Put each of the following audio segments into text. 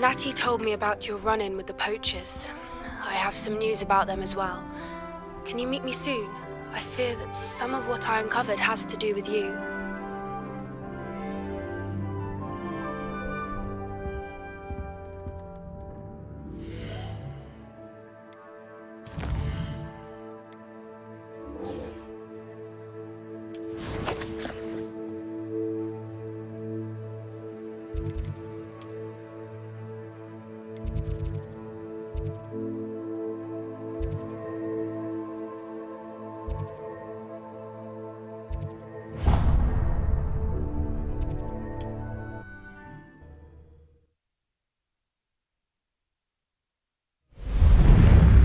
Natty told me about your run-in with the poachers. I have some news about them as well. Can you meet me soon? I fear that some of what I uncovered has to do with you.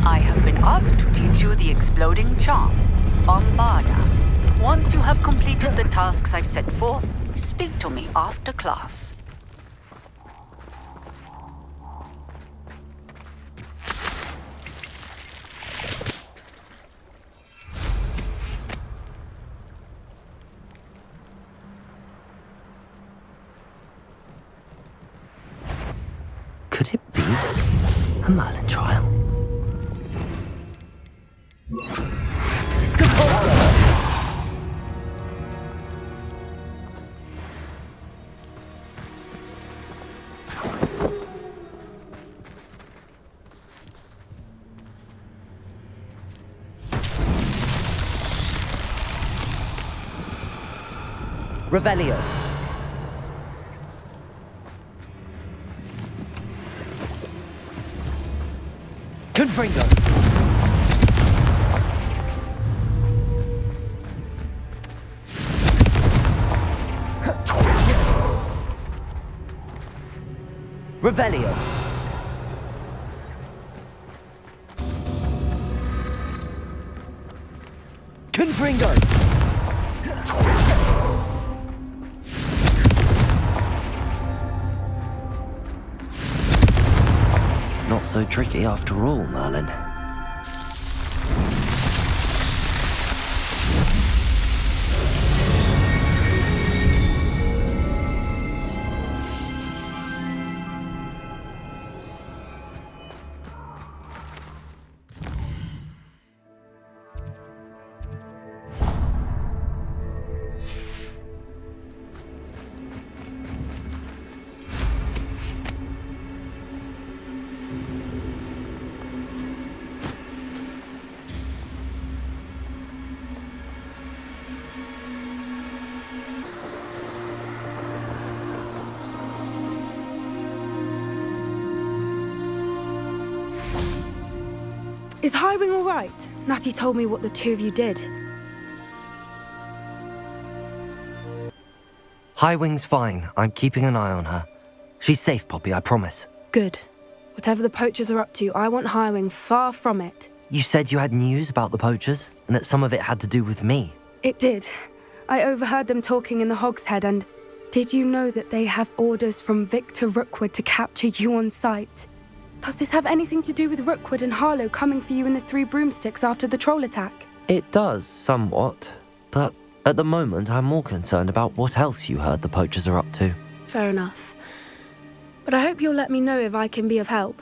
I have been asked to teach you the exploding charm, Bombarda. Once you have completed the tasks I've set forth, speak to me after class. Could it be a Merlin trial? Revelio. Confringo. Revelio. Confringo. Not so tricky after all, Merlin. Is Highwing all right? Natty told me what the two of you did. Highwing's fine. I'm keeping an eye on her. She's safe, Poppy, I promise. Good. Whatever the poachers are up to, I want Highwing far from it. You said you had news about the poachers, and that some of it had to do with me. It did. I overheard them talking in the Hogshead, and did you know that they have orders from Victor Rookwood to capture you on sight? Does this have anything to do with Rookwood and Harlow coming for you in the Three Broomsticks after the troll attack? It does, somewhat. But at the moment, I'm more concerned about what else you heard the poachers are up to. Fair enough. But I hope you'll let me know if I can be of help,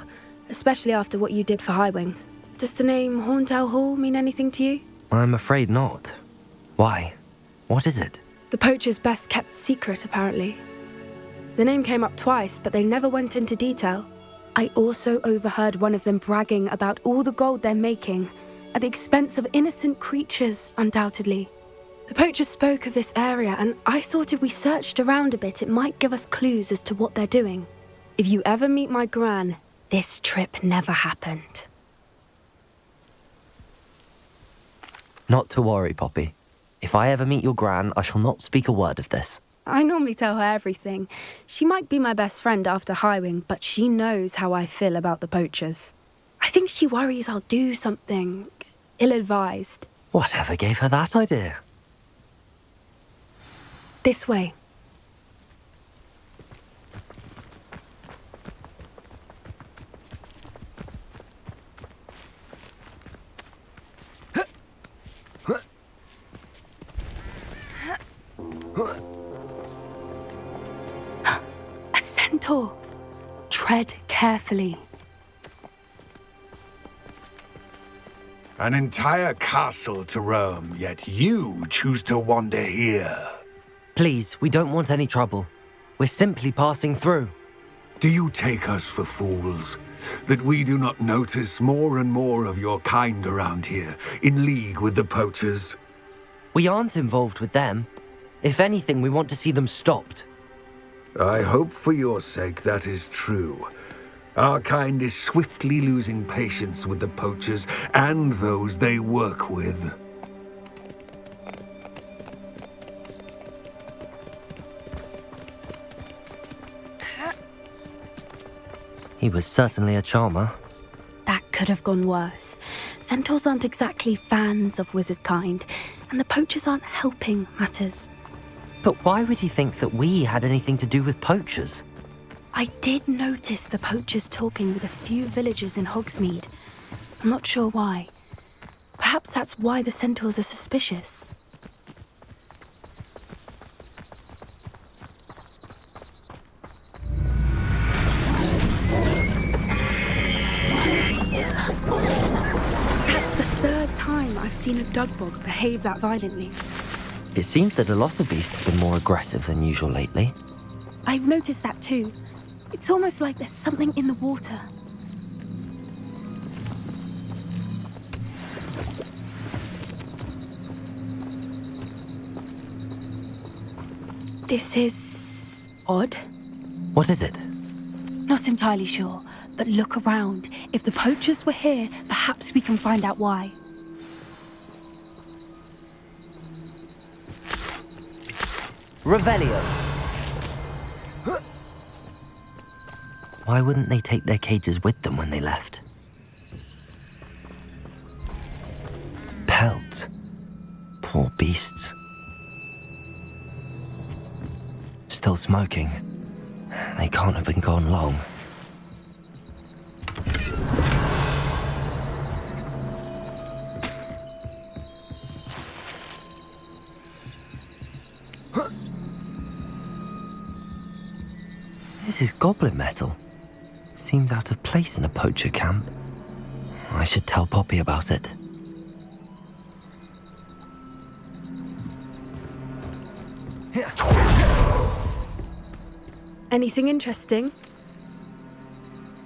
especially after what you did for Highwing. Does the name Horntail Hall mean anything to you? I'm afraid not. Why? What is it? The poachers' best-kept secret, apparently. The name came up twice, but they never went into detail. I also overheard one of them bragging about all the gold they're making, at the expense of innocent creatures, undoubtedly. The poachers spoke of this area, and I thought if we searched around a bit, it might give us clues as to what they're doing. If you ever meet my gran, this trip never happened. Not to worry, Poppy. If I ever meet your gran, I shall not speak a word of this. I normally tell her everything. She might be my best friend after Highwing, but she knows how I feel about the poachers. I think she worries I'll do something ill-advised. Whatever gave her that idea? This way. A centaur. Tread carefully. An entire castle to roam, yet you choose to wander here. Please, we don't want any trouble. We're simply passing through. Do you take us for fools? That we do not notice more and more of your kind around here, in league with the poachers? We aren't involved with them. If anything, we want to see them stopped. I hope for your sake that is true. Our kind is swiftly losing patience with the poachers and those they work with. He was certainly a charmer. That could have gone worse. Centaurs aren't exactly fans of wizard kind, and the poachers aren't helping matters. But why would he think that we had anything to do with poachers? I did notice the poachers talking with a few villagers in Hogsmeade. I'm not sure why. Perhaps that's why the centaurs are suspicious. That's the third time I've seen a dugbog behave that violently. It seems that a lot of beasts have been more aggressive than usual lately. I've noticed that too. It's almost like there's something in the water. This is odd. What is it? Not entirely sure, but look around. If the poachers were here, perhaps we can find out why. Revelio! Why wouldn't they take their cages with them when they left? Pelt. Poor beasts. Still smoking. They can't have been gone long. This is goblin metal. Seems out of place in a poacher camp. I should tell Poppy about it. Anything interesting?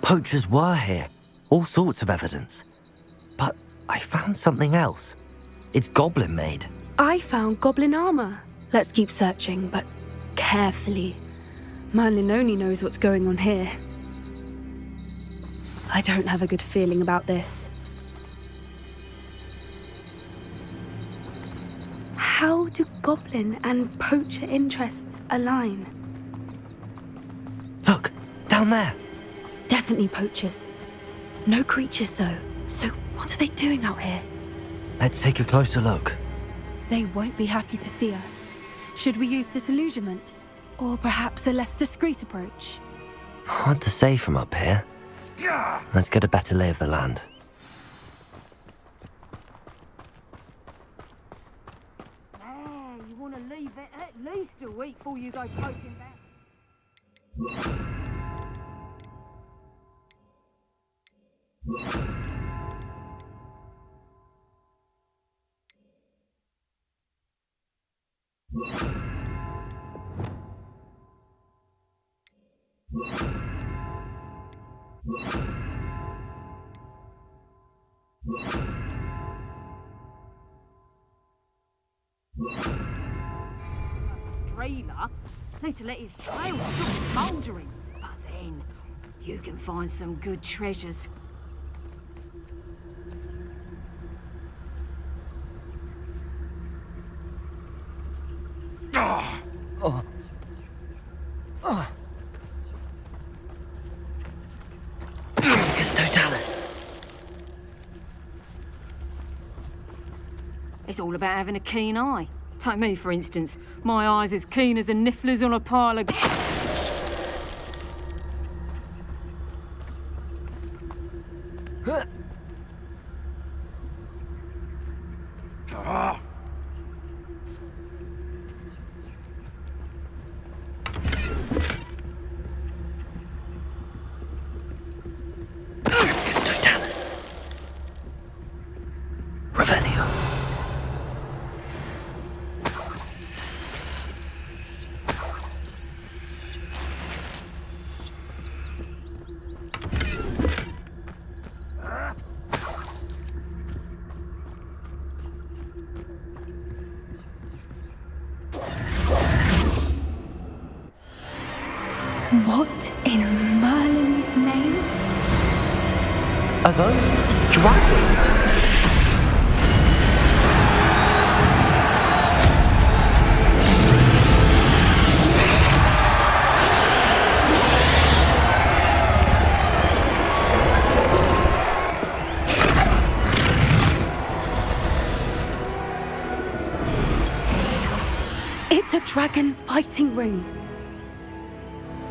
Poachers were here. All sorts of evidence. But I found something else. It's goblin made. I found goblin armor. Let's keep searching, but carefully. Merlin only knows what's going on here. I don't have a good feeling about this. How do goblin and poacher interests align? Look, down there. Definitely poachers. No creatures though, so what are they doing out here? Let's take a closer look. They won't be happy to see us. Should we use disillusionment? Or perhaps a less discreet approach? Hard to say from up here. Let's get a better lay of the land. You want to leave it at least a week before you go poking back. Drailer need to let his trail stop smouldering, but then you can find some good treasures. Tricus totalis. It's all about having a keen eye. Take me, for instance. My eye's as keen as a niffler's on a pile of... What in Merlin's name? Are those dragons? It's a dragon fighting ring.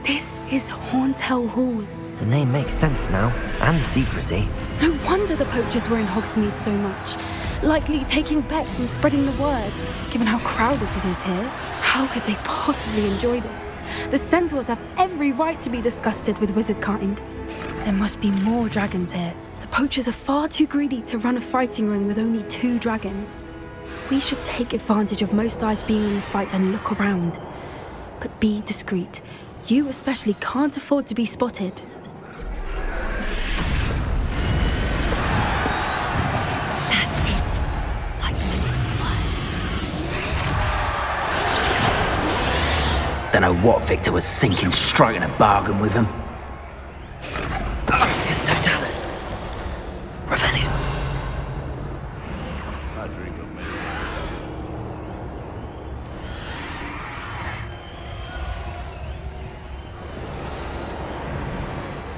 This is Hauntel Hall. The name makes sense now, and the secrecy. No wonder the poachers were in Hogsmeade so much. Likely taking bets and spreading the word, given how crowded it is here. How could they possibly enjoy this? The centaurs have every right to be disgusted with wizard kind. There must be more dragons here. The poachers are far too greedy to run a fighting ring with only 2 dragons. We should take advantage of most eyes being in the fight and look around. But be discreet. You especially can't afford to be spotted. That's it. I bet it's the word. Don't know what Victor was thinking, striking a bargain with him. It's Totalis. Revelio.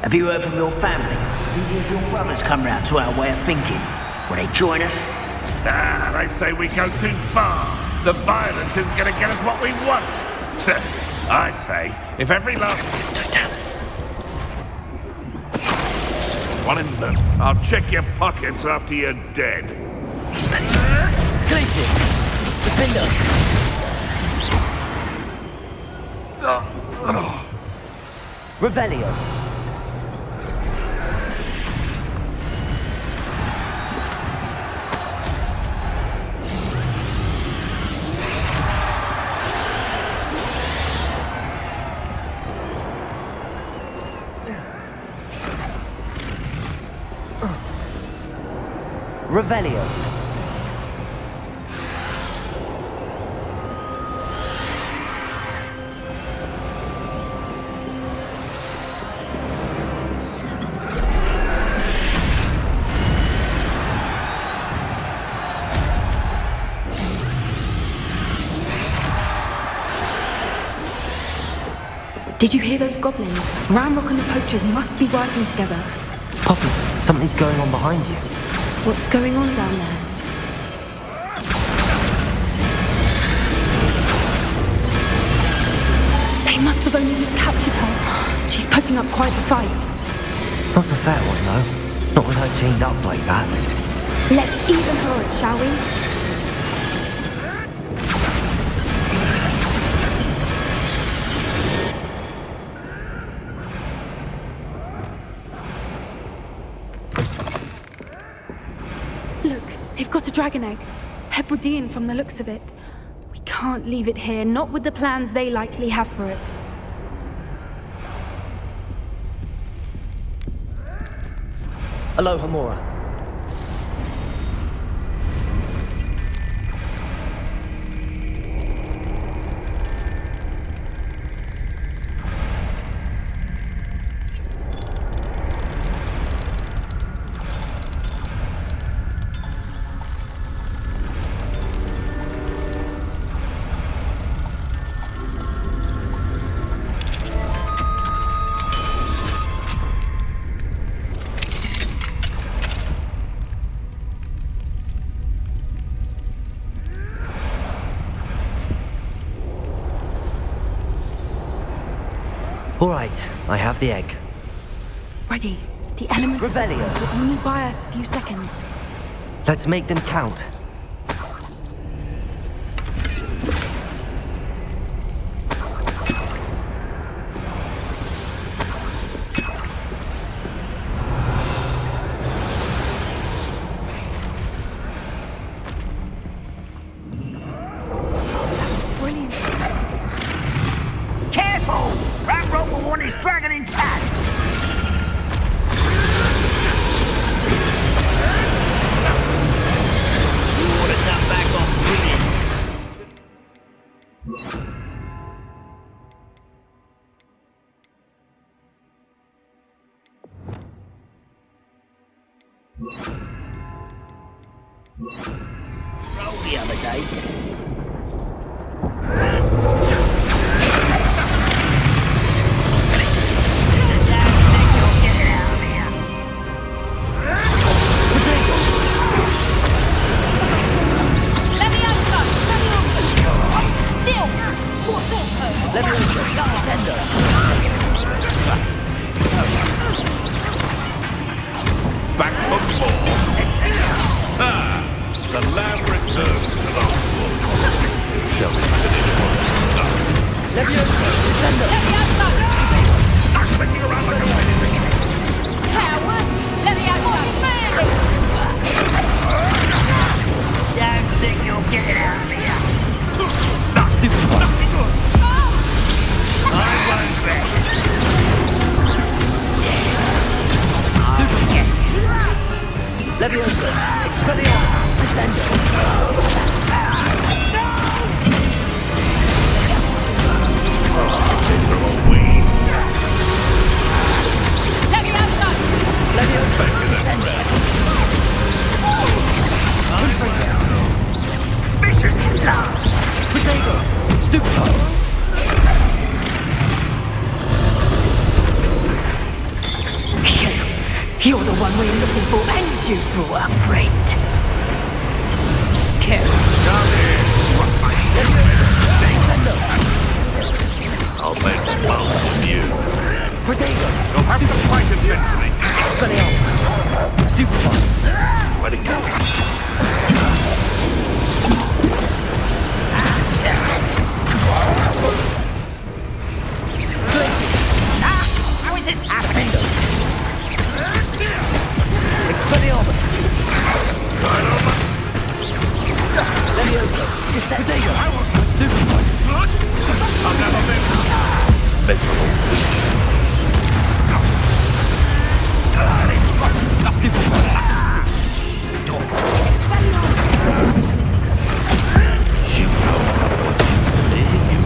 Have you heard from your family? Has either of your brothers come round to our way of thinking? Will they join us? Ah, they say we go too far. The violence isn't going to get us what we want. I say, if every last... It's Totalis. One in them. I'll check your pockets after you're dead. Expelliarmus. Glacis. Defender. Revelio. Revelio. Did you hear those goblins? Ramrock and the poachers must be working together. Poppy, something's going on behind you. What's going on down there? They must have only just captured her. She's putting up quite the fight. Not a fair one, though. Not with her chained up like that. Let's even her it, shall we? Look, they've got a dragon egg. Hebridean from the looks of it. We can't leave it here, not with the plans they likely have for it. Aloha, Mora. All right, I have the egg. Ready. The elements Revelio. will only buy us a few seconds. Let's make them count. That's brilliant. Careful! Ramrock will want his dragon intact! the other day. Back for more. The lamb returns to the wolf. Shall we finish what we started? I'm switching around like a menacing. Don't think you'll get it out of here. Nothing good. I won't bet. Leviosa, Expelliarmus, Descendo. Leviosa, Descendo. Vicious blast. Potato, Stupid. You're the one we're looking for, and you brought a friend. Carry. I'll make the bones of you. Potato, You'll have to fight eventually. Expelliarmus, Stupid. Where'd it go? How is this happening? Expelliarmus. Leviosa, Descendo. Potato, Stupid. I've never been miserable. You know what you do.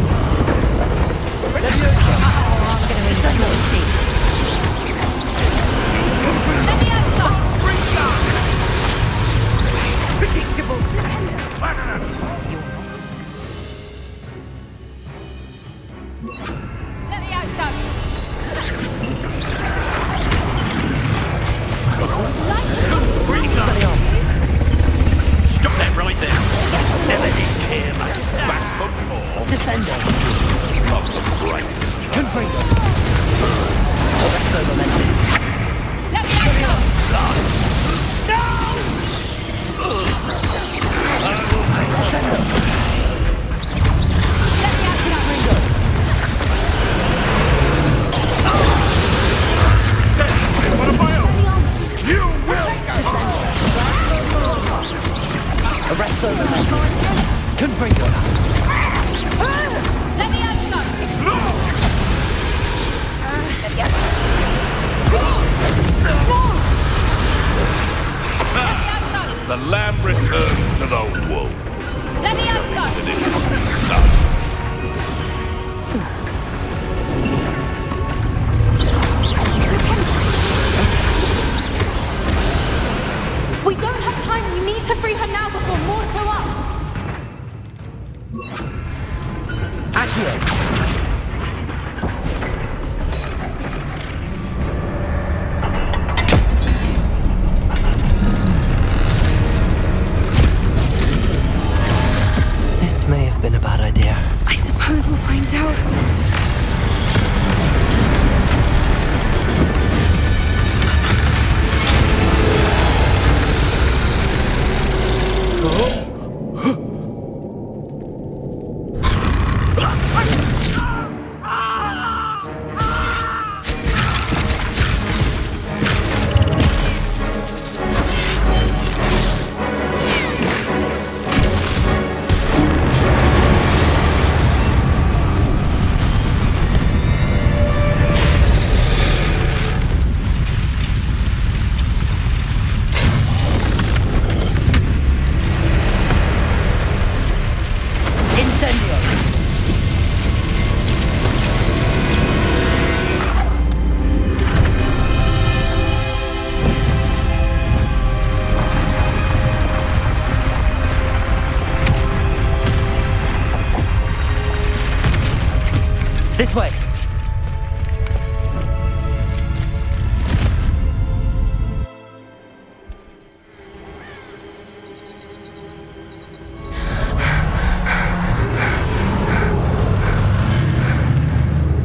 Leviosa. I'm gonna enjoy this. Predictable. Expelliarmus. Stop that right there. Never did care much. Back for more. Descendo. Of the bright. Confringo. Resto momentum. Descendo. Confringo. What am I on? You will Descendo. Arresto momentum. Confringo. The lamb returns to the wolf. Finish what we started. We don't have time. We need to free her now before more show up. Accio. This may have been a bad idea. I suppose we'll find out. This way!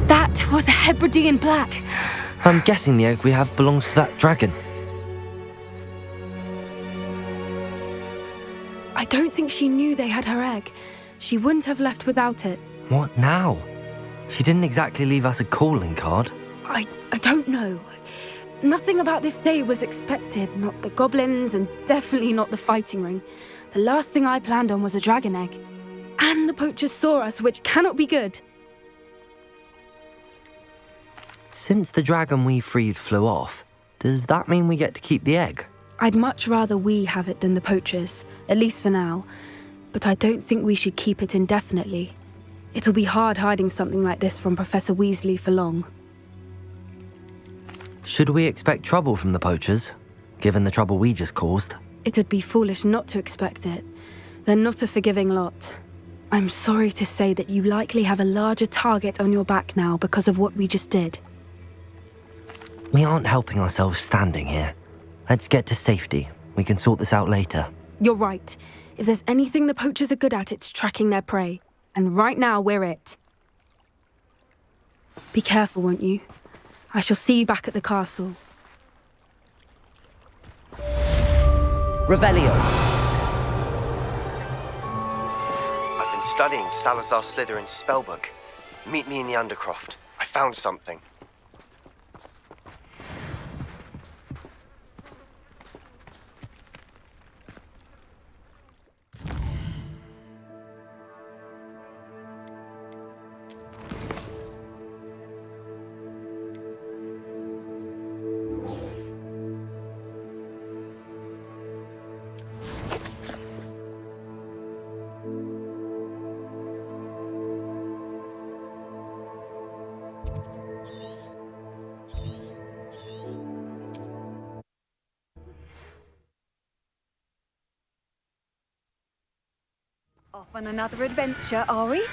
That was a Hebridean black. I'm guessing the egg we have belongs to that dragon. I don't think she knew they had her egg. She wouldn't have left without it. What now? She didn't exactly leave us a calling card. I don't know. Nothing about this day was expected. Not the goblins, and definitely not the fighting ring. The last thing I planned on was a dragon egg. And the poachers saw us, which cannot be good. Since the dragon we freed flew off, does that mean we get to keep the egg? I'd much rather we have it than the poachers, at least for now. But I don't think we should keep it indefinitely. It'll be hard hiding something like this from Professor Weasley for long. Should we expect trouble from the poachers, given the trouble we just caused? It'd be foolish not to expect it. They're not a forgiving lot. I'm sorry to say that you likely have a larger target on your back now because of what we just did. We aren't helping ourselves standing here. Let's get to safety. We can sort this out later. You're right. If there's anything the poachers are good at, it's tracking their prey. And right now, we're it. Be careful, won't you? I shall see you back at the castle. Revelio! I've been studying Salazar Slytherin's spellbook. Meet me in the Undercroft. I found something. Off on another adventure, are we?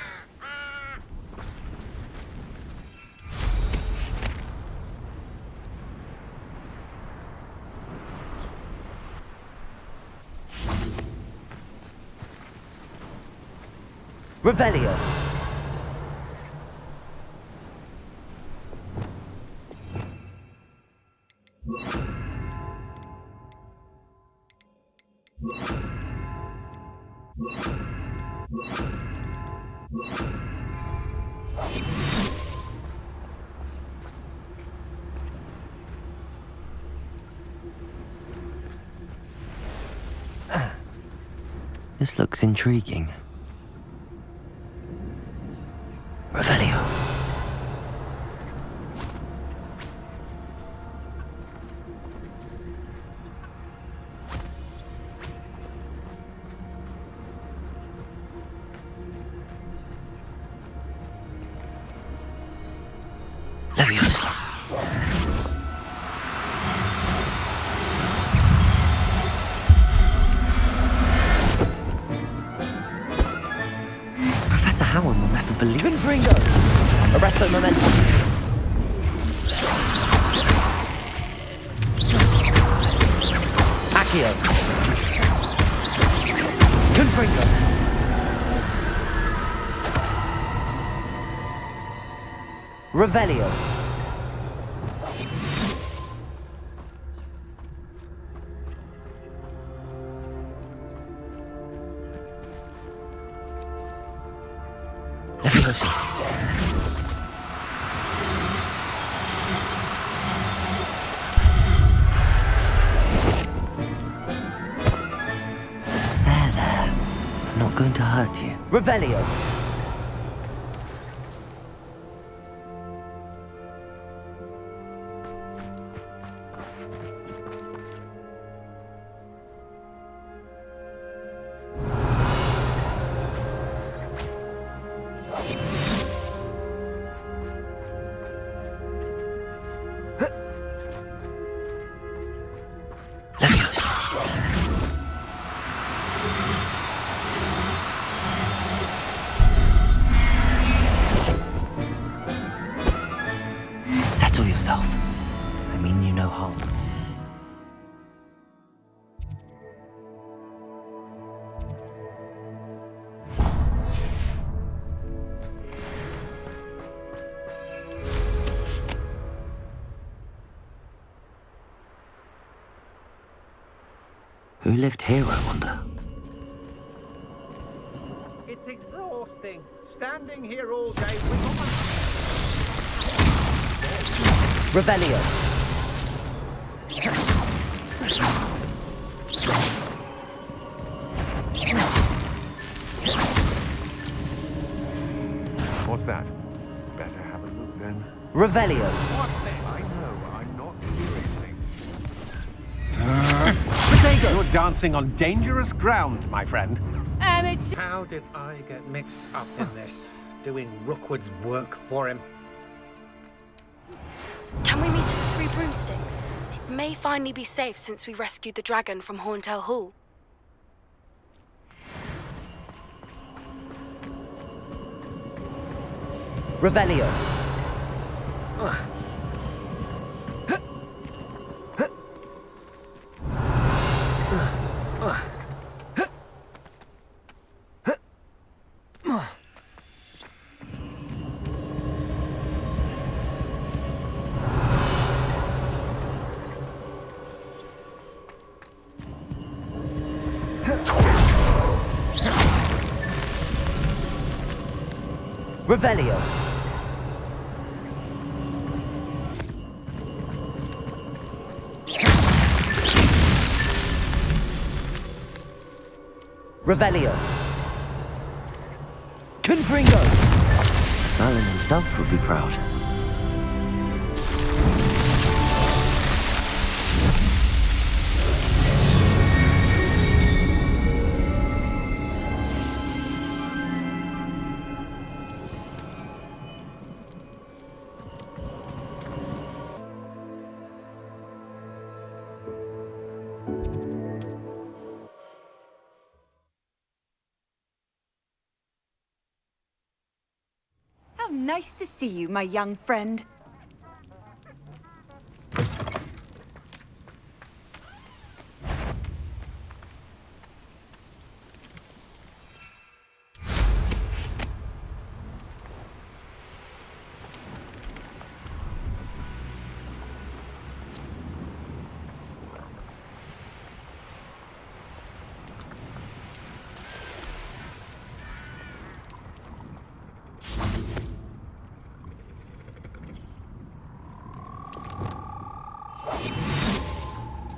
Revelio! This looks intriguing. Revelio. Leviosa. Professor Howin will never believe. Confringo! Arresto momentum. Accio. Confringo. Revelio. Leviosa. There. Not going to hurt you. Revelio. Who lived here, I wonder? It's exhausting. Standing here all day. Revelio. What's that? Better have a look then. Revelio. What's that? I know, I'm not hearing Potato! You're dancing on dangerous ground, my friend. It's... How did I get mixed up in this? Doing Rookwood's work for him? Can we meet at the Three Broomsticks? It may finally be safe since we rescued the dragon from Horntail Hall. Revelio. Revelio. Revelio. Confringo. Merlin himself would be proud. How nice to see you, my young friend.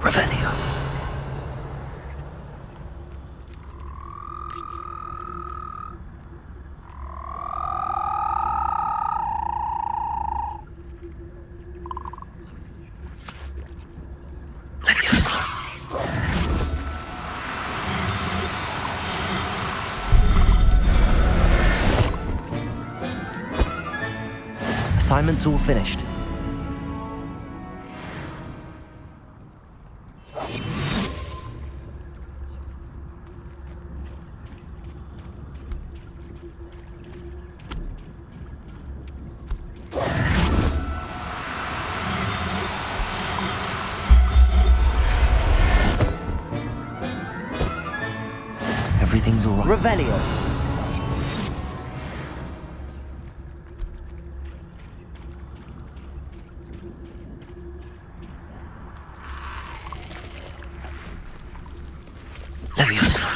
Revelio. Leviosa. Assignment's all finished. Everything's all right. Revelio. Leviosa.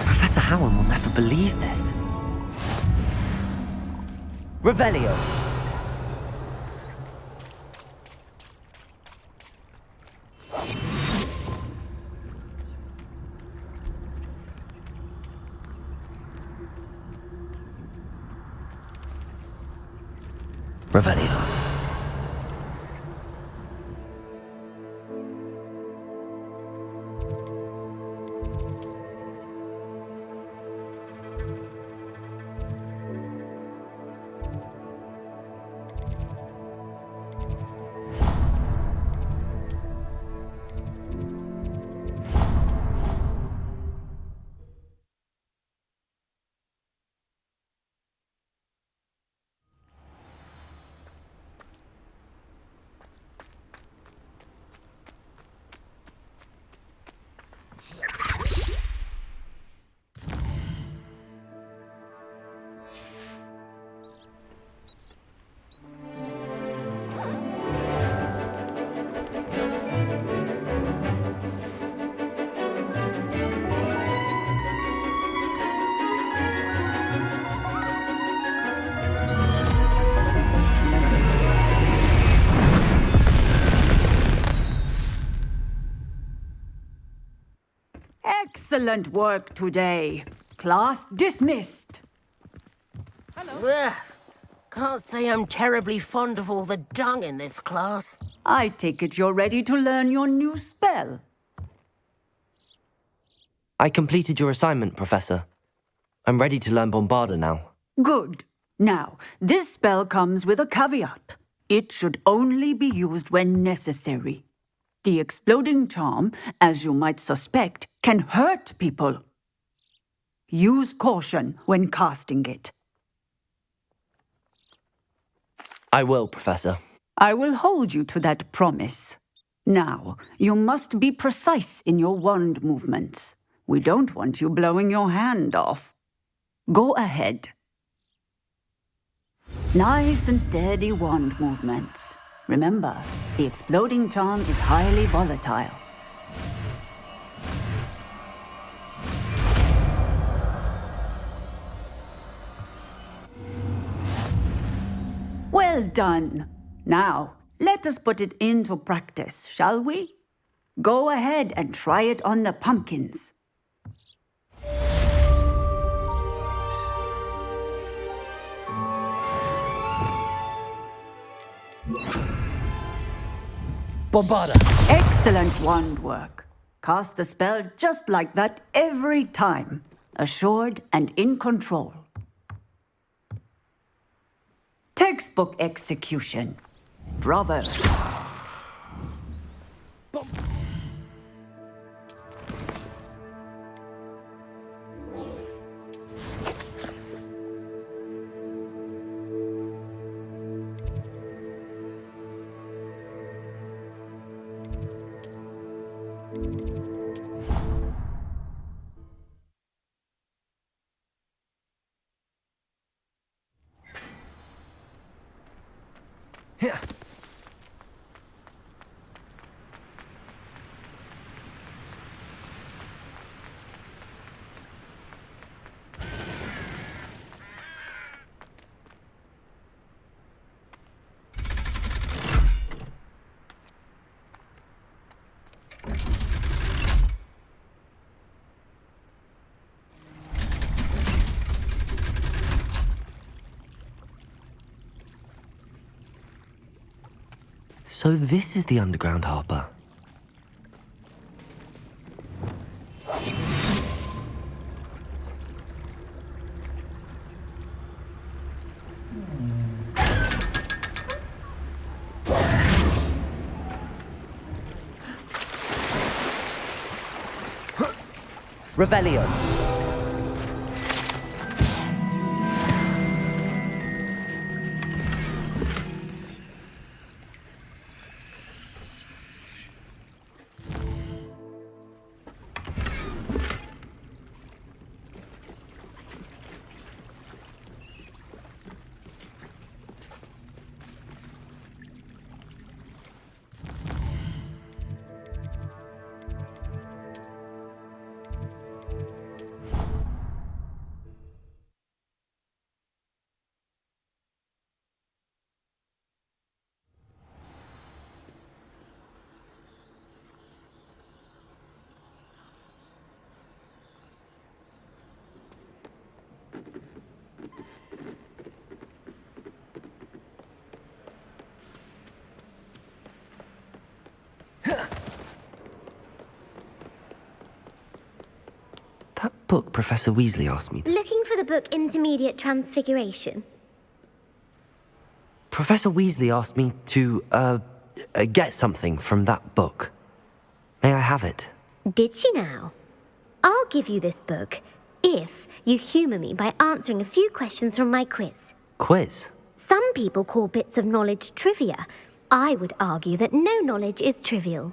Professor Howin will never believe this. Revelio. Revelio. Excellent work today. Class dismissed. Ugh. Can't say I'm terribly fond of all the dung in this class. I take it you're ready to learn your new spell. I completed your assignment, Professor. I'm ready to learn Bombarda now. Good. Now, this spell comes with a caveat. It should only be used when necessary. The exploding charm, as you might suspect, can hurt people. Use caution when casting it. I will, Professor. I will hold you to that promise. Now, you must be precise in your wand movements. We don't want you blowing your hand off. Go ahead. Nice and steady wand movements. Remember, the exploding charm is highly volatile. Well done. Now, let us put it into practice, shall we? Go ahead and try it on the pumpkins. Bombarda! Excellent wand work. Cast the spell just like that every time. Assured and in control. Textbook execution. Bravo. So this is the underground harbour. Revelio. That book Professor Weasley asked me to... Looking for the book Intermediate Transfiguration? Professor Weasley asked me to, get something from that book. May I have it? Did she now? I'll give you this book if you humour me by answering a few questions from my quiz. Quiz? Some people call bits of knowledge trivia. I would argue that no knowledge is trivial.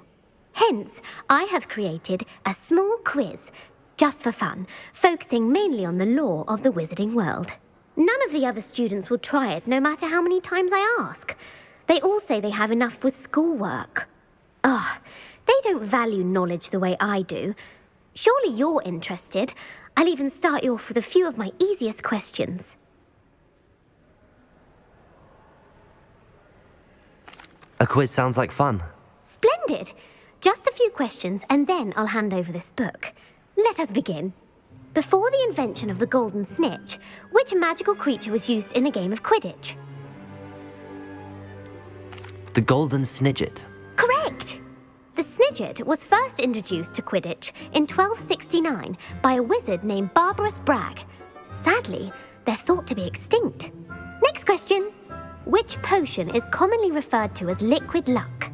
Hence, I have created a small quiz, just for fun, focusing mainly on the lore of the wizarding world. None of the other students will try it, no matter how many times I ask. They all say they have enough with schoolwork. Ugh, they don't value knowledge the way I do. Surely you're interested. I'll even start you off with a few of my easiest questions. A quiz sounds like fun. Splendid! Just a few questions, and then I'll hand over this book. Let us begin. Before the invention of the golden snitch, which magical creature was used in a game of Quidditch? The golden snidget. Correct! The snidget was first introduced to Quidditch in 1269 by a wizard named Barbarous Bragg. Sadly, they're thought to be extinct. Next question. Which potion is commonly referred to as liquid luck?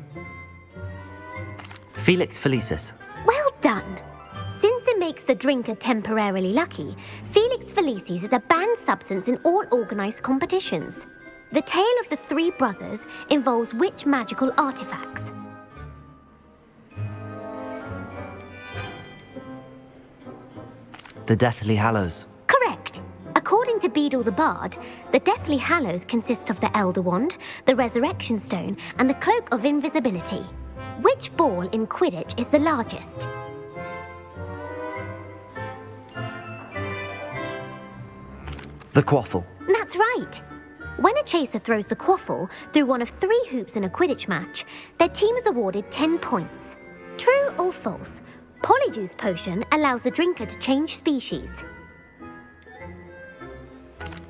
Felix Felicis. Well done! Since it makes the drinker temporarily lucky, Felix Felicis is a banned substance in all organised competitions. The tale of the three brothers involves which magical artifacts? The Deathly Hallows. Correct! According to Beadle the Bard, the Deathly Hallows consists of the Elder Wand, the Resurrection Stone, and the Cloak of Invisibility. Which ball in Quidditch is the largest? The Quaffle. That's right! When a chaser throws the quaffle through one of 3 hoops in a Quidditch match, their team is awarded 10 points. True or false? Polyjuice potion allows the drinker to change species.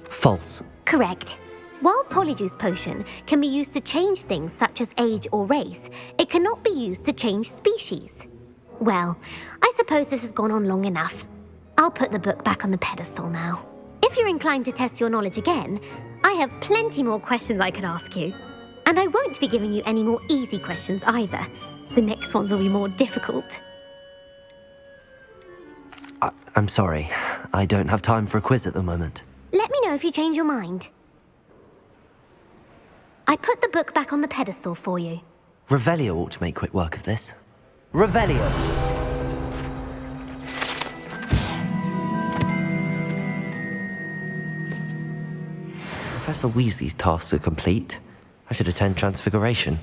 False. Correct. While Polyjuice potion can be used to change things such as age or race, it cannot be used to change species. Well, I suppose this has gone on long enough. I'll put the book back on the pedestal now. If you're inclined to test your knowledge again, I have plenty more questions I could ask you. And I won't be giving you any more easy questions either. The next ones will be more difficult. I'm sorry. I don't have time for a quiz at the moment. Let me know if you change your mind. I put the book back on the pedestal for you. Revelio ought to make quick work of this. Revelio! Professor Weasley's tasks are complete. I should attend Transfiguration.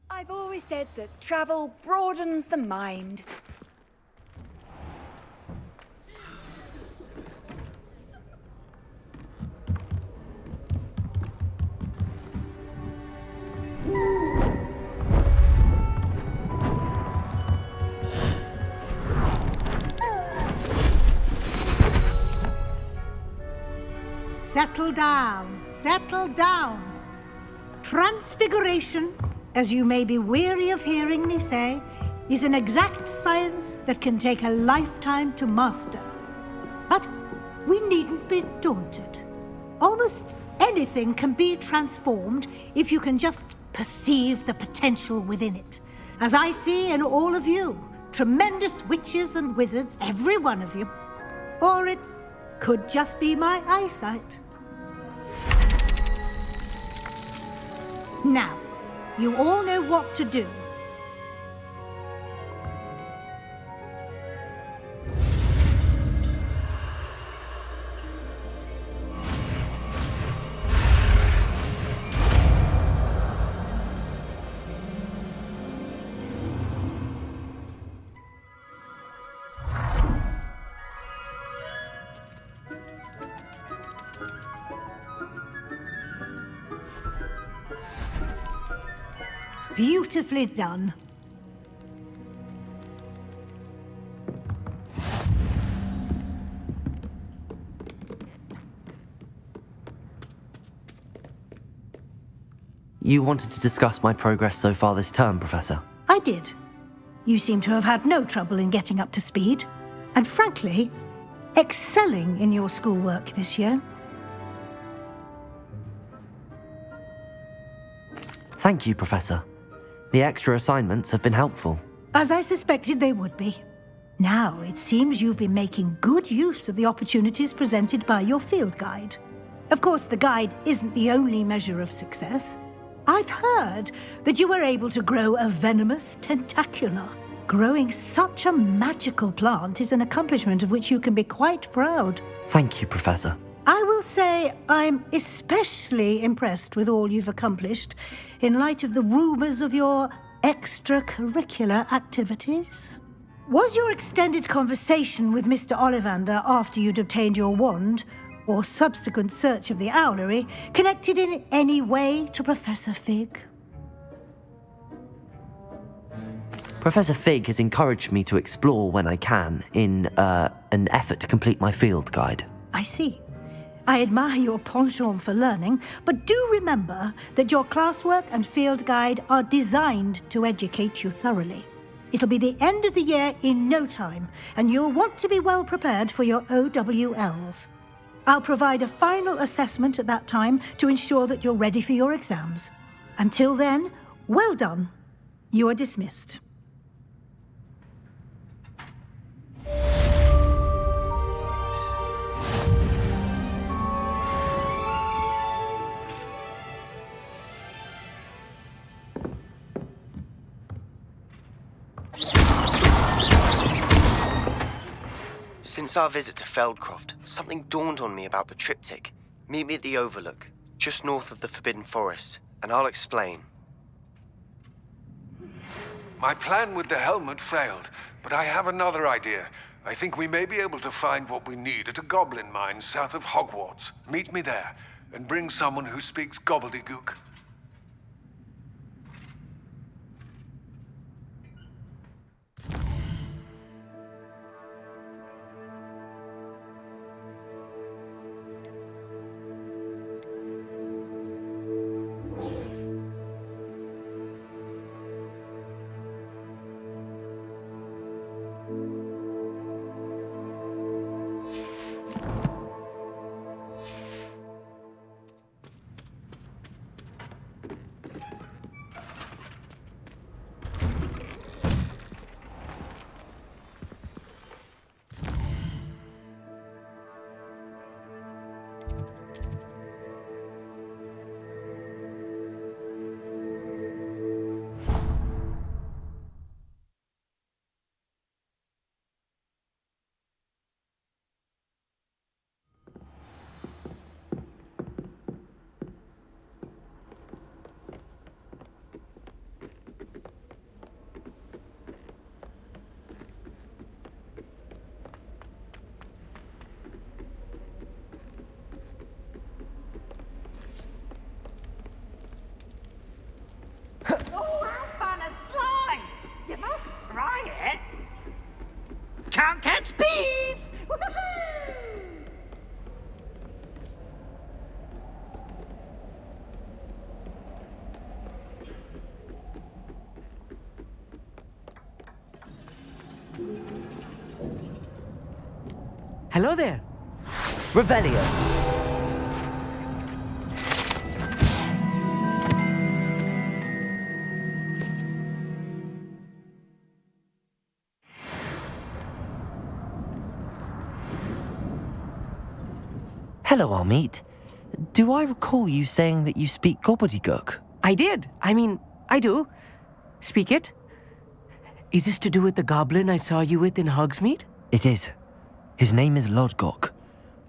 I've always said that travel broadens the mind. Settle down, settle down. Transfiguration, as you may be weary of hearing me say, is an exact science that can take a lifetime to master. But we needn't be daunted. Almost anything can be transformed if you can just perceive the potential within it. As I see in all of you, tremendous witches and wizards, every one of you. Or it could just be my eyesight. Now, you all know what to do. Beautifully done. You wanted to discuss my progress so far this term, Professor? I did. You seem to have had no trouble in getting up to speed, and frankly, excelling in your schoolwork this year. Thank you, Professor. The extra assignments have been helpful. As I suspected they would be. Now, it seems you've been making good use of the opportunities presented by your field guide. Of course, the guide isn't the only measure of success. I've heard that you were able to grow a venomous tentacula. Growing such a magical plant is an accomplishment of which you can be quite proud. Thank you, Professor. I will say I'm especially impressed with all you've accomplished in light of the rumours of your extracurricular activities. Was your extended conversation with Mr. Ollivander after you'd obtained your wand, or subsequent search of the owlery, connected in any way to Professor Fig? Professor Fig has encouraged me to explore when I can in an effort to complete my field guide. I see. I admire your penchant for learning, but do remember that your classwork and field guide are designed to educate you thoroughly. It'll be the end of the year in no time, and you'll want to be well prepared for your OWLs. I'll provide a final assessment at that time to ensure that you're ready for your exams. Until then, well done. You are dismissed. Since our visit to Feldcroft, something dawned on me about the triptych. Meet me at the Overlook, just north of the Forbidden Forest, and I'll explain. My plan with the helmet failed, but I have another idea. I think we may be able to find what we need at a goblin mine south of Hogwarts. Meet me there, and bring someone who speaks Goobledegook. Can't catch beeps! Hello there. Revelio. Hello, Armeet. Do I recall you saying that you speak Gobbledegook? I did. I do. Speak it. Is this to do with the goblin I saw you with in Hogsmeade? It is. His name is Lodgok.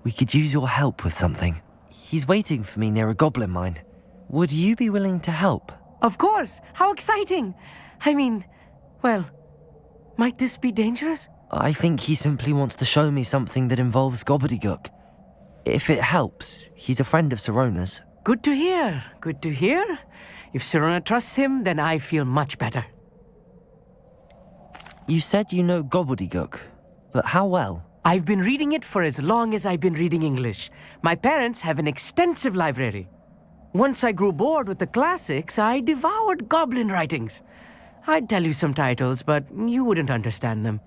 We could use your help with something. He's waiting for me near a goblin mine. Would you be willing to help? Of course. How exciting. Well, might this be dangerous? I think he simply wants to show me something that involves Gobbledegook. If it helps, he's a friend of Sirona's. Good to hear. Good to hear. If Sirona trusts him, then I feel much better. You said you know Gobbledegook, but how well? I've been reading it for as long as I've been reading English. My parents have an extensive library. Once I grew bored with the classics, I devoured goblin writings. I'd tell you some titles, but you wouldn't understand them.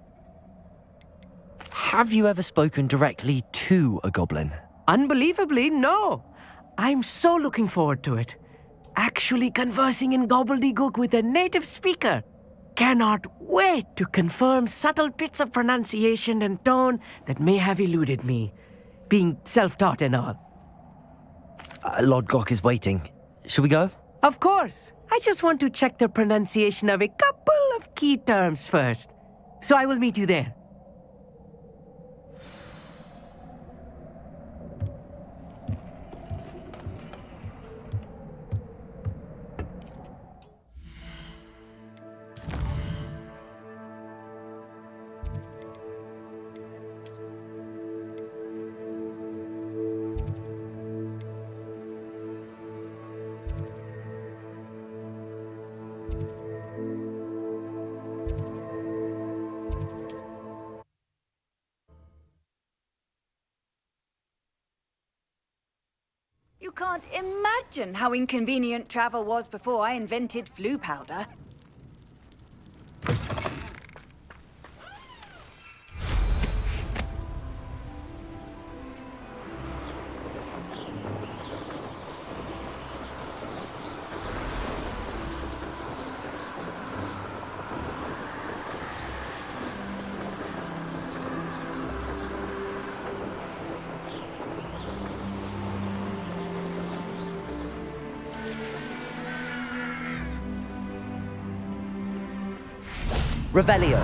Have you ever spoken directly to a goblin? Unbelievably, no. I'm so looking forward to it. Actually conversing in Gobbledegook with a native speaker. Cannot wait to confirm subtle bits of pronunciation and tone that may have eluded me, being self-taught and all. Lodgok is waiting. Shall we go? Of course. I just want to check the pronunciation of a couple of key terms first. So I will meet you there. can't imagine how inconvenient travel was before I invented flu powder. Revelio.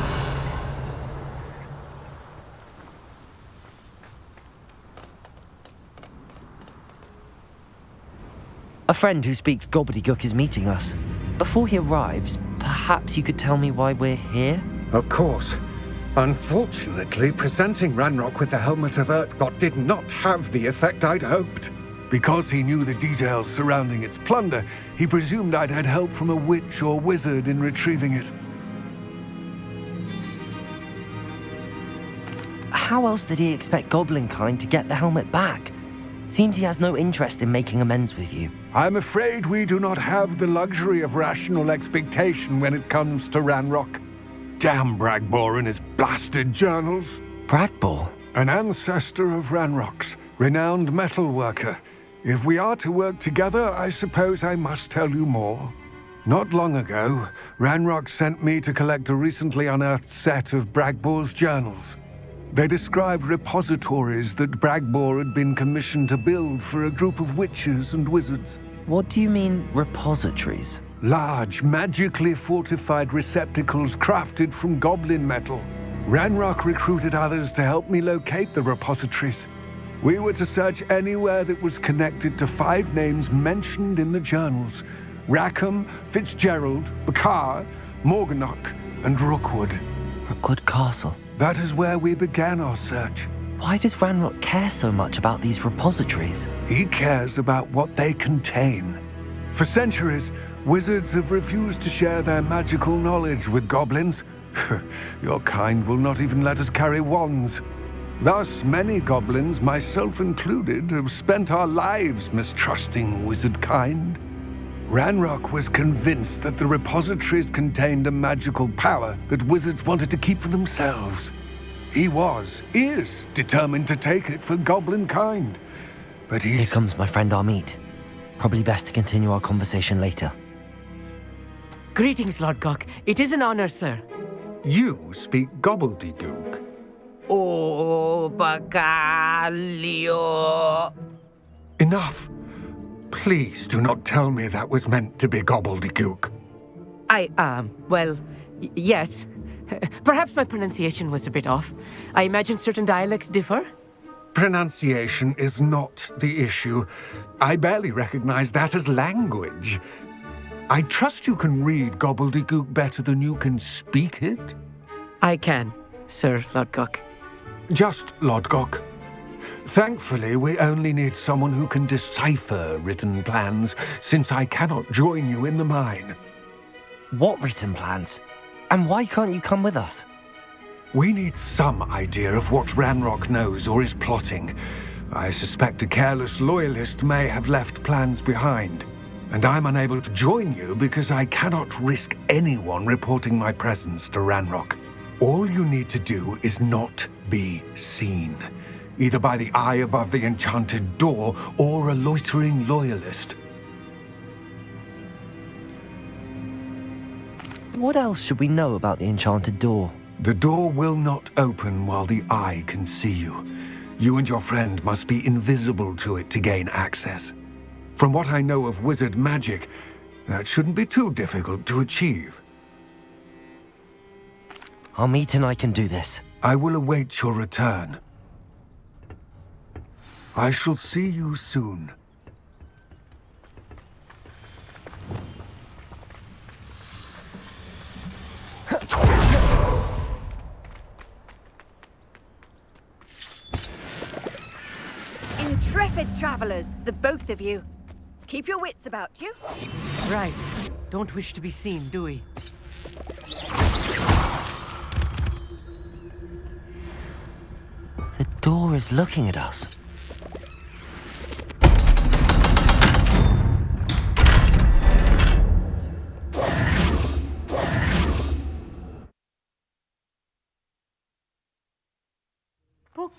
A friend who speaks Goobledegook is meeting us. Before he arrives, perhaps you could tell me why we're here? Of course. Unfortunately, presenting Ranrock with the Helmet of Urtkot did not have the effect I'd hoped. Because he knew the details surrounding its plunder, he presumed I'd had help from a witch or wizard in retrieving it. How else did he expect Goblinkind to get the helmet back? Seems he has no interest in making amends with you. I'm afraid we do not have the luxury of rational expectation when it comes to Ranrock. Damn Bragbor and his blasted journals. Bragbor? An ancestor of Ranrock's, renowned metal worker. If we are to work together, I suppose I must tell you more. Not long ago, Ranrock sent me to collect a recently unearthed set of Bragbor's journals. They described repositories that Bragbor had been commissioned to build for a group of witches and wizards. What do you mean, repositories? Large, magically fortified receptacles crafted from goblin metal. Ranrock recruited others to help me locate the repositories. We were to search anywhere that was connected to 5 names mentioned in the journals: Rackham, Fitzgerald, Bakar, Morganach, and Rookwood. Rookwood Castle. That is where we began our search. Why does Ranrock care so much about these repositories? He cares about what they contain. For centuries, wizards have refused to share their magical knowledge with goblins. Your kind will not even let us carry wands. Thus, many goblins, myself included, have spent our lives mistrusting wizard kind. Ranrock was convinced that the repositories contained a magical power that wizards wanted to keep for themselves. He is determined to take it for goblin kind. But Here comes my friend Amit. Probably best to continue our conversation later. Greetings, Lord Gok. It is an honor, sir. You speak Gobbledegook. Oh, Bagalio. Enough. Please do not tell me that was meant to be Gobbledegook. Yes. Perhaps my pronunciation was a bit off. I imagine certain dialects differ. Pronunciation is not the issue. I barely recognize that as language. I trust you can read Gobbledegook better than you can speak it? I can, Sir Lord Gok. Just Lord Gok. Thankfully, we only need someone who can decipher written plans, since I cannot join you in the mine. What written plans? And why can't you come with us? We need some idea of what Ranrock knows or is plotting. I suspect a careless loyalist may have left plans behind. And I'm unable to join you because I cannot risk anyone reporting my presence to Ranrock. All you need to do is not be seen, either by the eye above the enchanted door or a loitering loyalist. What else should we know about the enchanted door? The door will not open while the eye can see you. You and your friend must be invisible to it to gain access. From what I know of wizard magic, that shouldn't be too difficult to achieve. Amit and I can do this. I will await your return. I shall see you soon. Intrepid travelers, the both of you. Keep your wits about you. Right. Don't wish to be seen, do we? The door is looking at us.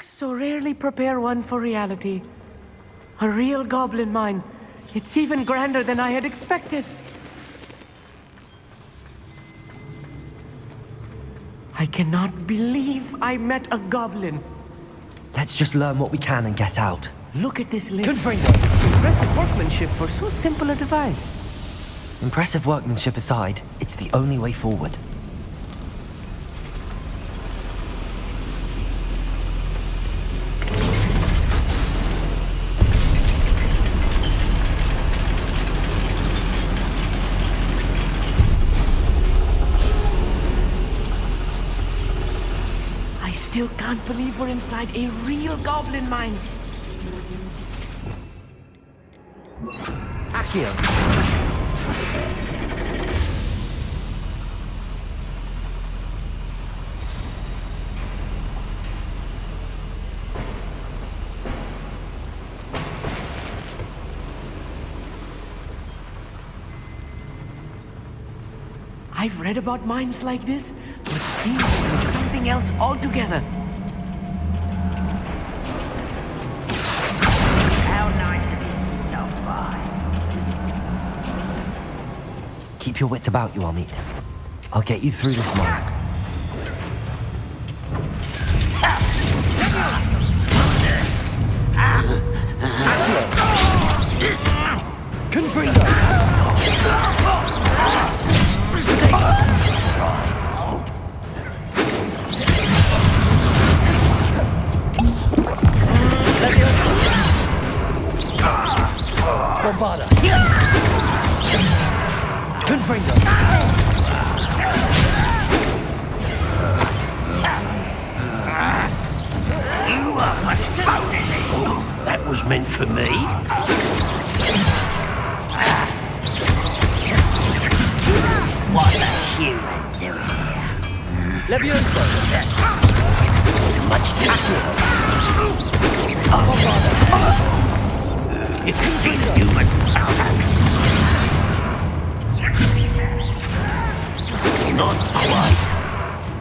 So rarely prepare one for reality. A real goblin mine. It's even grander than I had expected. I cannot believe I met a goblin. Let's just learn what we can and get out. Look at this lift. Confringo! Impressive workmanship for so simple a device. Impressive workmanship aside, it's the only way forward. I still can't believe we're inside a real goblin mine. Accio! I've read about mines like this, but seeing it was something else altogether. How nice of you to stop by. Keep your wits about you, Amit. I'll get you through this mine. Confringo! Bombada! Confringo! You are my phony. That was meant for me. What a human doing here. Leviosa! Much too slow. If you think human, not quite.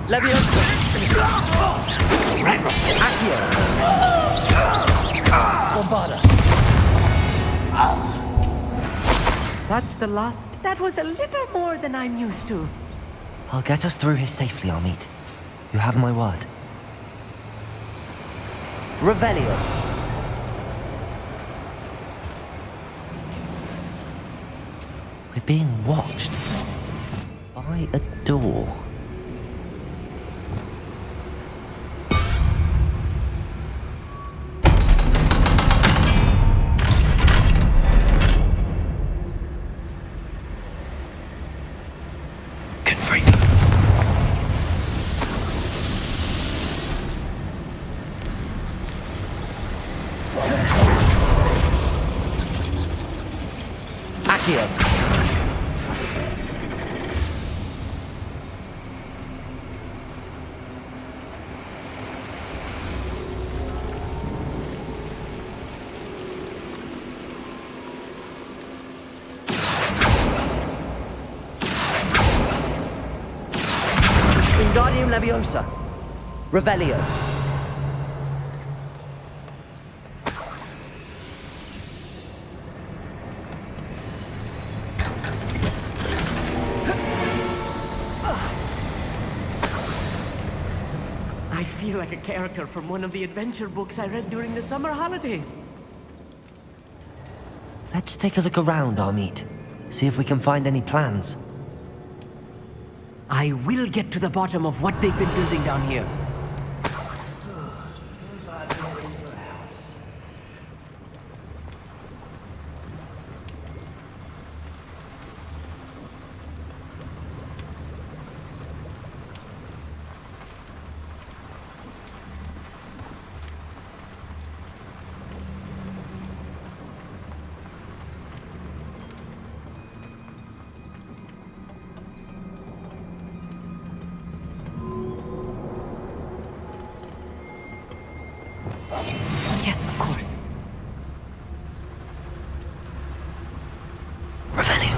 Leviosa! Accio! Bombada! That's the last. That was a little more than I'm used to. I'll get us through here safely, Amit. You have my word. Revelio. We're being watched by a door. Wingardium Leviosa. Revelio. I feel like a character from one of the adventure books I read during the summer holidays. Let's take a look around, Amit. See if we can find any plans. I will get to the bottom of what they've been building down here. Yes, of course. Revelio.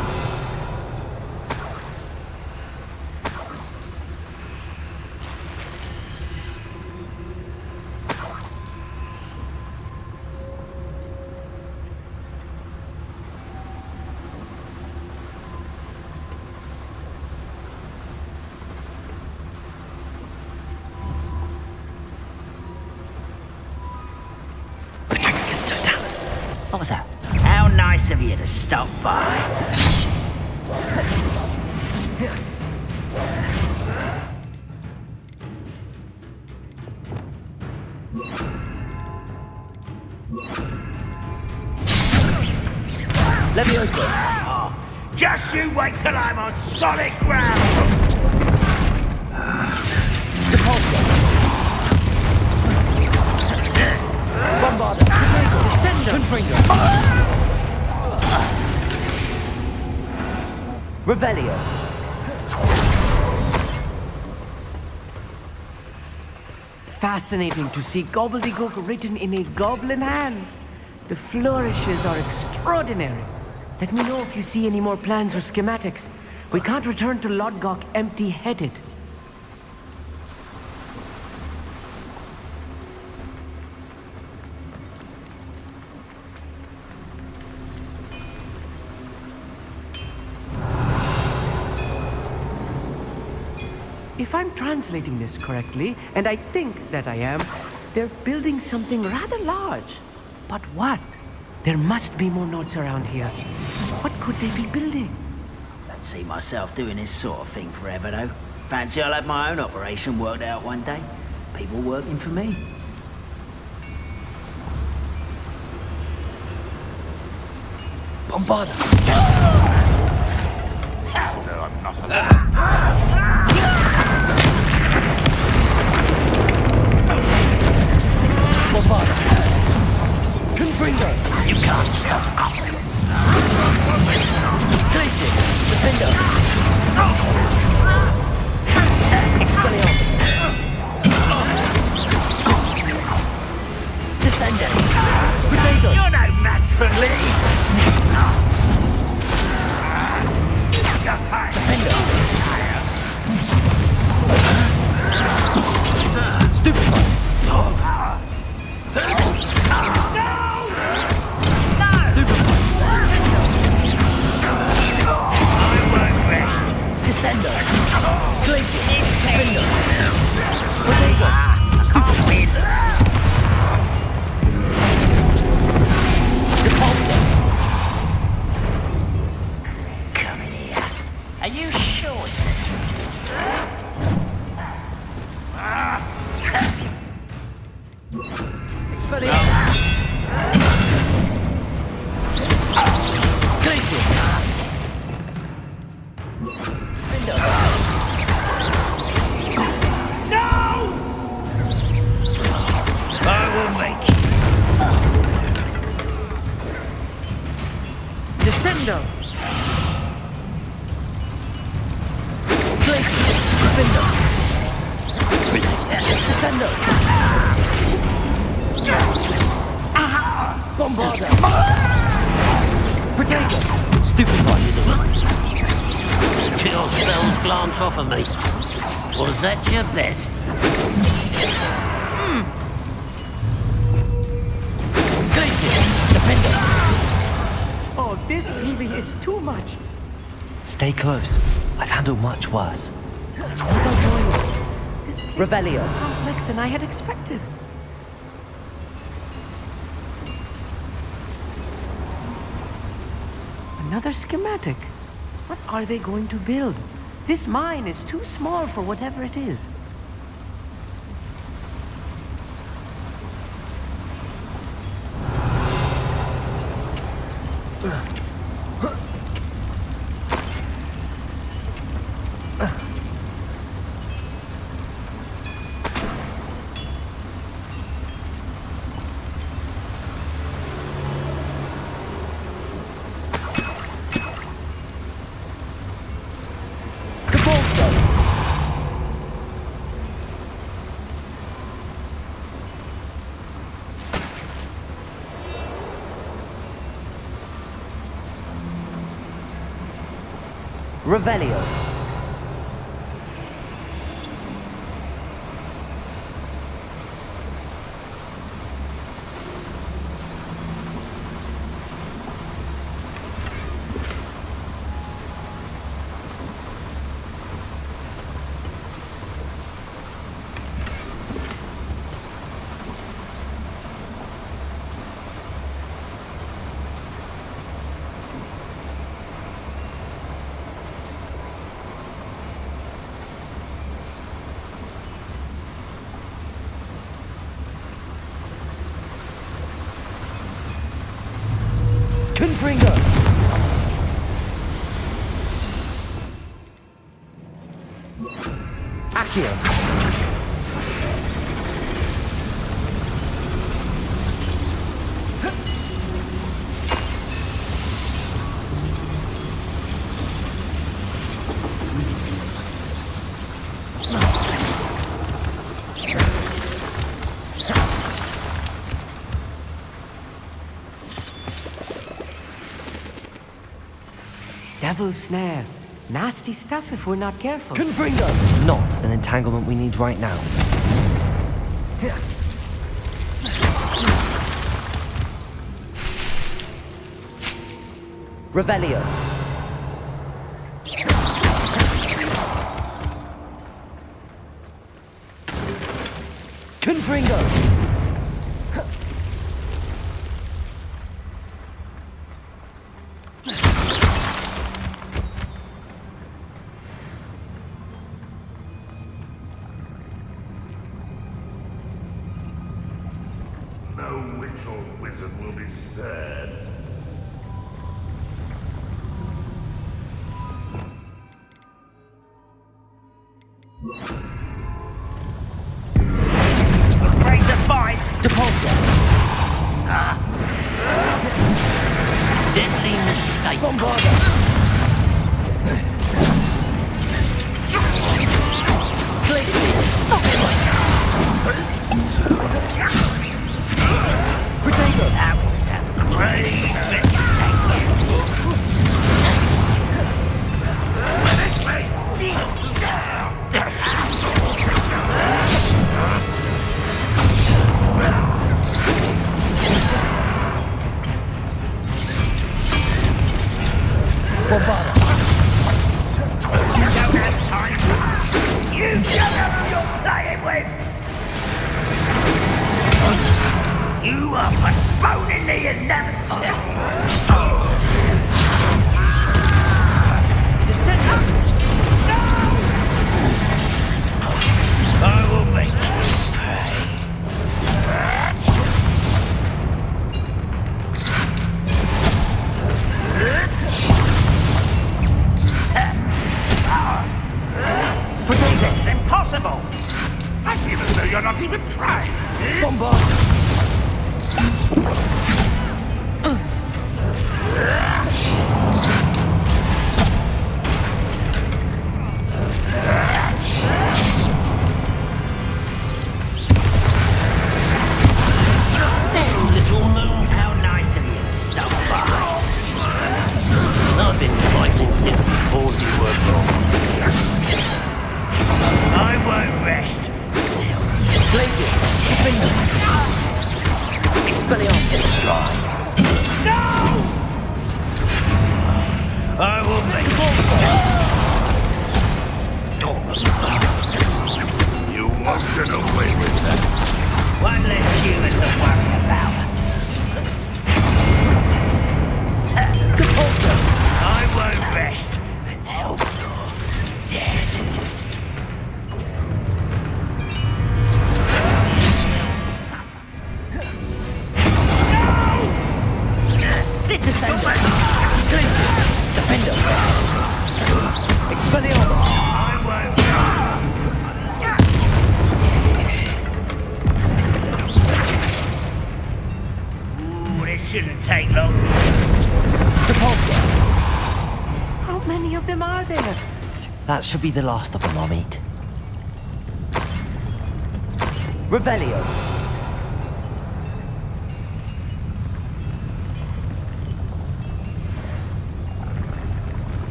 was that? How nice of you to stop by. Leviosa! Oh, just you wait till I'm on solid ground! Repulsor! Bombarder! Descender! Confringo! Revelio! Fascinating to see Gobbledegook written in a goblin hand. The flourishes are extraordinary. Let me know if you see any more plans or schematics. We can't return to Lodgok empty-headed. If I'm translating this correctly, and I think that I am, they're building something rather large. But what? There must be more notes around here. What could they be building? Don't see myself doing this sort of thing forever, though. Fancy I'll have my own operation worked out one day. People working for me. Bombarder! So I'm not alone. Bombarder! Confringo! You can't stop us! Glacis! Defender! Expelliarmus! Descender! Potato! You're no match for Lee! Defender! Stupefy! Descender! Glacier! Defender! Potato! Stupefy! Repulsor! Come in here. Are you sure? Expelliarmus! Glacier! Descendo! Glacier! Defender! Descendo! Bombarder! Potato! Stupefy! Kill spells glance off of me. Was that your best? Glacier! Defender! Oh, this really is too much. Stay close. I've handled much worse. What about going? This place Revelio. is more complex than I had expected. Another schematic. What are they going to build? This mine is too small for whatever it is. Revelio. Accio! Devil's snare. Nasty stuff if we're not careful. Confringo! Not an entanglement we need right now. Revelio. Confringo! No witch or wizard will be spared. Afraid to fight! Depulsor! Deadly mistake. Bombarda! Glacier! Potato! That was a great Bombarda! You don't have time. You don't know who you're playing with. You are postponing the inevitable. I will make you pay. This is impossible! I feel as though you're not even trying. Bombard! Little moon, how nice of you to stop by. I've been fighting since before you were born. I won't rest until Glacier! Expelliarmus! No! I will make You won't get away with that. one less human to worry about. Depulsor! I won't rest until you're dead. Descender! Glacier! Defender! Expelliarmus! I won't. Ooh, this shouldn't take long. Depulsor! How many of them are there? That should be the last of them I'll meet. Revelio!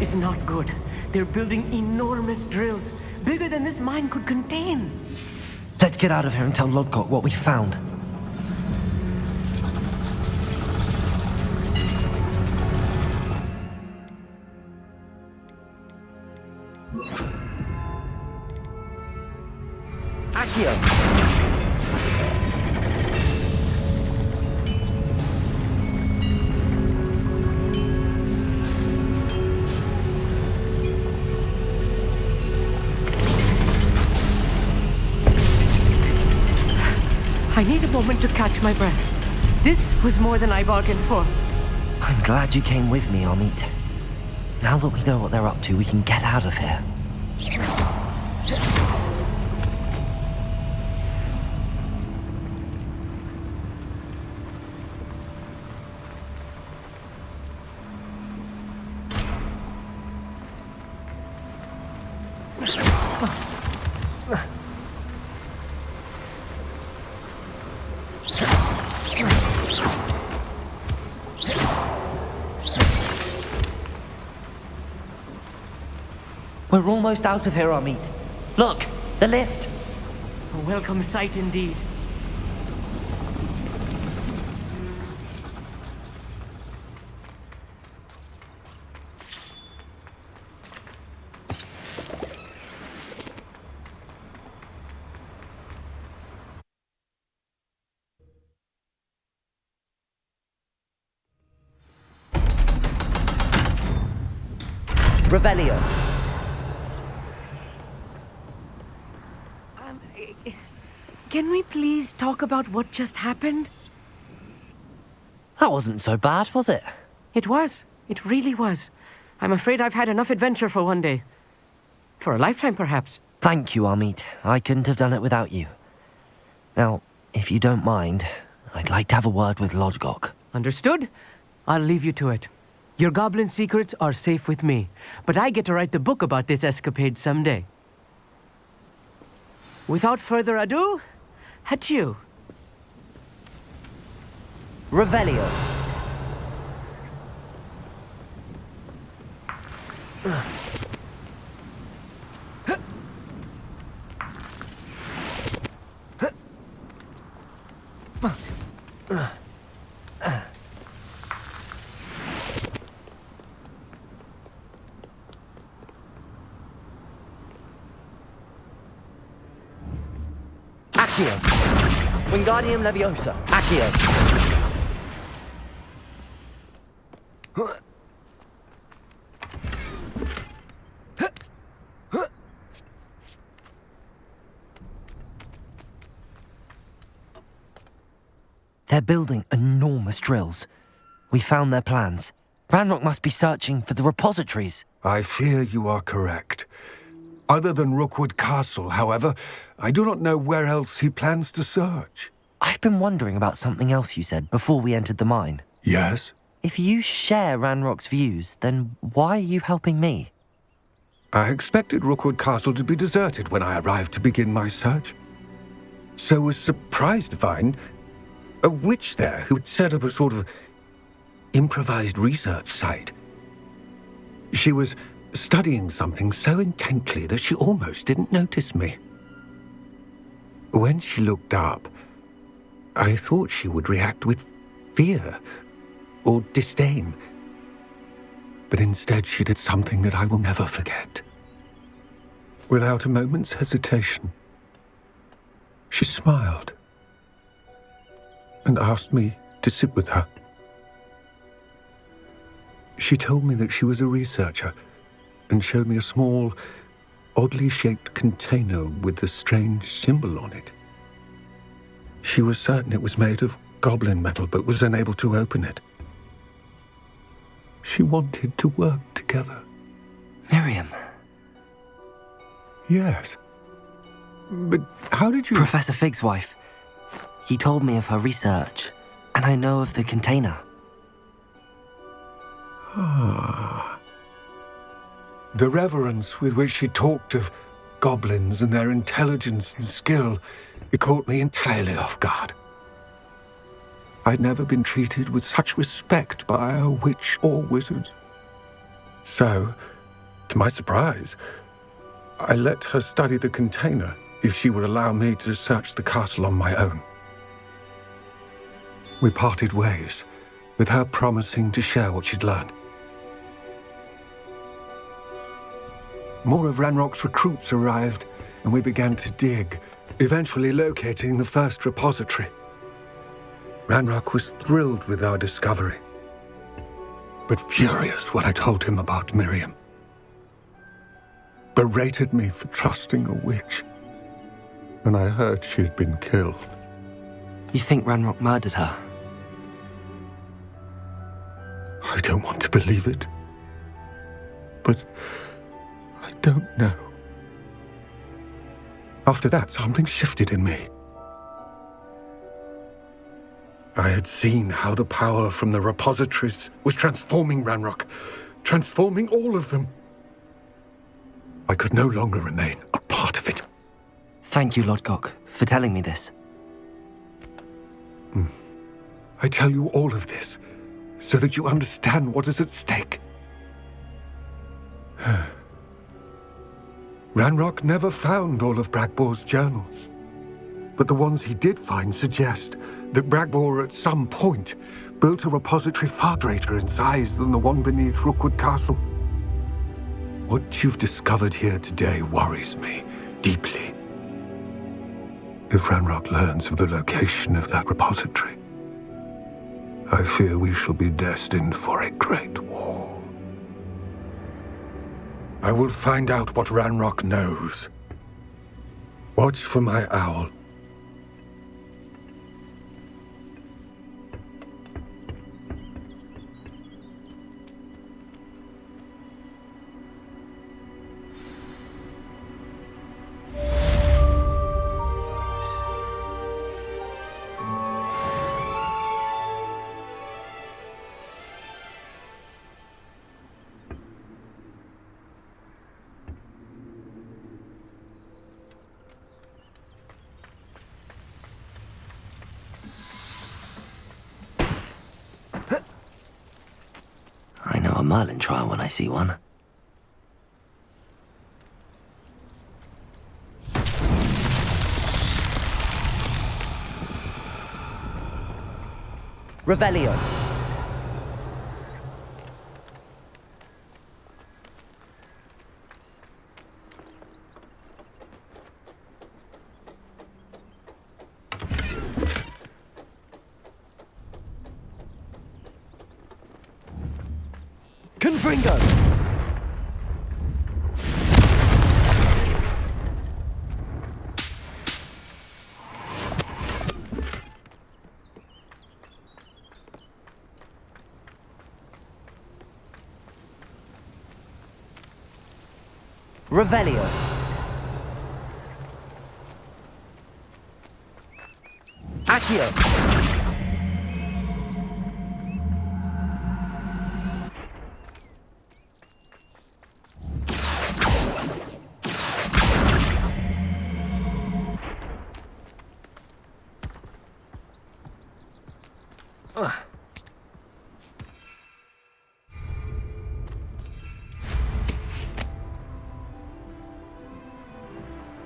is not good. They're building enormous drills, bigger than this mine could contain. Let's get out of here and tell Lodgok what we found. Accio! I need a moment to catch my breath. This was more than I bargained for. I'm glad you came with me, Amit. Now that we know what they're up to, we can get out of here. We're almost out of here, Amit. Look, the lift. A welcome sight indeed. Revelio. Can we please talk about what just happened? That wasn't so bad, was it? It was. It really was. I'm afraid I've had enough adventure for one day. For a lifetime, perhaps. Thank you, Amit. I couldn't have done it without you. Now, if you don't mind, I'd like to have a word with Lodgok. Understood? I'll leave you to it. Your goblin secrets are safe with me, but I get to write the book about this escapade someday. Without further ado, adieu. Revelio. Accio. Wingardium Leviosa. Accio. They're building enormous drills. We found their plans. Ranrock must be searching for the repositories. I fear you are correct. Other than Rookwood Castle, however, I do not know where else he plans to search. I've been wondering about something else you said before we entered the mine. Yes? If you share Ranrock's views, then why are you helping me? I expected Rookwood Castle to be deserted when I arrived to begin my search. So was surprised to find a witch there who'd set up a sort of improvised research site. She was studying something so intently that she almost didn't notice me. When she looked up, I thought she would react with fear or disdain. But instead she did something that I will never forget. Without a moment's hesitation, she smiled and asked me to sit with her. She told me that she was a researcher and showed me a small, oddly shaped container with a strange symbol on it. She was certain it was made of goblin metal, but was unable to open it. She wanted to work together. Miriam. Yes. But how did you... Professor Fig's wife. He told me of her research, and I know of the container. Ah. The reverence with which she talked of goblins and their intelligence and skill, it caught me entirely off guard. I'd never been treated with such respect by a witch or wizard. So, To my surprise, I let her study the container if she would allow me to search the castle on my own. We parted ways, with her promising to share what she'd learned. More of Ranrock's recruits arrived, and we began to dig, eventually locating the first repository. Ranrock was thrilled with our discovery, but furious when I told him about Miriam. Berated me for trusting a witch, and I heard she'd been killed. You think Ranrock murdered her? I don't want to believe it, but I don't know. After that, something shifted in me. I had seen how the power from the repositories was transforming Ranrock, transforming all of them. I could no longer remain a part of it. Thank you, Lodgok, for telling me this. I tell you all of this so that you understand what is at stake. Ranrock never found all of Bragbor's journals, but the ones he did find suggest that Bragbor at some point built a repository far greater in size than the one beneath Rookwood Castle. What you've discovered here today worries me deeply. If Ranrock learns of the location of that repository, I fear we shall be destined for a great war. I will find out what Ranrock knows. Watch for my owl. I know a Merlin trial when I see one. Revelio. Confringo. Revelio. Accio.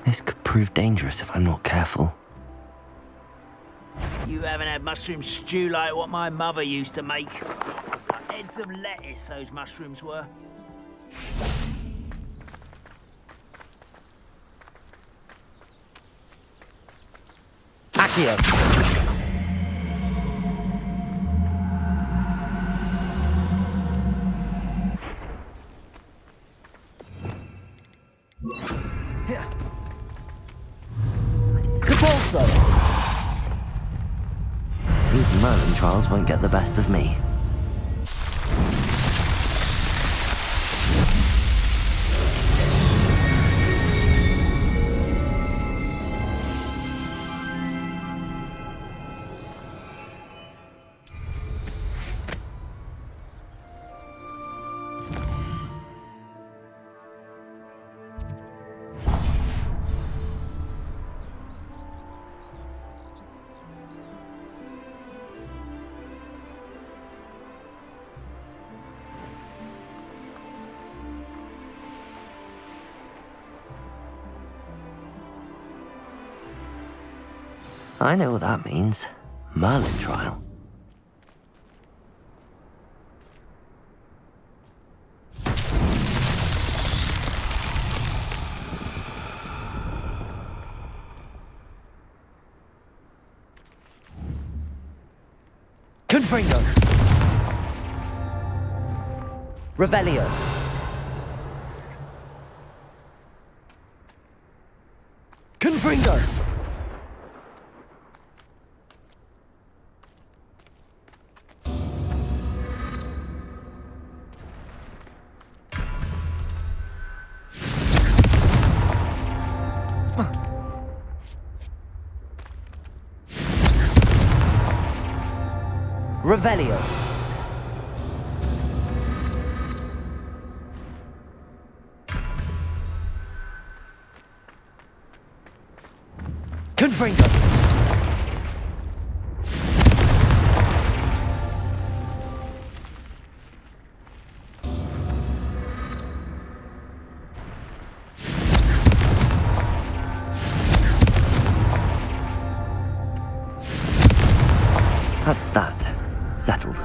This could prove dangerous if I'm not careful. You haven't had mushroom stew like what my mother used to make. Heads of lettuce, those mushrooms were. Accio. These Merlin trials won't get the best of me. I know what that means. Merlin trial. Confringo. Revelio. Confringo. Revelio. Confringo. That's that. Settled.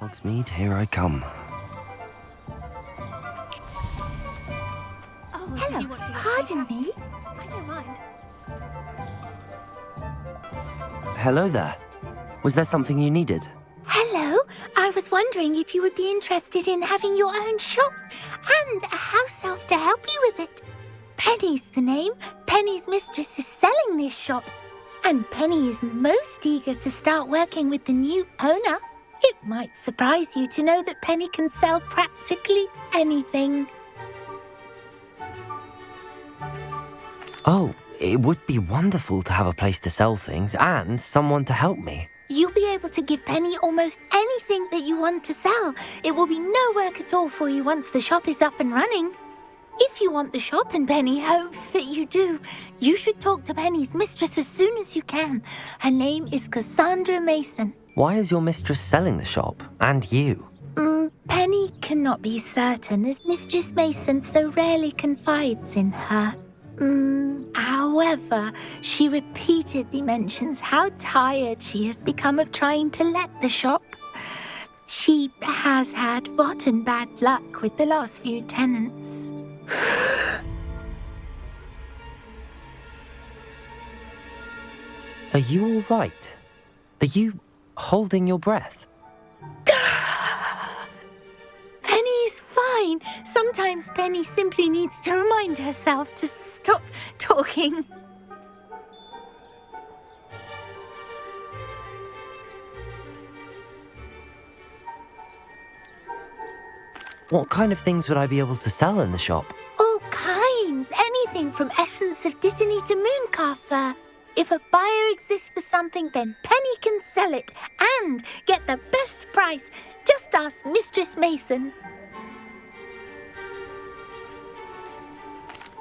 Hogsmeade, here I come. Hello, pardon me. I don't mind. Hello there. Was there something you needed? Hello, I was wondering if you would be interested in having your own shop and a house elf to help you with it. Penny's the name. Penny's mistress is selling this shop, and Penny is most eager to start working with the new owner. It might surprise you to know that Penny can sell practically anything. Oh, it would be wonderful to have a place to sell things and someone to help me. You'll be able to give Penny almost anything that you want to sell. It will be no work at all for you once the shop is up and running. If you want the shop and Penny hopes that you do, you should talk to Penny's mistress as soon as you can. Her name is Cassandra Mason. Why is your mistress selling the shop? And you? Penny cannot be certain, as Mistress Mason so rarely confides in her. However, she repeatedly mentions how tired she has become of trying to let the shop. She has had rotten bad luck with the last few tenants. Are you all right? Are you holding your breath? Penny's fine. Sometimes Penny simply needs to remind herself to stop talking. What kind of things would I be able to sell in the shop? All kinds. Anything from essence of Disney to Mooncar fur. If a buyer exists for something, then Penny can sell it and get the best price. Just ask Mistress Mason.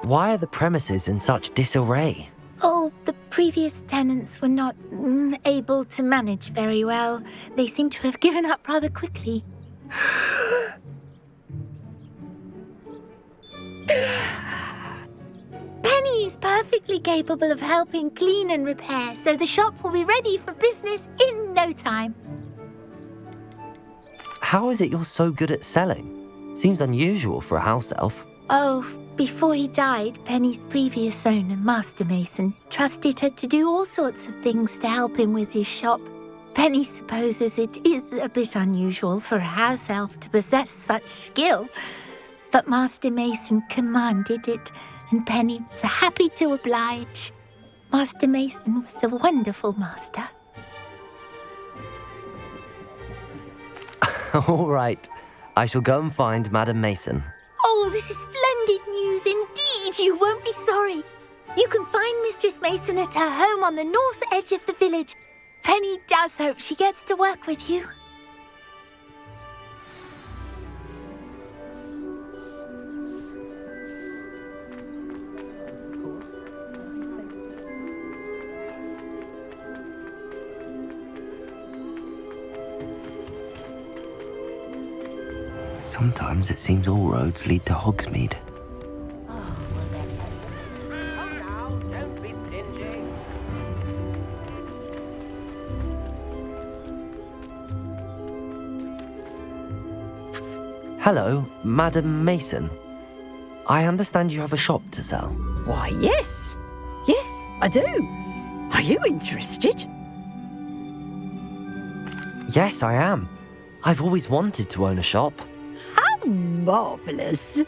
Why are the premises in such disarray? Oh, the previous tenants were not able to manage very well. They seem to have given up rather quickly. Penny is perfectly capable of helping clean and repair, so the shop will be ready for business in no time. How is it you're so good at selling? Seems unusual for a house elf. Oh, before he died, Penny's previous owner, Master Mason, trusted her to do all sorts of things to help him with his shop. Penny supposes it is a bit unusual for a house elf to possess such skill, but Master Mason commanded it, and Penny was happy to oblige. Master Mason was a wonderful master. All right. I shall go and find Madam Mason. Oh, this is splendid news indeed. You won't be sorry. You can find Mistress Mason at her home on the north edge of the village. Penny does hope she gets to work with you. Sometimes it seems all roads lead to Hogsmeade. Hello, Madam Mason. I understand you have a shop to sell. Why, yes. Yes, I do. Are you interested? Yes, I am. I've always wanted to own a shop. How marvellous.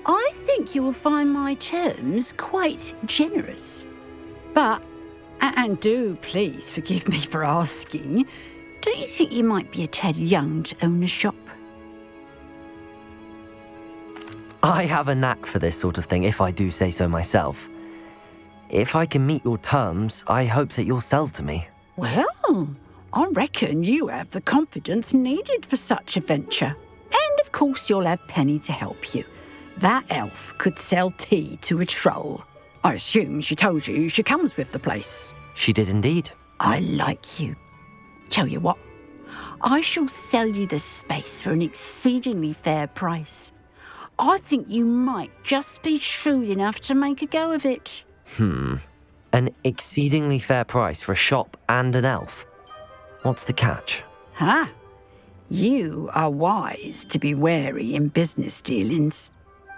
I think you will find my terms quite generous. But, and do please forgive me for asking, don't you think you might be a tad young to own a shop? I have a knack for this sort of thing, if I do say so myself. If I can meet your terms, I hope that you'll sell to me. Well, I reckon you have the confidence needed for such a venture. And of course you'll have Penny to help you. That elf could sell tea to a troll. I assume she told you she comes with the place. She did indeed. I like you. Tell you what, I shall sell you the space for an exceedingly fair price. I think you might just be shrewd enough to make a go of it. An exceedingly fair price for a shop and an elf. What's the catch? Ha! You are wise to be wary in business dealings.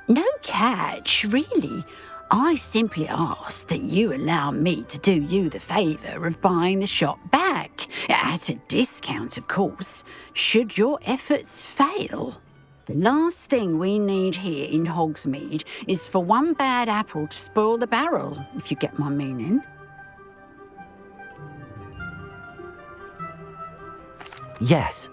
No catch, really. I simply ask that you allow me to do you the favour of buying the shop back. At a discount, of course, should your efforts fail. The last thing we need here in Hogsmeade is for one bad apple to spoil the barrel, if you get my meaning. Yes.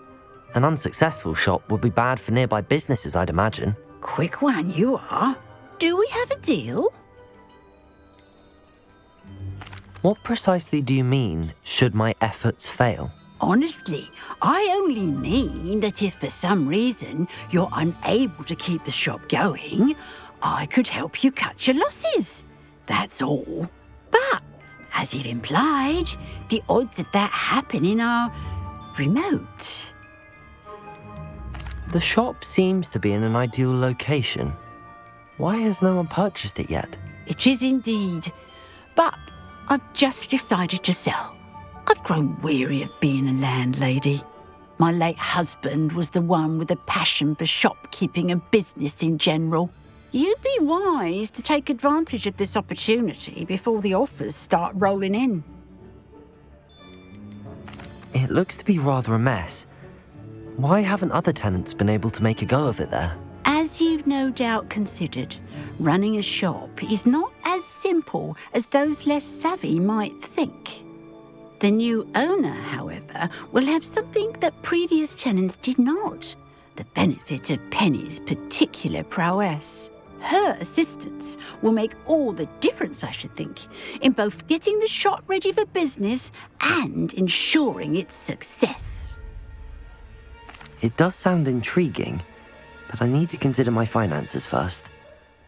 An unsuccessful shop would be bad for nearby businesses, I'd imagine. Quick one you are. Do we have a deal? What precisely do you mean, should my efforts fail? Honestly, I only mean that if for some reason you're unable to keep the shop going, I could help you cut your losses. That's all. But, as you've implied, the odds of that happening are remote. The shop seems to be in an ideal location. Why has no one purchased it yet? It is indeed. But I've just decided to sell. I've grown weary of being a landlady. My late husband was the one with a passion for shopkeeping and business in general. You'd be wise to take advantage of this opportunity before the offers start rolling in. It looks to be rather a mess. Why haven't other tenants been able to make a go of it there? As you've no doubt considered, running a shop is not as simple as those less savvy might think. The new owner, however, will have something that previous tenants did not, the benefit of Penny's particular prowess. Her assistance will make all the difference, I should think, in both getting the shop ready for business and ensuring its success. It does sound intriguing, but I need to consider my finances first.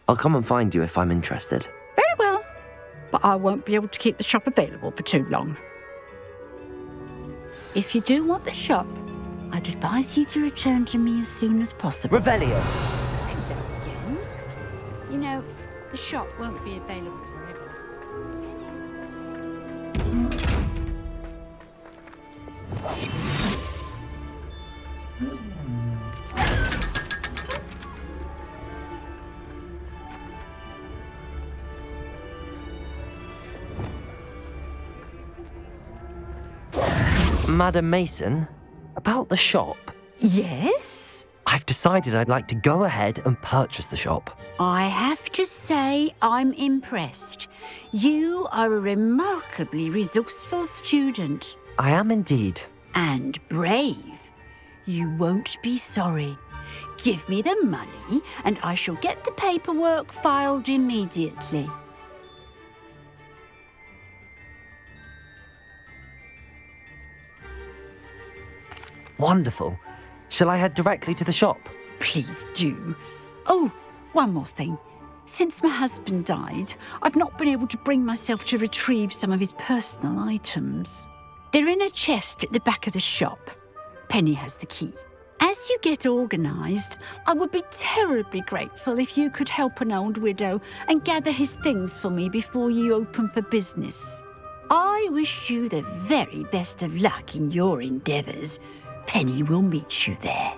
I'll come and find you if I'm interested. Very well, but I won't be able to keep the shop available for too long. If you do want the shop, I'd advise you to return to me as soon as possible. Revelio! Hello again. You know, the shop won't be available forever. Madam Mason, about the shop. Yes? I've decided I'd like to go ahead and purchase the shop. I have to say I'm impressed. You are a remarkably resourceful student. I am indeed. And brave. You won't be sorry. Give me the money and I shall get the paperwork filed immediately. Wonderful. Shall I head directly to the shop? Please do. Oh, one more thing. Since my husband died, I've not been able to bring myself to retrieve some of his personal items. They're in a chest at the back of the shop. Penny has the key. As you get organised, I would be terribly grateful if you could help an old widow and gather his things for me before you open for business. I wish you the very best of luck in your endeavours. Penny will meet you there.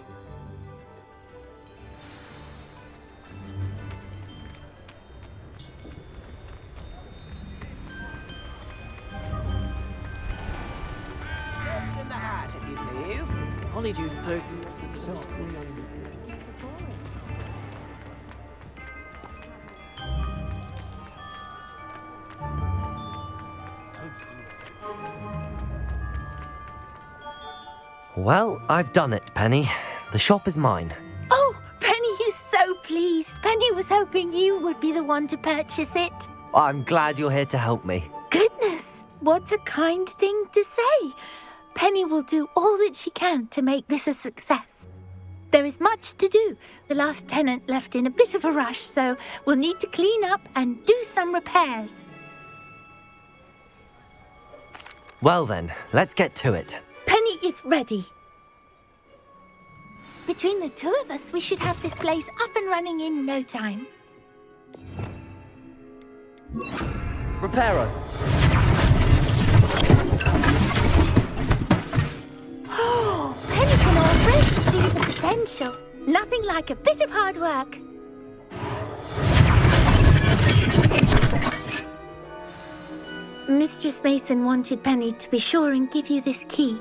In the hat, if you please. Polyjuice potent. Well, I've done it, Penny. The shop is mine. Oh, Penny is so pleased. Penny was hoping you would be the one to purchase it. I'm glad you're here to help me. Goodness, what a kind thing to say. Penny will do all that she can to make this a success. There is much to do. The last tenant left in a bit of a rush, so we'll need to clean up and do some repairs. Well then, let's get to it. Penny is ready. Between the two of us, we should have this place up and running in no time. Reparo. Oh, Penny can already see the potential. Nothing like a bit of hard work. Mistress Mason wanted Penny to be sure and give you this key.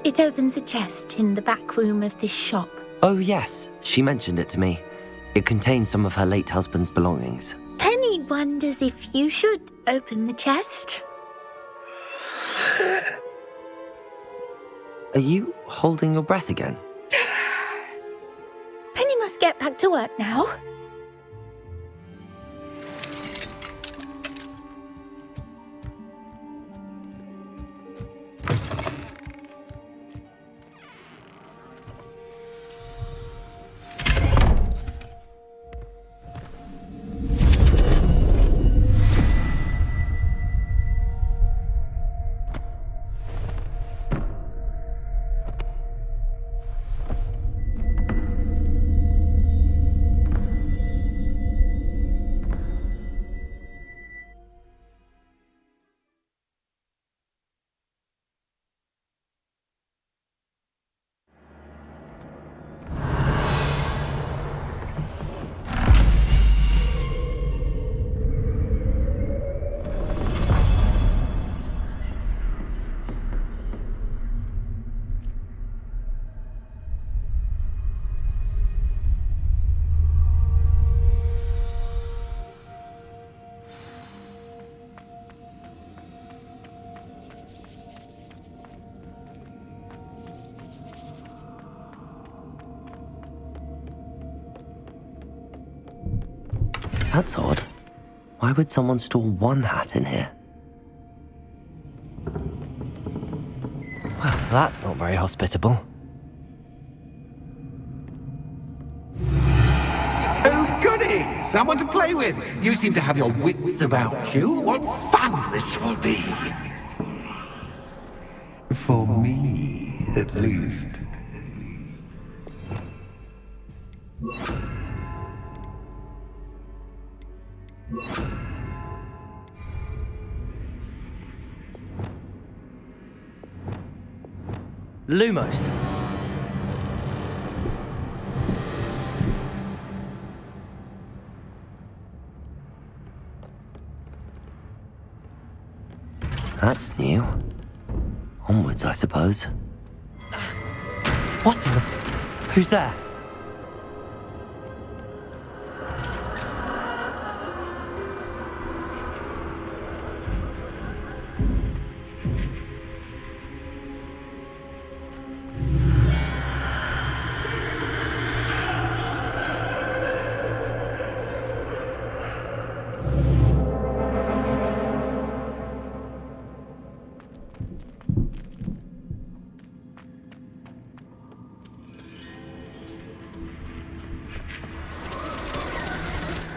It opens a chest in the back room of this shop. Oh yes, she mentioned it to me. It contains some of her late husband's belongings. Penny wonders if you should open the chest. Are you holding your breath again? Penny must get back to work now. That's odd. Why would someone store one hat in here? Well, that's not very hospitable. Oh, goody! Someone to play with. You seem to have your wits about you. What fun this will be. For me, at least. Lumos. That's new. Onwards, I suppose. What in the... Who's there?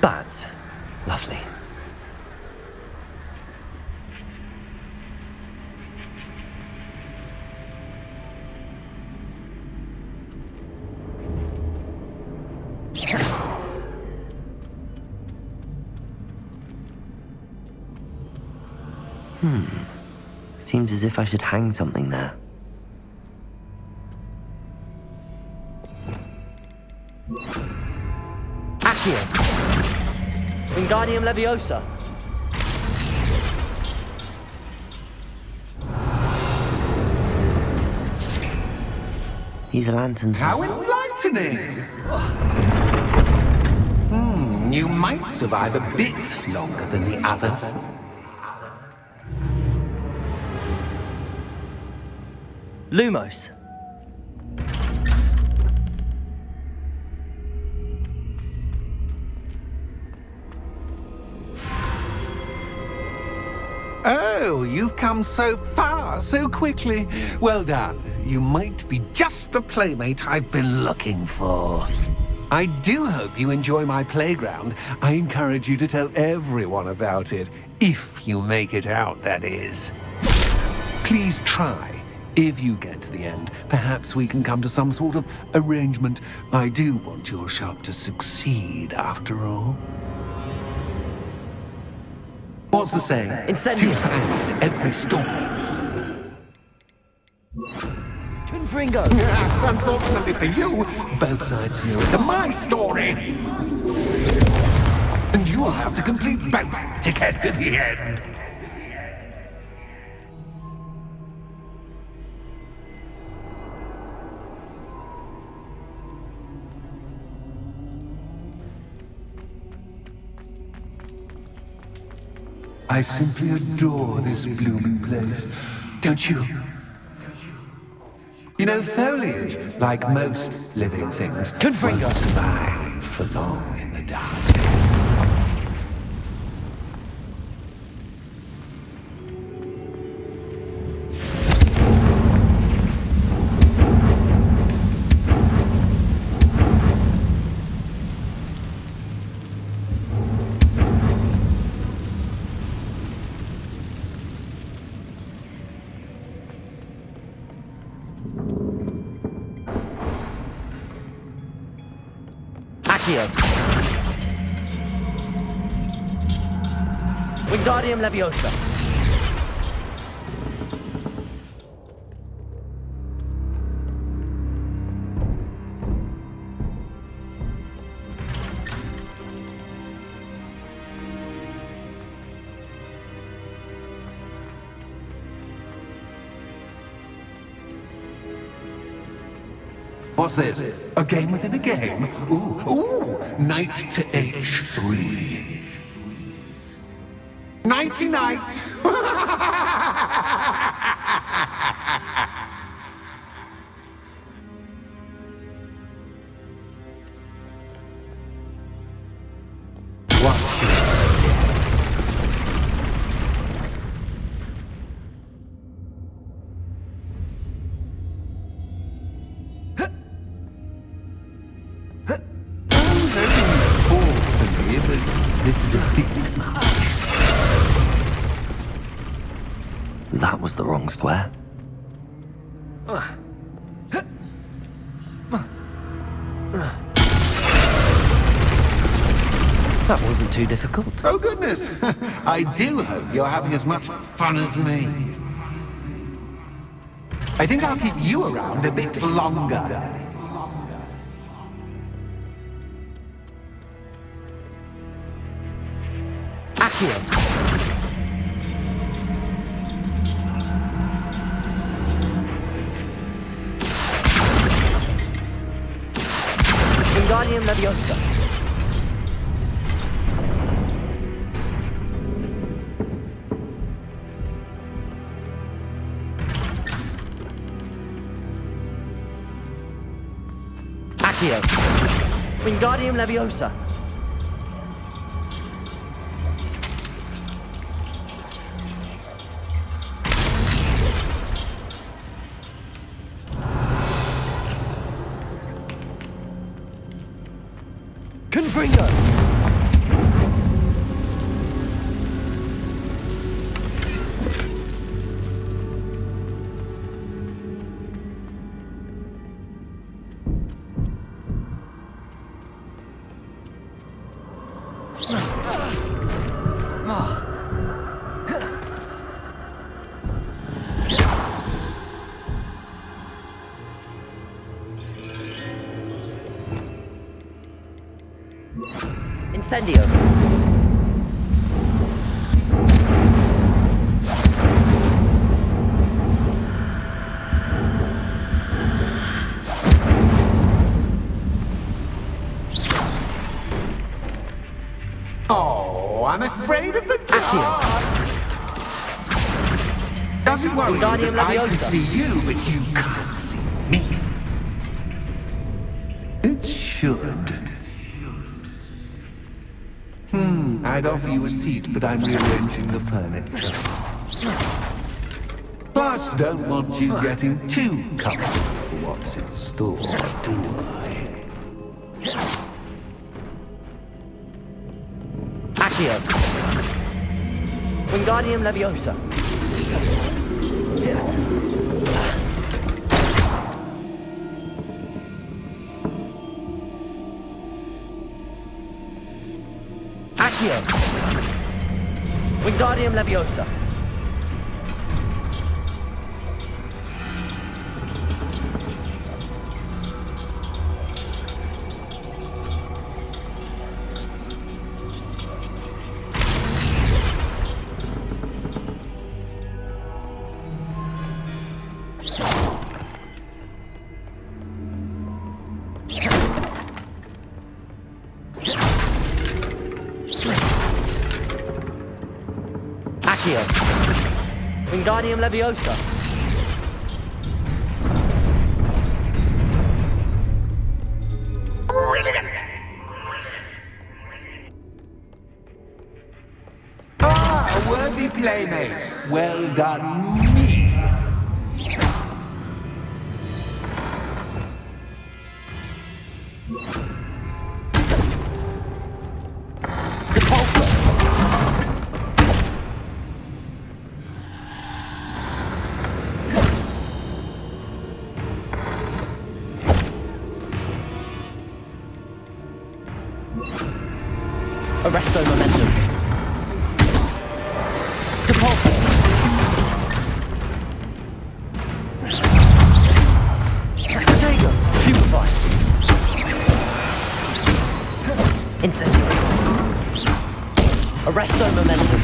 Bats. Lovely. Seems as if I should hang something there. Accio. Wingardium Leviosa. These are lanterns. How enlightening! You might survive a bit longer than the others. Lumos. Oh, you've come so far, so quickly. Well done. You might be just the playmate I've been looking for. I do hope you enjoy my playground. I encourage you to tell everyone about it. If you make it out, that is. Please try. If you get to the end, perhaps we can come to some sort of arrangement. I do want your shop to succeed, after all. What's the saying? Incendio. Two sides to every story. Confringo. Unfortunately for you, both sides know it's my story. And you will have to complete both to get to the end. I simply adore this blooming place, don't you? You know, foliage, like most living things, won't survive for long in the darkness. Wingardium Leviosa. What's this? A game within a game? Ooh, knight to H3. Nighty-night! Watch your step. This is a bit much. That was the wrong square. That wasn't too difficult. Oh, goodness! I do hope you're having as much fun as me. I think I'll keep you around a bit longer. Accio. Wingardium Leviosa. Accio. Wingardium Leviosa. Confringo. Incendio. Oh, I'm afraid of the dark. Doesn't worry you Wingardium that I can Leviosa. see you, but you can't see me. It should. I'd offer you a seat, but I'm rearranging the furniture. Plus, don't want you getting too comfortable for what's in store, do I? Accio. Wingardium Leviosa. Accio. Wingardium Leviosa. Accio. Wingardium Leviosa. Brilliant. Ah, a worthy playmate. Well done, me. Arresto Momentum. Depulso. Protego. Stupefy. Incendio. Arresto Momentum.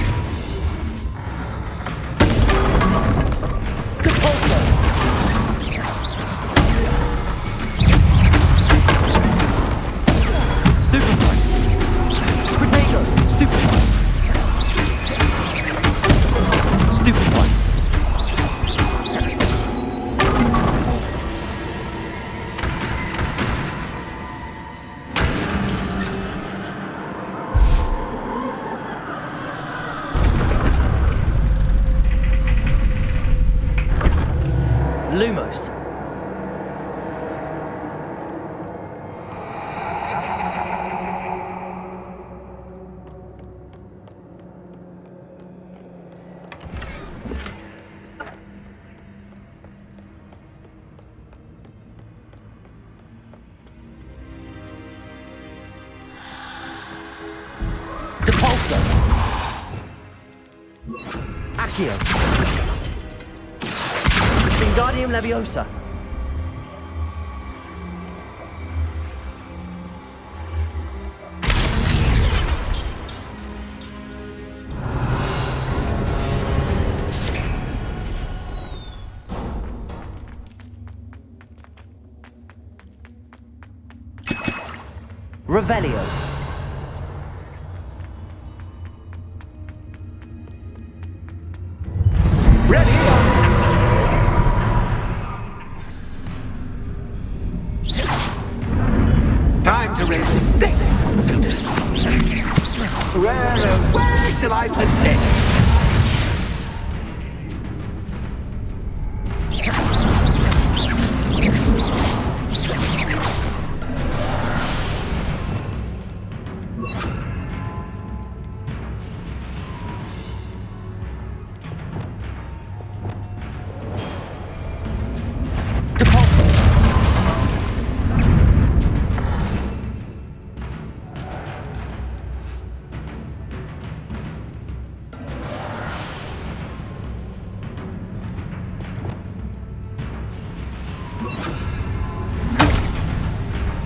Depulso. Stupefy. Protego. Stupefy. Stupefy. Lumos. Depulso. Accio. Wingardium Leviosa. Revelio. Ready? Time to raise the stakes, so to speak. Where shall I put this?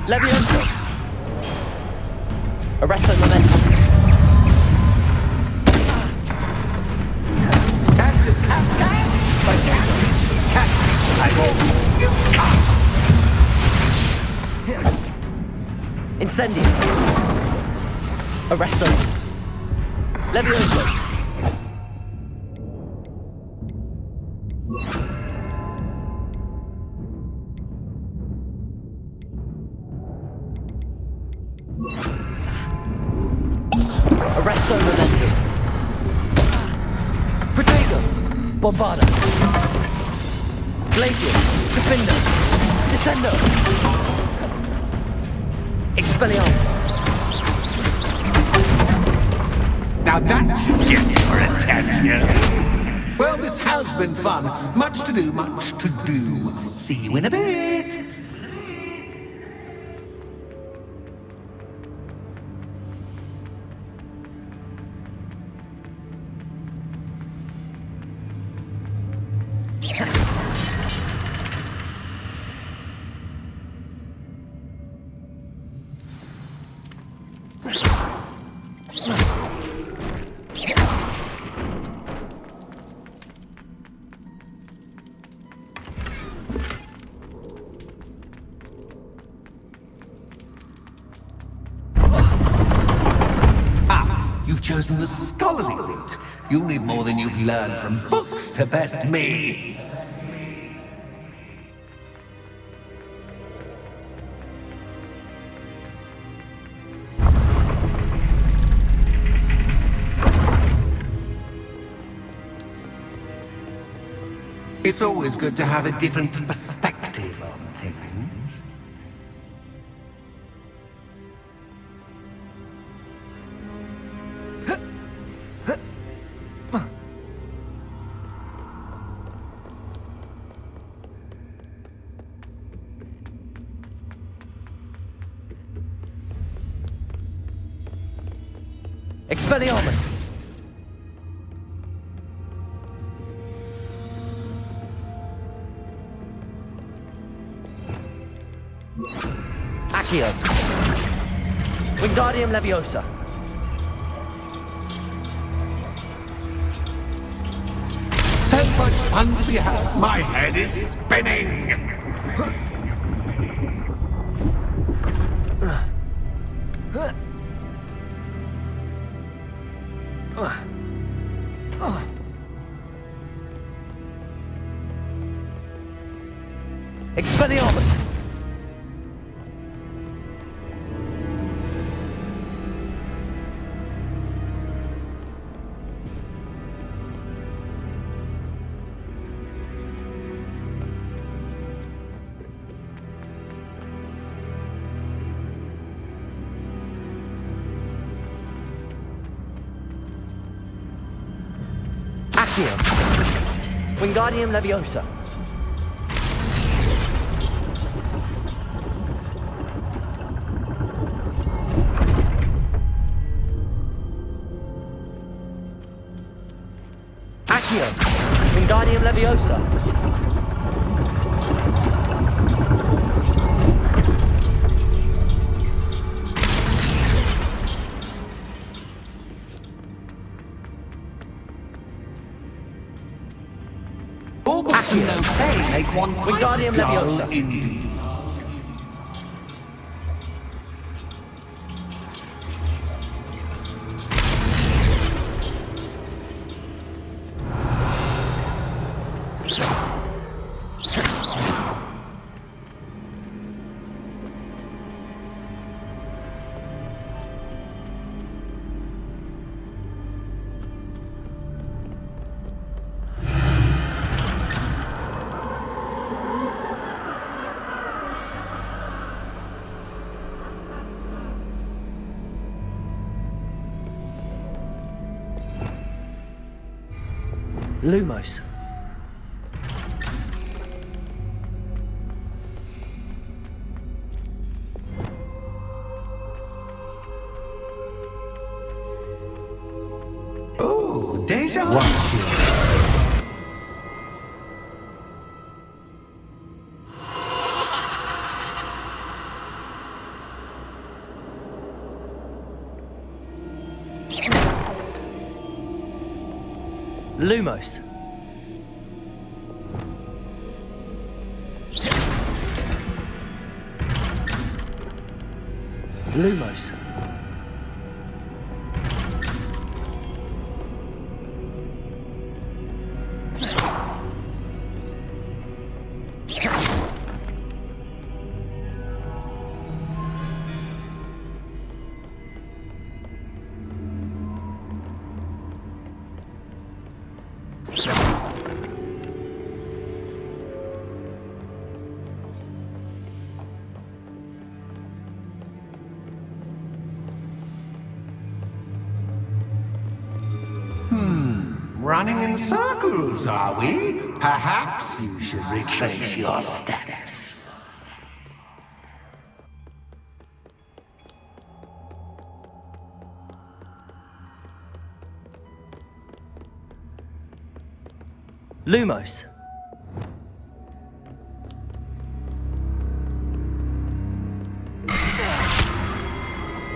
Leviosa. Arresto momentum. Catch is catch, but catch, I won't. Incendio. Arresto. Leviosa. Arresto momentum. Protego. Bombarda. Glacius. Defendo. Descendo. Expelliarmus. Now that should get your attention. Well, this has been fun. Much to do, much to do. See you in a bit. You've chosen the scholarly route. You'll need more than you've learned from books to best me. It's always good to have a different perspective on things. Expelliarmus. Accio. Wingardium Leviosa. So much fun to be had. My head is spinning. Expelliarmus. Accio. Wingardium Leviosa. Accio. Wingardium Leviosa. Okay, make one Wingardium Leviosa. indeed. Lumos. Oh, deja vu. Lumos. Lumos. Running in circles, are we? Perhaps you should retrace your steps. Lumos.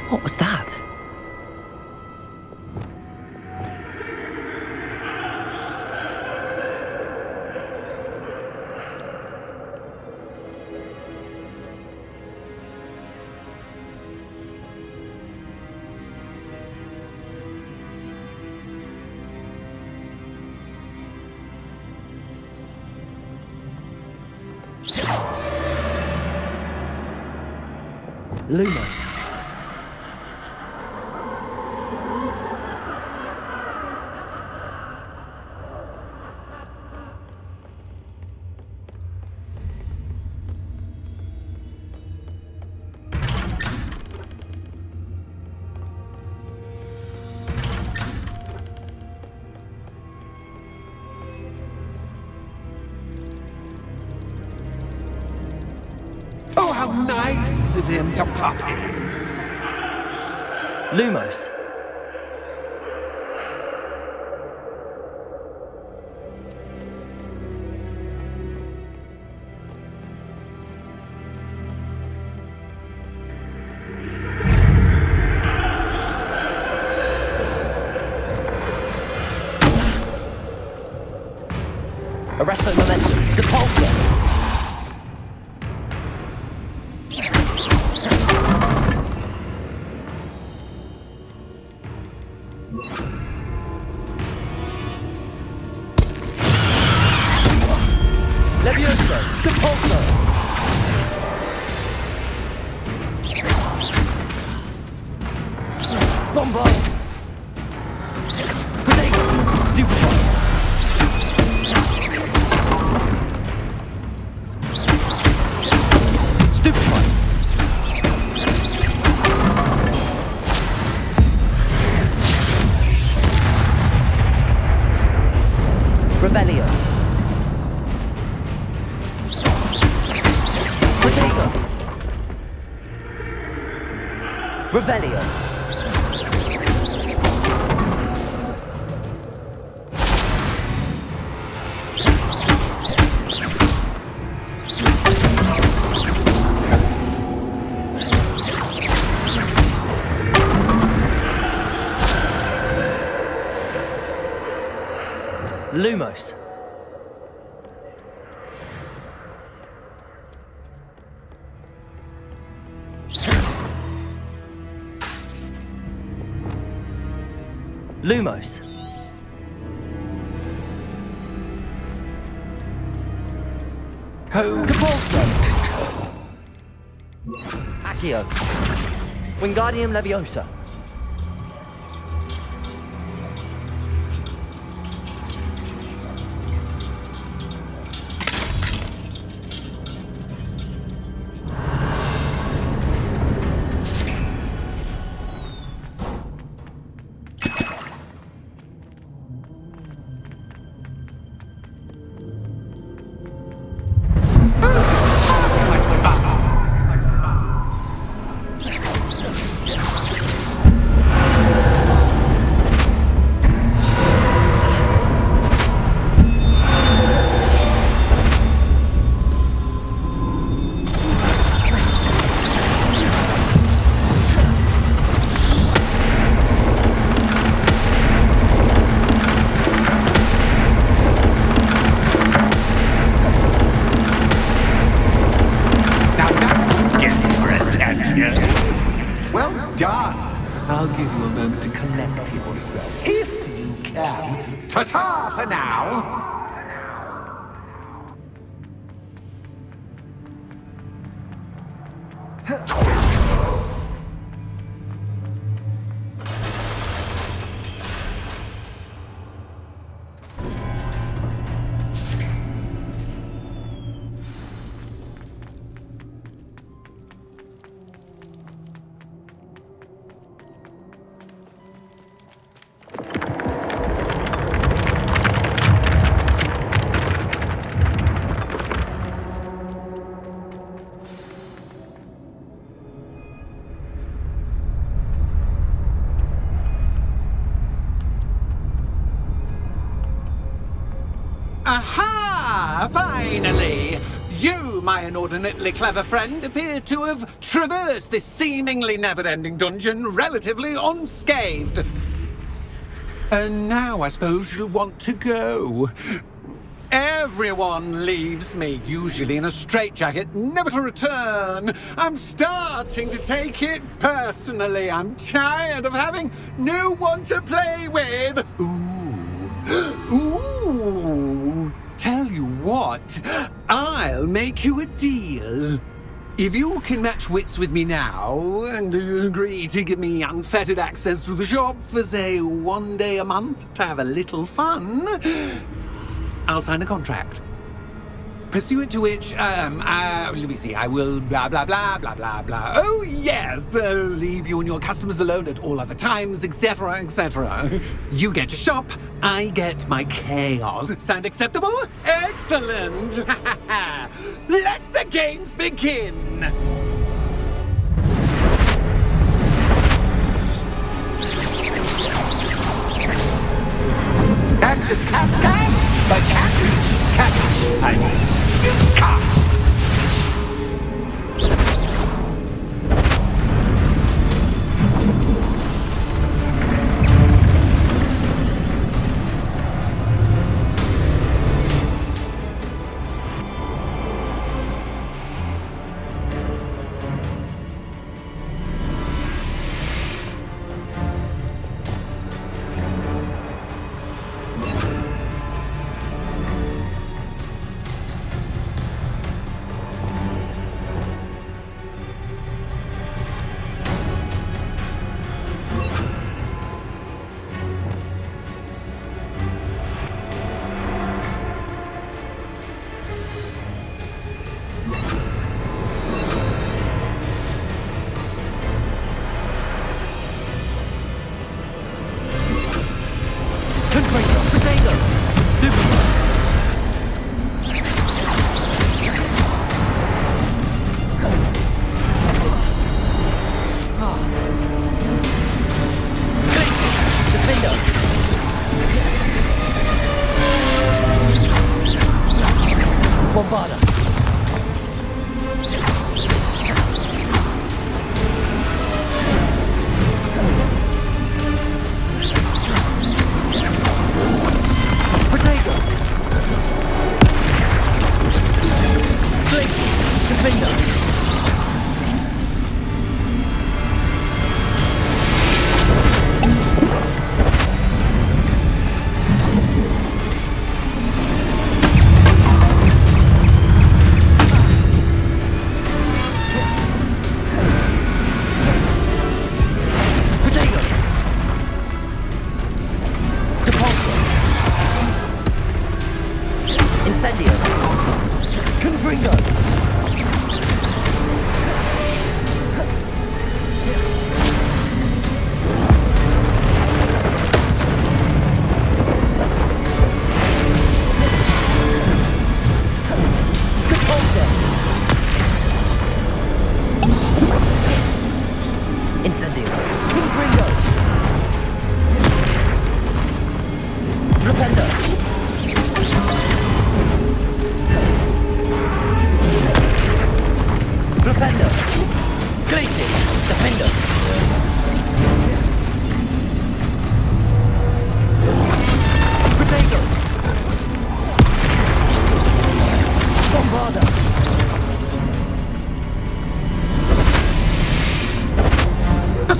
What was that? Lumos. Oh, how nice of him to pop in. Lumos. Arresto momentum. Depulsor. Levioso. Depulsor. Bombard. Potato. Stupefy. Stupefy. Revelio. Potato. Revelio. Lumos. Lumos. Depulso. Accio. Wingardium Leviosa. done. I'll give you a moment to collect yourself, if you can. Ta-ta for now! Aha! Finally! You, my inordinately clever friend, appear to have traversed this seemingly never-ending dungeon relatively unscathed. And now I suppose you'll want to go. Everyone leaves me, usually in a straitjacket, never to return. I'm starting to take it personally. I'm tired of having no one to play with. Ooh, tell you what, I'll make you a deal. If you can match wits with me now and agree to give me unfettered access to the shop for, say, 1 day a month to have a little fun, I'll sign a contract. Pursuant to which, let me see, I will blah, blah, blah, blah, blah, blah. Oh, yes, leave you and your customers alone at all other times, etc., etc. You get to shop, I get my chaos. Sound acceptable? Excellent! Let the games begin! Access cat guy? But cat, I mean, cat.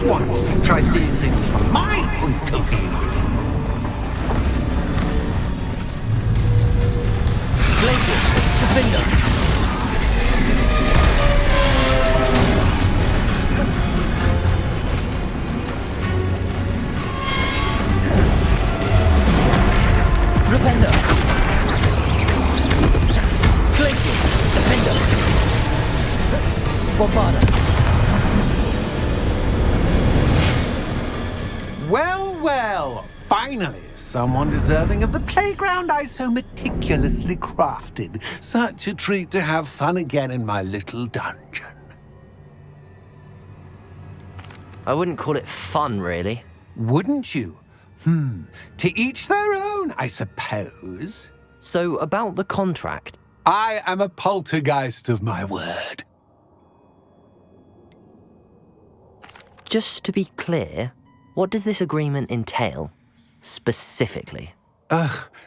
once. Try seeing things from my point of view. Glaciers, defender. Flipender. Glaciers, defender. Bombarder. Well, well, finally, someone deserving of the playground I so meticulously crafted. Such a treat to have fun again in my little dungeon. I wouldn't call it fun, really. Wouldn't you? To each their own, I suppose. So, about the contract. I am a poltergeist of my word. Just to be clear, what does this agreement entail, specifically?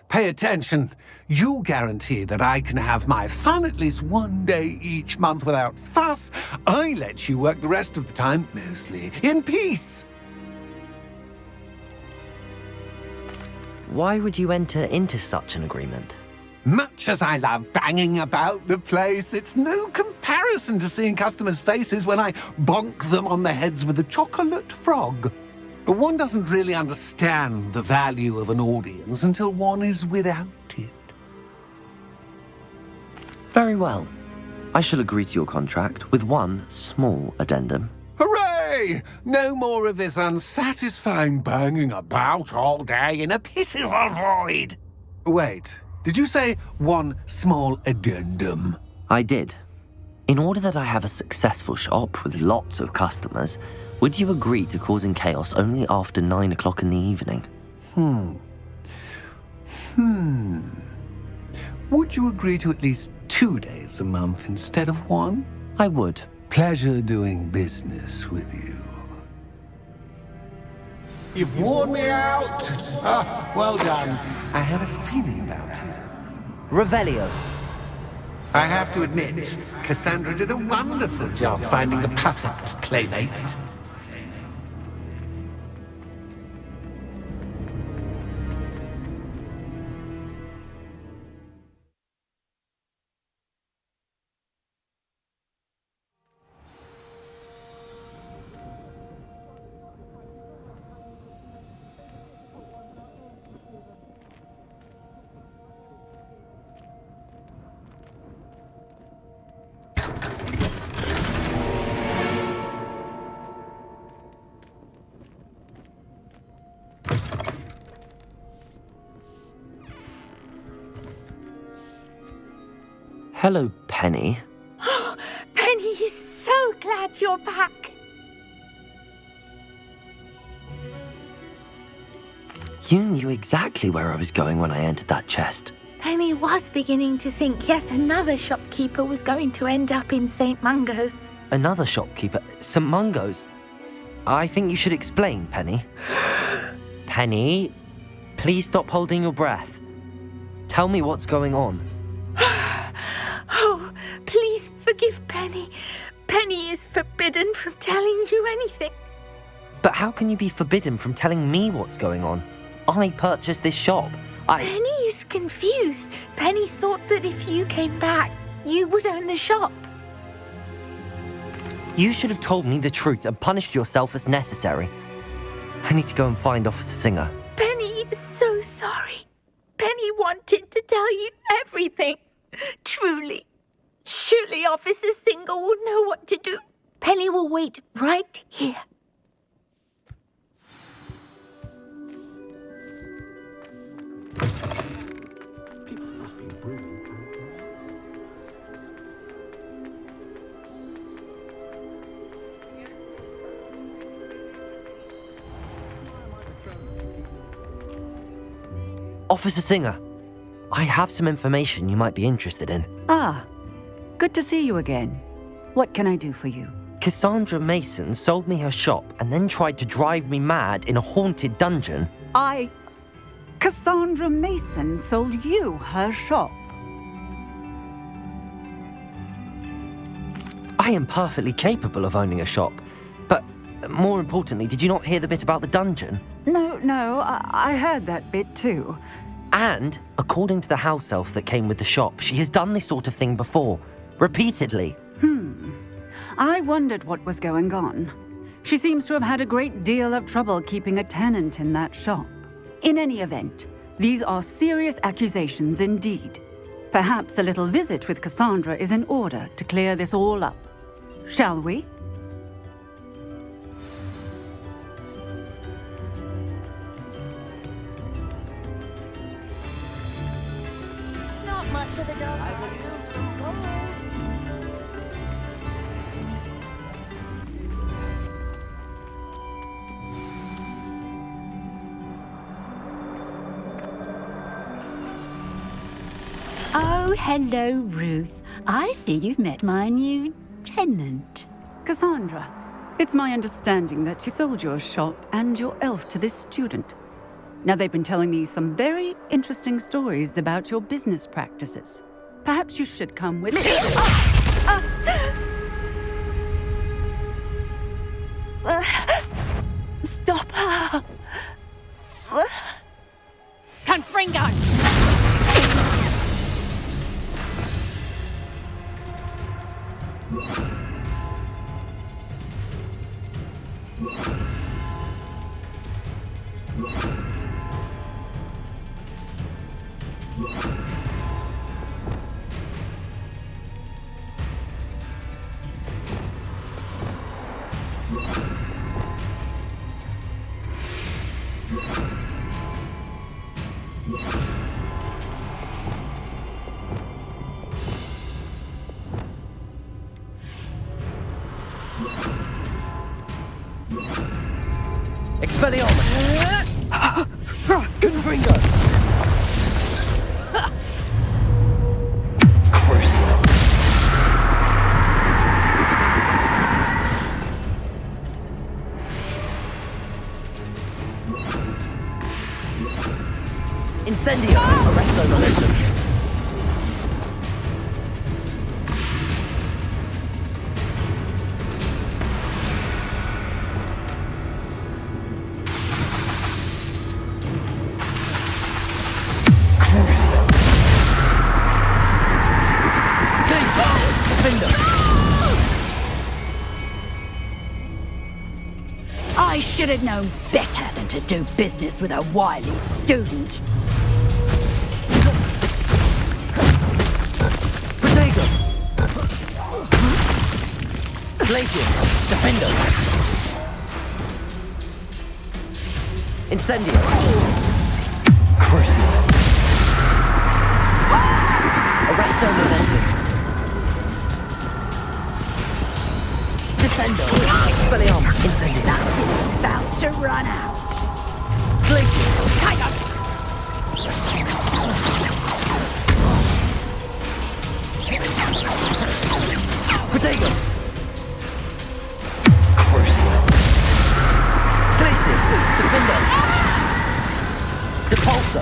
Pay attention. You guarantee that I can have my fun at least one day each month without fuss. I let you work the rest of the time, mostly in peace. Why would you enter into such an agreement? Much as I love banging about the place, it's no comparison to seeing customers' faces when I bonk them on the heads with a chocolate frog. One doesn't really understand the value of an audience until one is without it. Very well. I shall agree to your contract with one small addendum. Hooray! No more of this unsatisfying banging about all day in a pitiful void. Wait, did you say one small addendum? I did. In order that I have a successful shop with lots of customers, would you agree to causing chaos only after 9 o'clock in the evening? Would you agree to at least 2 days a month instead of one? I would. Pleasure doing business with you. You've worn me out. Well done. I had a feeling about you. Revelio. I have to admit, Cassandra did a wonderful job finding the perfect playmate. Hello, Penny. Penny is so glad you're back. You knew exactly where I was going when I entered that chest. Penny was beginning to think yet another shopkeeper was going to end up in St. Mungo's. Another shopkeeper? St. Mungo's? I think you should explain, Penny. Penny, please stop holding your breath. Tell me what's going on. Oh, please forgive Penny. Penny is forbidden from telling you anything. But how can you be forbidden from telling me what's going on? I purchased this shop. Penny is confused. Penny thought that if you came back, you would own the shop. You should have told me the truth and punished yourself as necessary. I need to go and find Officer Singer. Penny is so sorry. Penny wanted to tell you everything. Truly. Surely Officer Singer will know what to do. Penny will wait right here. Officer Singer, I have some information you might be interested in. Ah, good to see you again. What can I do for you? Cassandra Mason sold me her shop and then tried to drive me mad in a haunted dungeon. Cassandra Mason sold you her shop. I am perfectly capable of owning a shop, but more importantly, did you not hear the bit about the dungeon? No, I heard that bit too. And, according to the house elf that came with the shop, she has done this sort of thing before. Repeatedly. I wondered what was going on. She seems to have had a great deal of trouble keeping a tenant in that shop. In any event, these are serious accusations indeed. Perhaps a little visit with Cassandra is in order to clear this all up. Shall we? Not much of a dog. Oh, hello, Ruth. I see you've met my new tenant. Cassandra, it's my understanding that you sold your shop and your elf to this student. Now, they've been telling me some very interesting stories about your business practices. Perhaps you should come with me. Stop her! Confringo! Expelliarmus! Confringo! Crucial! Incendio! Arresto momentum! I should have known better than to do business with a wily student. Protego! Glacius! Defendo! Incendio! Crucial! Arresto momentum! Descendo! Expelliarmus! Incendio! About to run out. Glacius! Tiger! Protego! Crucial! Glacius! Defendo! Depulso!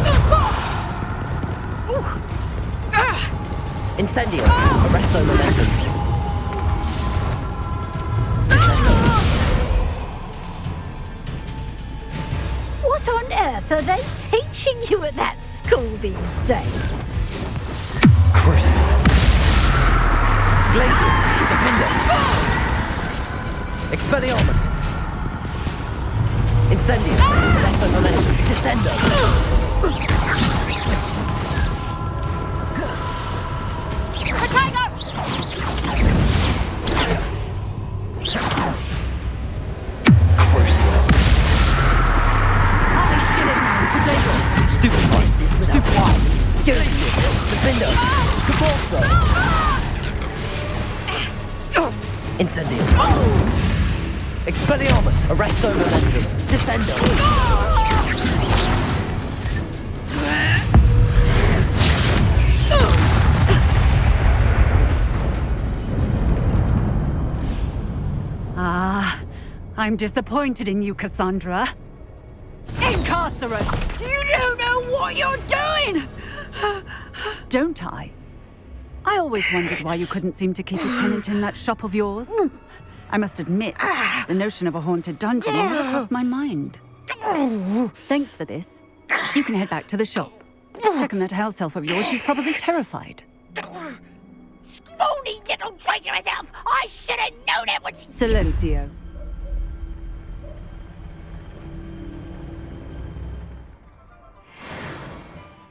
Incendio! Arresto momentum! What on earth are they teaching you at that school these days? Crucial! Glacius! Defendo! Expelliarmus! Incendio! Arresto momentum! Descendo! Protego! Crucial! Stupefy! Stupefy! Defendo! Cabalso! Incendio! Expelliarmus! Arresto momentum! Descendo! I'm disappointed in you, Cassandra. Incarcerate! You don't know what you're doing! Don't I? I always wondered why you couldn't seem to keep a tenant in that shop of yours. I must admit, the notion of a haunted dungeon never crossed my mind. Thanks for this. You can head back to the shop. Check on that house elf of yours. She's probably terrified. Scrawny little traitorous elf! I should have known it was... Silencio.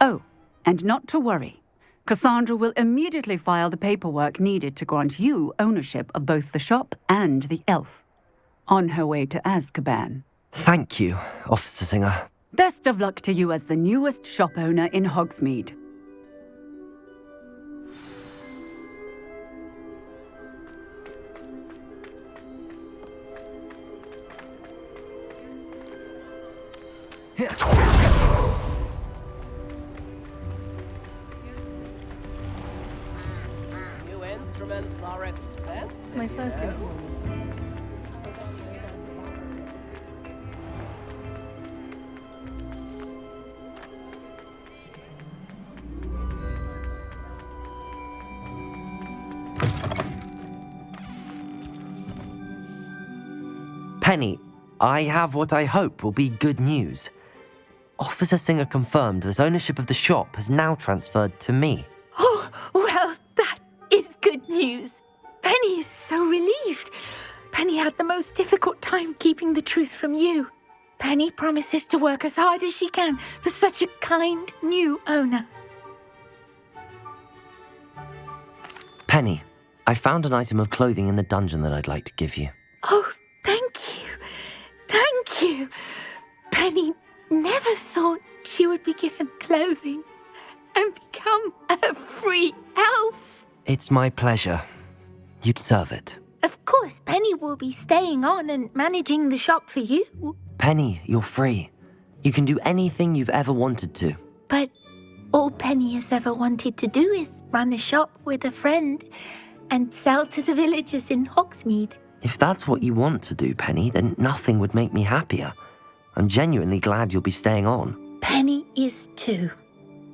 Oh, and not to worry. Cassandra will immediately file the paperwork needed to grant you ownership of both the shop and the elf. On her way to Azkaban. Thank you, Officer Singer. Best of luck to you as the newest shop owner in Hogsmeade. New instruments are expensive. My first Penny, I have what I hope will be good news. Officer Singer confirmed that ownership of the shop has now transferred to me. Oh, well, that is good news. Penny is so relieved. Penny had the most difficult time keeping the truth from you. Penny promises to work as hard as she can for such a kind new owner. Penny, I found an item of clothing in the dungeon that I'd like to give you. Oh, thank you. Thank you. Penny never thought she would be given clothing and become a free elf. It's my pleasure. You deserve it. Of course, Penny will be staying on and managing the shop for you. Penny, you're free. You can do anything you've ever wanted to. But all Penny has ever wanted to do is run a shop with a friend and sell to the villagers in Hogsmeade. If that's what you want to do, Penny, then nothing would make me happier. I'm genuinely glad you'll be staying on. Penny is too.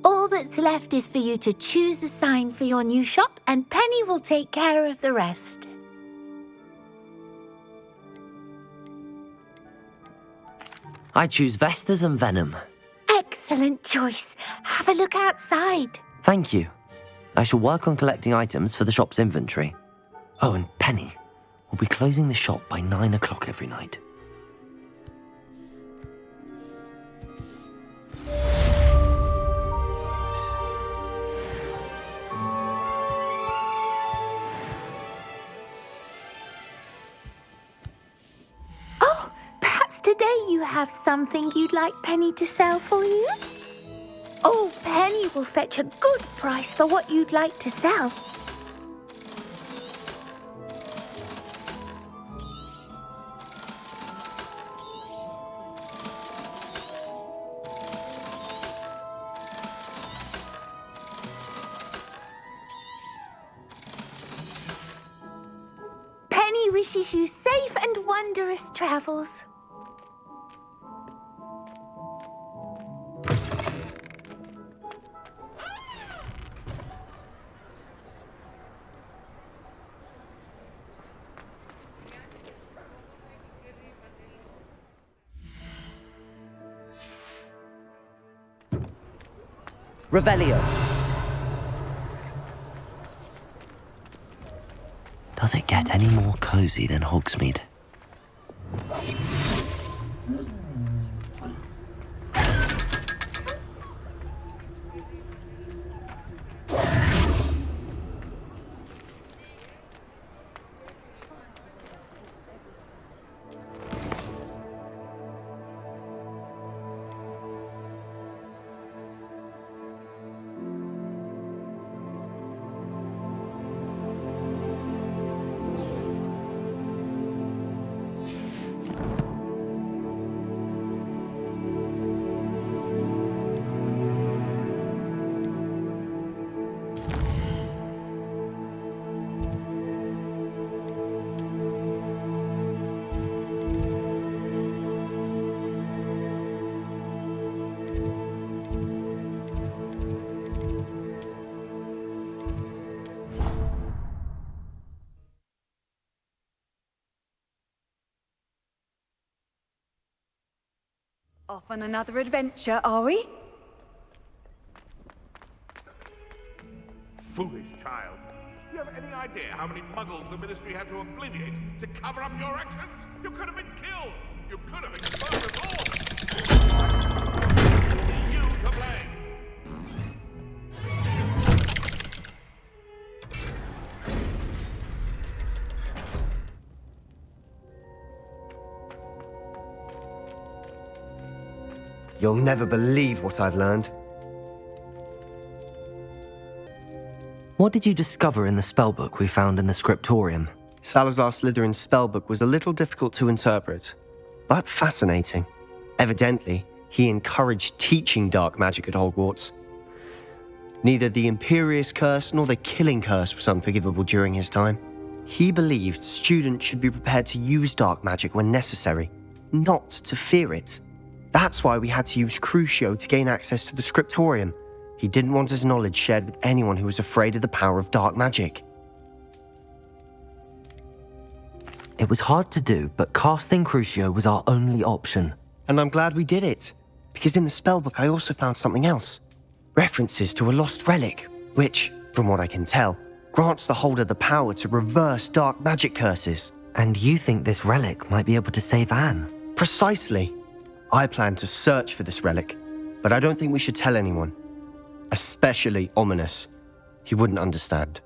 All that's left is for you to choose a sign for your new shop, and Penny will take care of the rest. I choose Vestas and Venom. Excellent choice. Have a look outside. Thank you. I shall work on collecting items for the shop's inventory. Oh, and Penny, we'll be closing the shop by 9 o'clock every night. Oh, perhaps today you have something you'd like Penny to sell for you? Oh, Penny will fetch a good price for what you'd like to sell. Penny wishes you safe and wondrous travels. Revelio. Does it get any more cozy than Hogsmeade? Off on another adventure, are we? Foolish child. Do you have any idea how many muggles the Ministry had to obliterate to cover up your actions? You could have been killed! You could have exposed us all! Only you to blame! You'll never believe what I've learned. What did you discover in the spellbook we found in the scriptorium? Salazar Slytherin's spellbook was a little difficult to interpret, but fascinating. Evidently, he encouraged teaching dark magic at Hogwarts. Neither the Imperious Curse nor the Killing Curse was unforgivable during his time. He believed students should be prepared to use dark magic when necessary, not to fear it. That's why we had to use Crucio to gain access to the scriptorium. He didn't want his knowledge shared with anyone who was afraid of the power of dark magic. It was hard to do, but casting Crucio was our only option. And I'm glad we did it, because in the spellbook I also found something else. References to a lost relic, which, from what I can tell, grants the holder the power to reverse dark magic curses. And you think this relic might be able to save Anne? Precisely. I plan to search for this relic, but I don't think we should tell anyone. Especially Ominous. He wouldn't understand.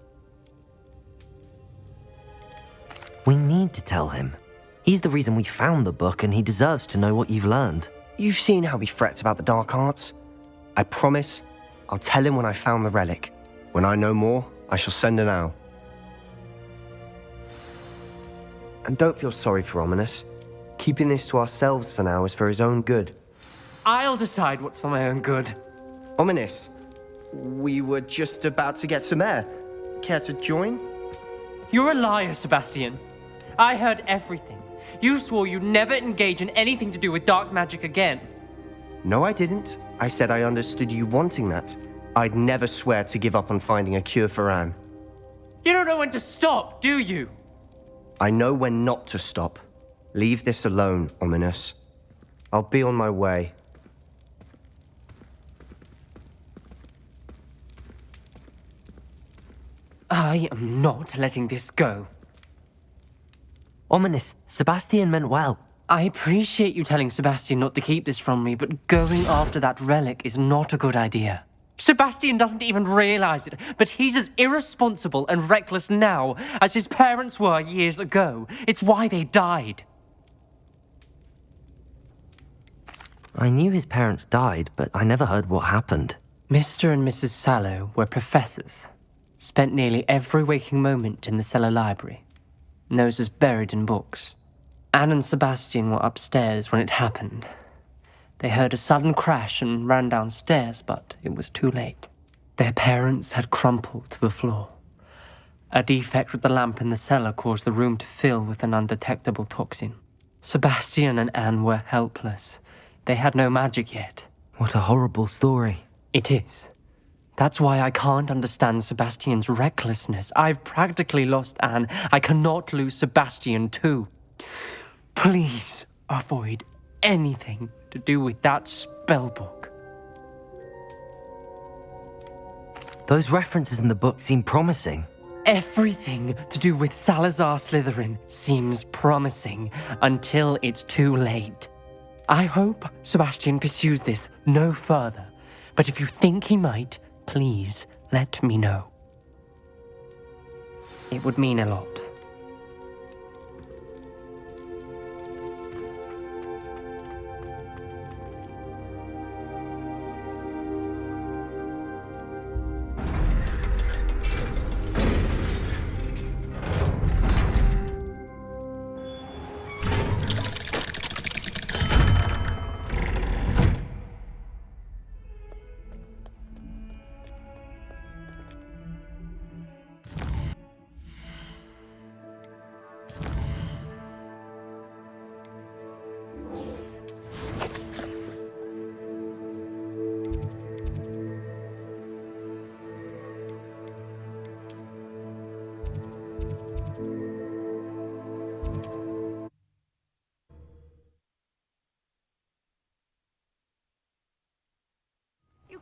We need to tell him. He's the reason we found the book, and he deserves to know what you've learned. You've seen how he frets about the dark arts. I promise I'll tell him when I found the relic. When I know more, I shall send an owl. And don't feel sorry for Ominous. Keeping this to ourselves for now is for his own good. I'll decide what's for my own good. Ominous, we were just about to get some air. Care to join? You're a liar, Sebastian. I heard everything. You swore you'd never engage in anything to do with dark magic again. No, I didn't. I said I understood you wanting that. I'd never swear to give up on finding a cure for Anne. You don't know when to stop, do you? I know when not to stop. Leave this alone, Ominous. I'll be on my way. I am not letting this go. Ominous, Sebastian meant well. I appreciate you telling Sebastian not to keep this from me, but going after that relic is not a good idea. Sebastian doesn't even realize it, but he's as irresponsible and reckless now as his parents were years ago. It's why they died. I knew his parents died, but I never heard what happened. Mr. and Mrs. Sallow were professors. Spent nearly every waking moment in the cellar library. Noses buried in books. Anne and Sebastian were upstairs when it happened. They heard a sudden crash and ran downstairs, but it was too late. Their parents had crumpled to the floor. A defect with the lamp in the cellar caused the room to fill with an undetectable toxin. Sebastian and Anne were helpless. They had no magic yet. What a horrible story. It is. That's why I can't understand Sebastian's recklessness. I've practically lost Anne. I cannot lose Sebastian too. Please avoid anything to do with that spellbook. Those references in the book seem promising. Everything to do with Salazar Slytherin seems promising until it's too late. I hope Sebastian pursues this no further, but if you think he might, please let me know. It would mean a lot.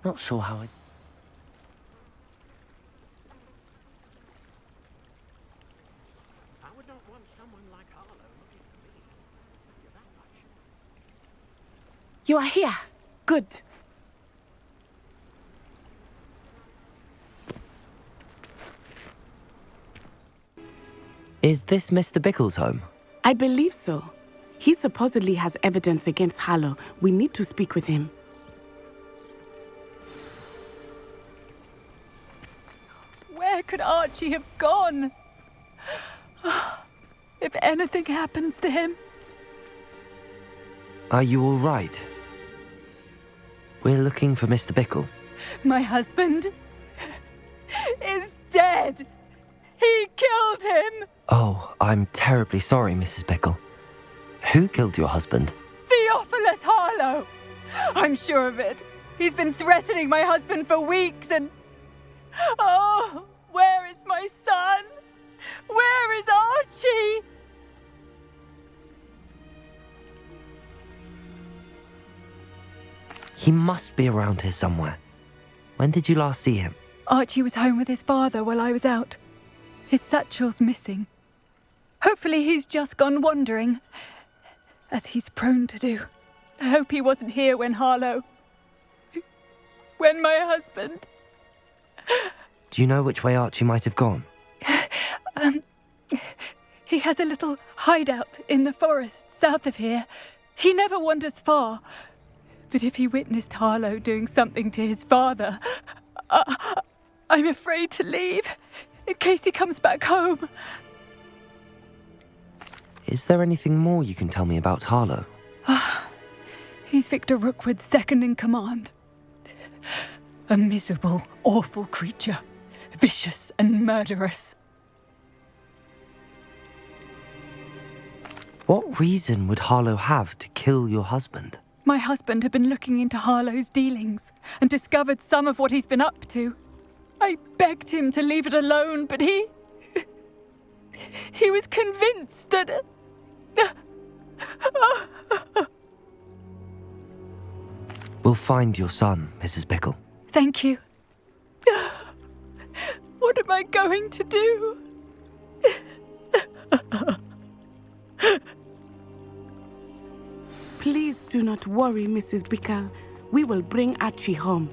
Not sure how I... I would not want someone like Harlow looking for me. You're that much. You are here. Good. Is this Mr. Bickle's home? I believe so. He supposedly has evidence against Harlow. We need to speak with him. Where could Archie have gone? If anything happens to him. Are you all right? We're looking for Mr. Bickle. My husband is dead. He killed him. Oh, I'm terribly sorry, Mrs. Bickle. Who killed your husband? Theophilus Harlow. I'm sure of it. He's been threatening my husband for weeks and... Oh, where is my son? Where is Archie? He must be around here somewhere. When did you last see him? Archie was home with his father while I was out. His satchel's missing. Hopefully he's just gone wandering, as he's prone to do. I hope he wasn't here when Harlow... when my husband... Do you know which way Archie might have gone? He has a little hideout in the forest south of here. He never wanders far. But if he witnessed Harlow doing something to his father, I'm afraid to leave, in case he comes back home. Is there anything more you can tell me about Harlow? He's Victor Rookwood's second in command. A miserable, awful creature. Vicious and murderous. What reason would Harlow have to kill your husband? My husband had been looking into Harlow's dealings and discovered some of what he's been up to. I begged him to leave it alone, but he was convinced that... We'll find your son, Mrs. Bickle. Thank you. What am I going to do? Please do not worry, Mrs. Bickle. We will bring Archie home.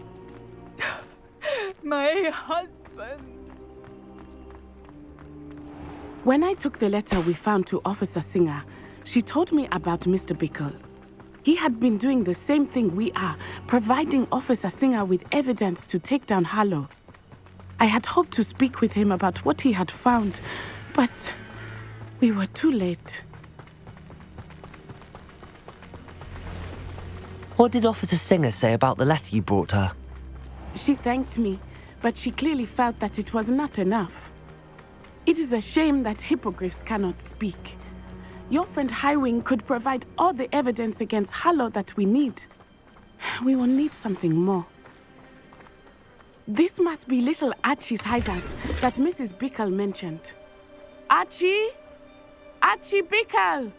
My husband. When I took the letter we found to Officer Singer, she told me about Mr. Bickle. He had been doing the same thing we are, providing Officer Singer with evidence to take down Harlow. I had hoped to speak with him about what he had found, but we were too late. What did Officer Singer say about the letter you brought her? She thanked me, but she clearly felt that it was not enough. It is a shame that hippogriffs cannot speak. Your friend Highwing could provide all the evidence against Harlow that we need. We will need something more. This must be little Archie's hideout that Mrs. Bickle mentioned. Archie? Archie Bickle!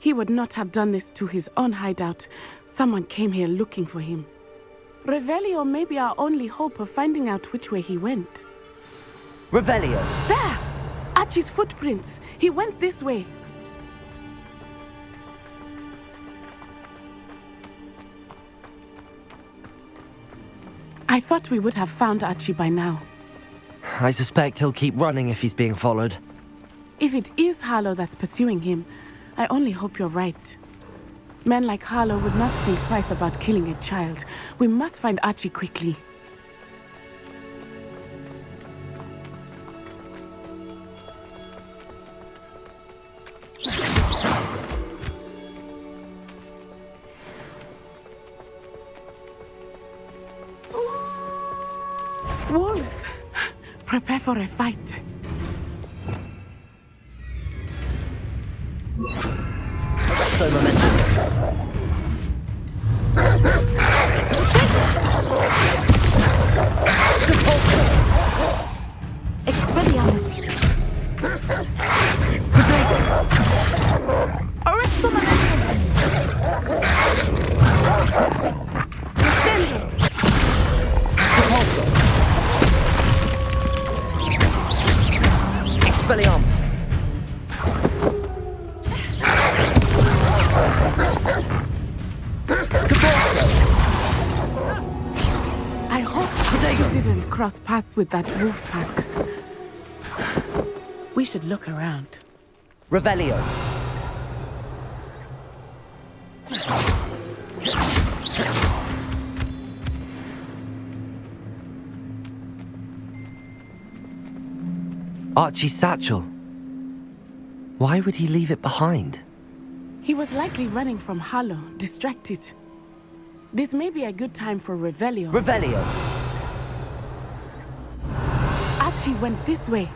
He would not have done this to his own hideout. Someone came here looking for him. Revelio may be our only hope of finding out which way he went. Revelio! There! Archie's footprints. He went this way. I thought we would have found Archie by now. I suspect he'll keep running if he's being followed. If it is Harlow that's pursuing him, I only hope you're right. Men like Harlow would not think twice about killing a child. We must find Archie quickly. Wolves! Prepare for a fight. Arresto momentum. Expelliarmus. Arresto momentum. Descende. shouldn't cross paths with that wolf pack. We should look around. Revelio. Archie's satchel. Why would he leave it behind? He was likely running from Harlow, distracted. This may be a good time for Revelio. Revelio! Archie went this way.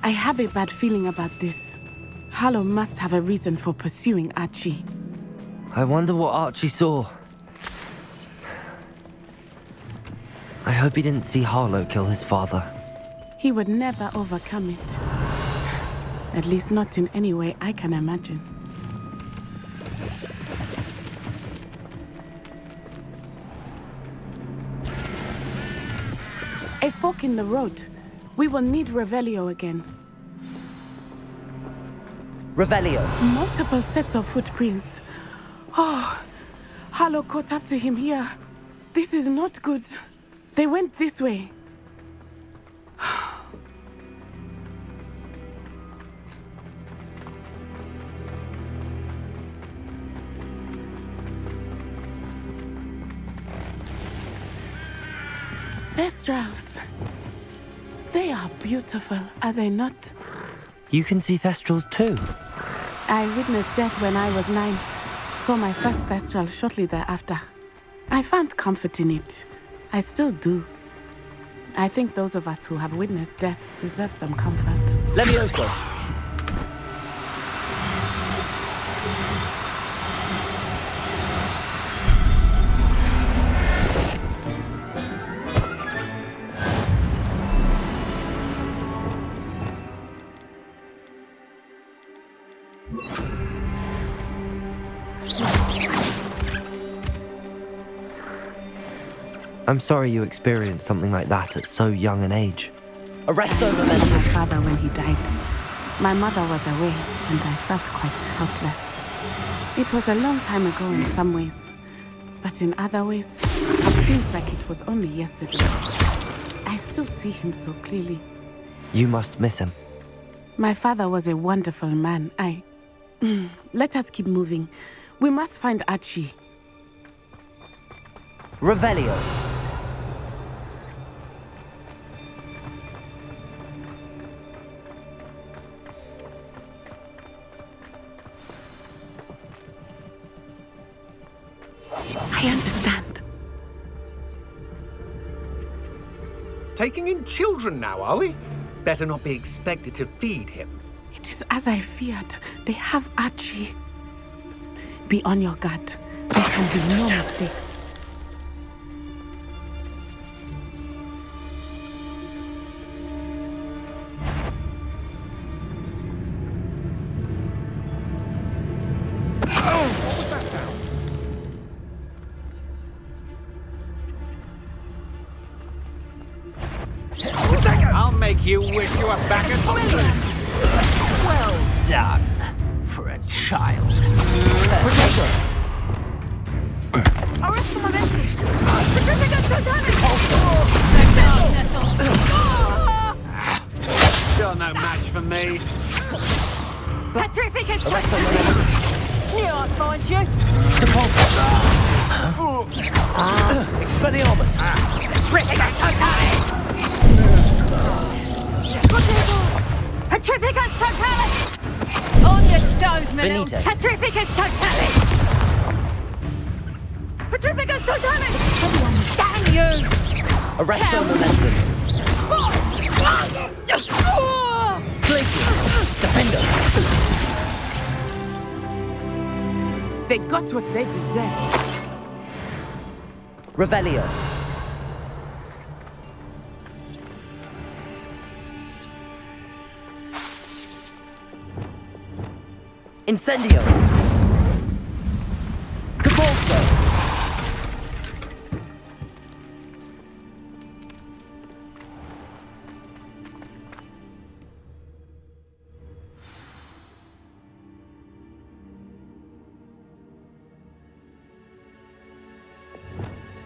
I have a bad feeling about this. Harlow must have a reason for pursuing Archie. I wonder what Archie saw. I hope he didn't see Harlow kill his father. He would never overcome it. At least not in any way I can imagine. A fork in the road. We will need Revelio again. Revelio. Multiple sets of footprints. Oh, Harlow caught up to him here. This is not good. They went this way. Thestrals. They are beautiful, are they not? You can see Thestrals too. I witnessed death when I was 9. Saw my first Thestral shortly thereafter. I found comfort in it. I still do. I think those of us who have witnessed death deserve some comfort. Levioso. I'm sorry you experienced something like that at so young an age. Arresto momentum. My father when he died. My mother was away, and I felt quite helpless. It was a long time ago in some ways, but in other ways, it seems like it was only yesterday. I still see him so clearly. You must miss him. My father was a wonderful man. Let us keep moving. We must find Archie. Revelio. I understand. Taking in children now, are we? Better not be expected to feed him. It is as I feared. They have Archie. Be on your guard. There can be no mistakes. I'll make you wish you were back at home. Well done for a child. Arrest the momentum! Petrificus totalis! Still no match for me. Petrificus totalis! Knew I'd find you! Expelliarmus! Petrificus totalis! Petrificus totalis! On your toes, Manil! Benito. Petrificus totalis! Petrificus totalis! Damn you! Arresto momentum. Glacius. Defender. They got what they deserved. Revelio. Incendio. Cabalso.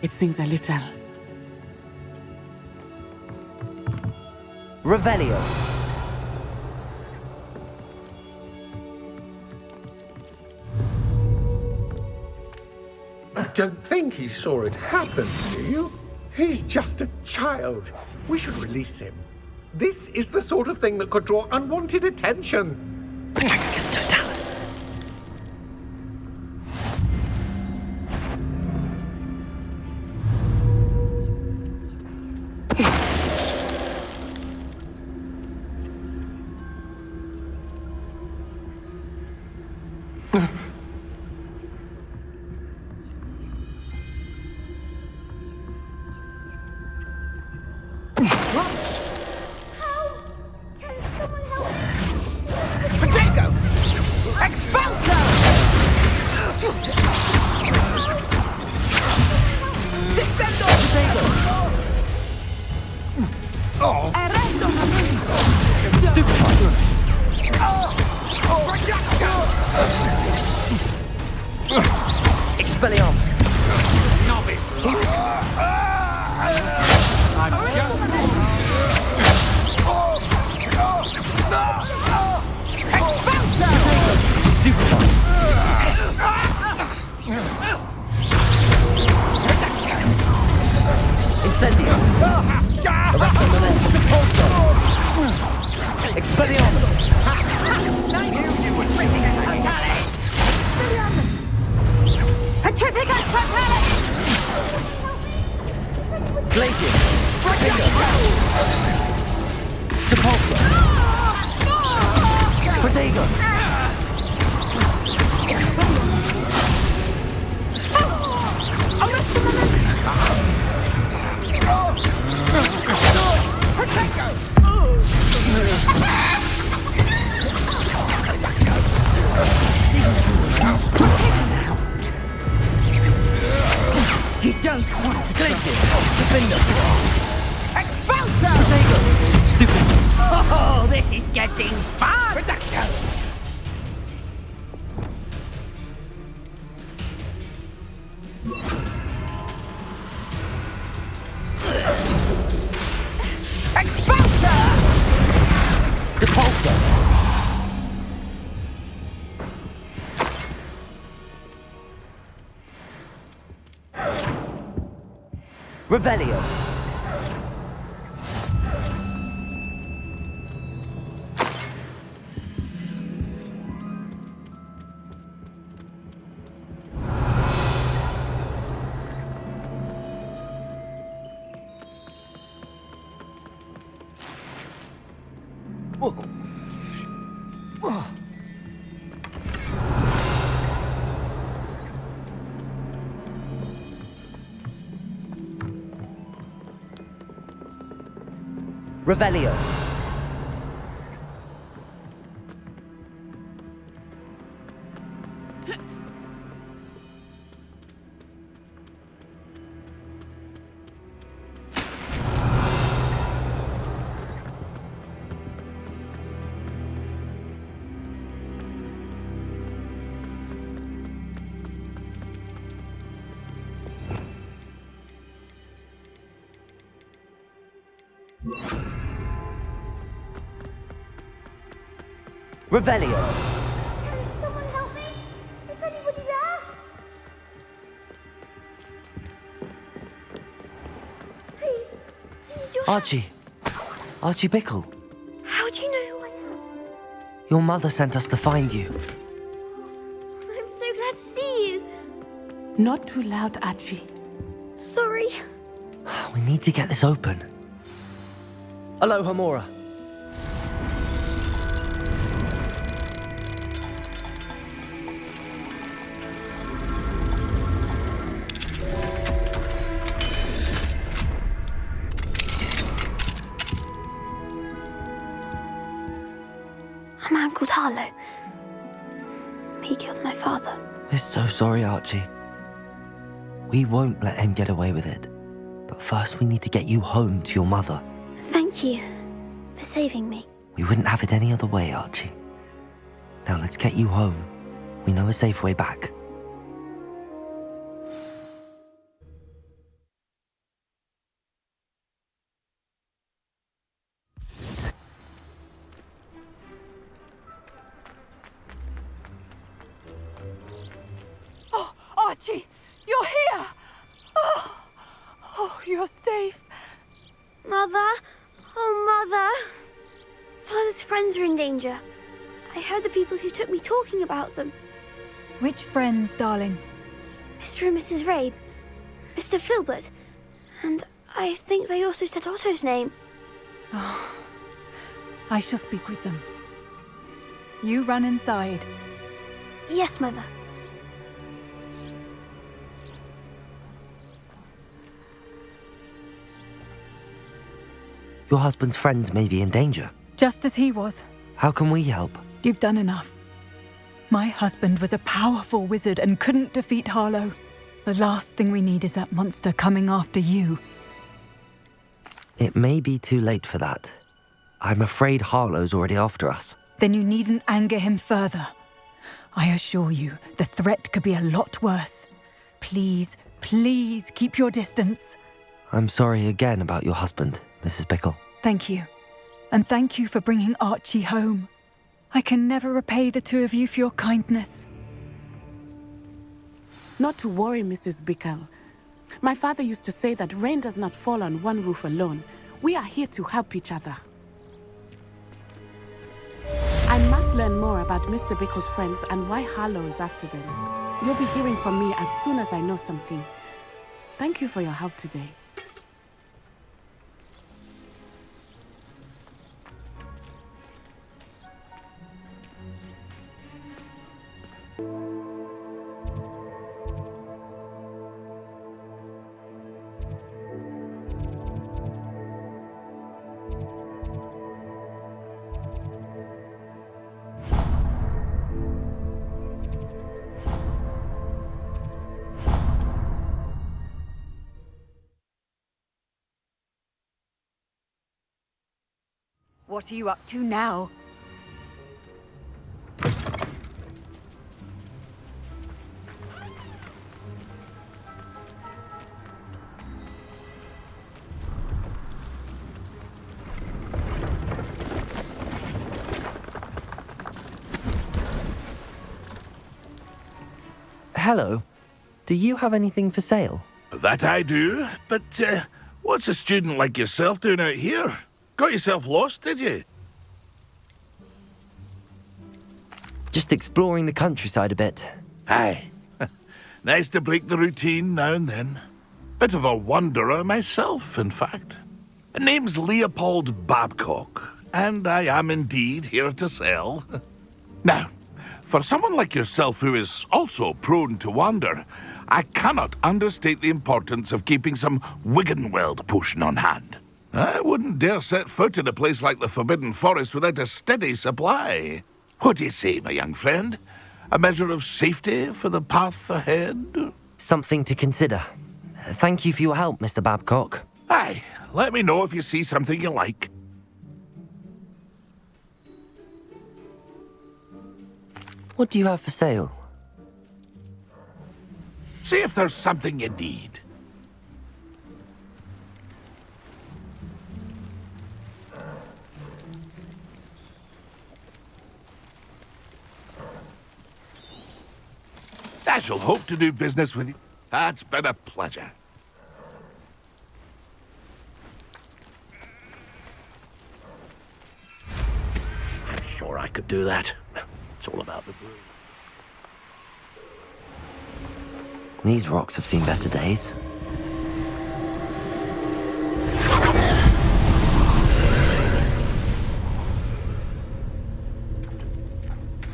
It stings a little. Revelio. Don't think he saw it happen, do you? He's just a child. We should release him. This is the sort of thing that could draw unwanted attention. Patricus Totalis. Expelliarmus. Novice. I'm Incendio. Arresto Momentum. Expelliarmus. Petrificus Totalis! Glacius. Depulso. Protego. You don't want to Glacius. Defender. Expulso! Protego. Stupid. Oh, this is getting fun! Expulso! Depulso. Revelio. Revelio. Revelio. Someone help me? Is anybody there? Please, need your Archie. Archie Bickle. How do you know who I am? Your mother sent us to find you. I'm so glad to see you. Not too loud, Archie. Sorry. We need to get this open. Aloha, Mora. A man called Harlow. He killed my father. We're so sorry, Archie. We won't let him get away with it. But first we need to get you home to your mother. Thank you for saving me. We wouldn't have it any other way, Archie. Now let's get you home. We know a safe way back. Archie, you're here! Oh, you're safe. Mother? Oh, Mother. Father's friends are in danger. I heard the people who took me talking about them. Which friends, darling? Mr. and Mrs. Rabe, Mr. Filbert, and I think they also said Otto's name. Oh, I shall speak with them. You run inside. Yes, Mother. Your husband's friends may be in danger. Just as he was. How can we help? You've done enough. My husband was a powerful wizard and couldn't defeat Harlow. The last thing we need is that monster coming after you. It may be too late for that. I'm afraid Harlow's already after us. Then you needn't anger him further. I assure you, the threat could be a lot worse. Please, please keep your distance. I'm sorry again about your husband, Mrs. Bickle. Thank you. And thank you for bringing Archie home. I can never repay the two of you for your kindness. Not to worry, Mrs. Bickle. My father used to say that rain does not fall on one roof alone. We are here to help each other. I must learn more about Mr. Bickle's friends and why Harlow is after them. You'll be hearing from me as soon as I know something. Thank you for your help today. What are you up to now? Hello. Do you have anything for sale? That I do, but what's a student like yourself doing out here? Got yourself lost, did you? Just exploring the countryside a bit. Aye. Nice to break the routine now and then. Bit of a wanderer myself, in fact. Name's Leopold Babcock, and I am indeed here to sell. Now, for someone like yourself who is also prone to wander, I cannot understate the importance of keeping some Wiggenweld potion on hand. I wouldn't dare set foot in a place like the Forbidden Forest without a steady supply. What do you say, my young friend? A measure of safety for the path ahead? Something to consider. Thank you for your help, Mr. Babcock. Aye, let me know if you see something you like. What do you have for sale? See if there's something you need. I shall hope to do business with you. That's been a pleasure. I'm sure I could do that. It's all about the brew. These rocks have seen better days.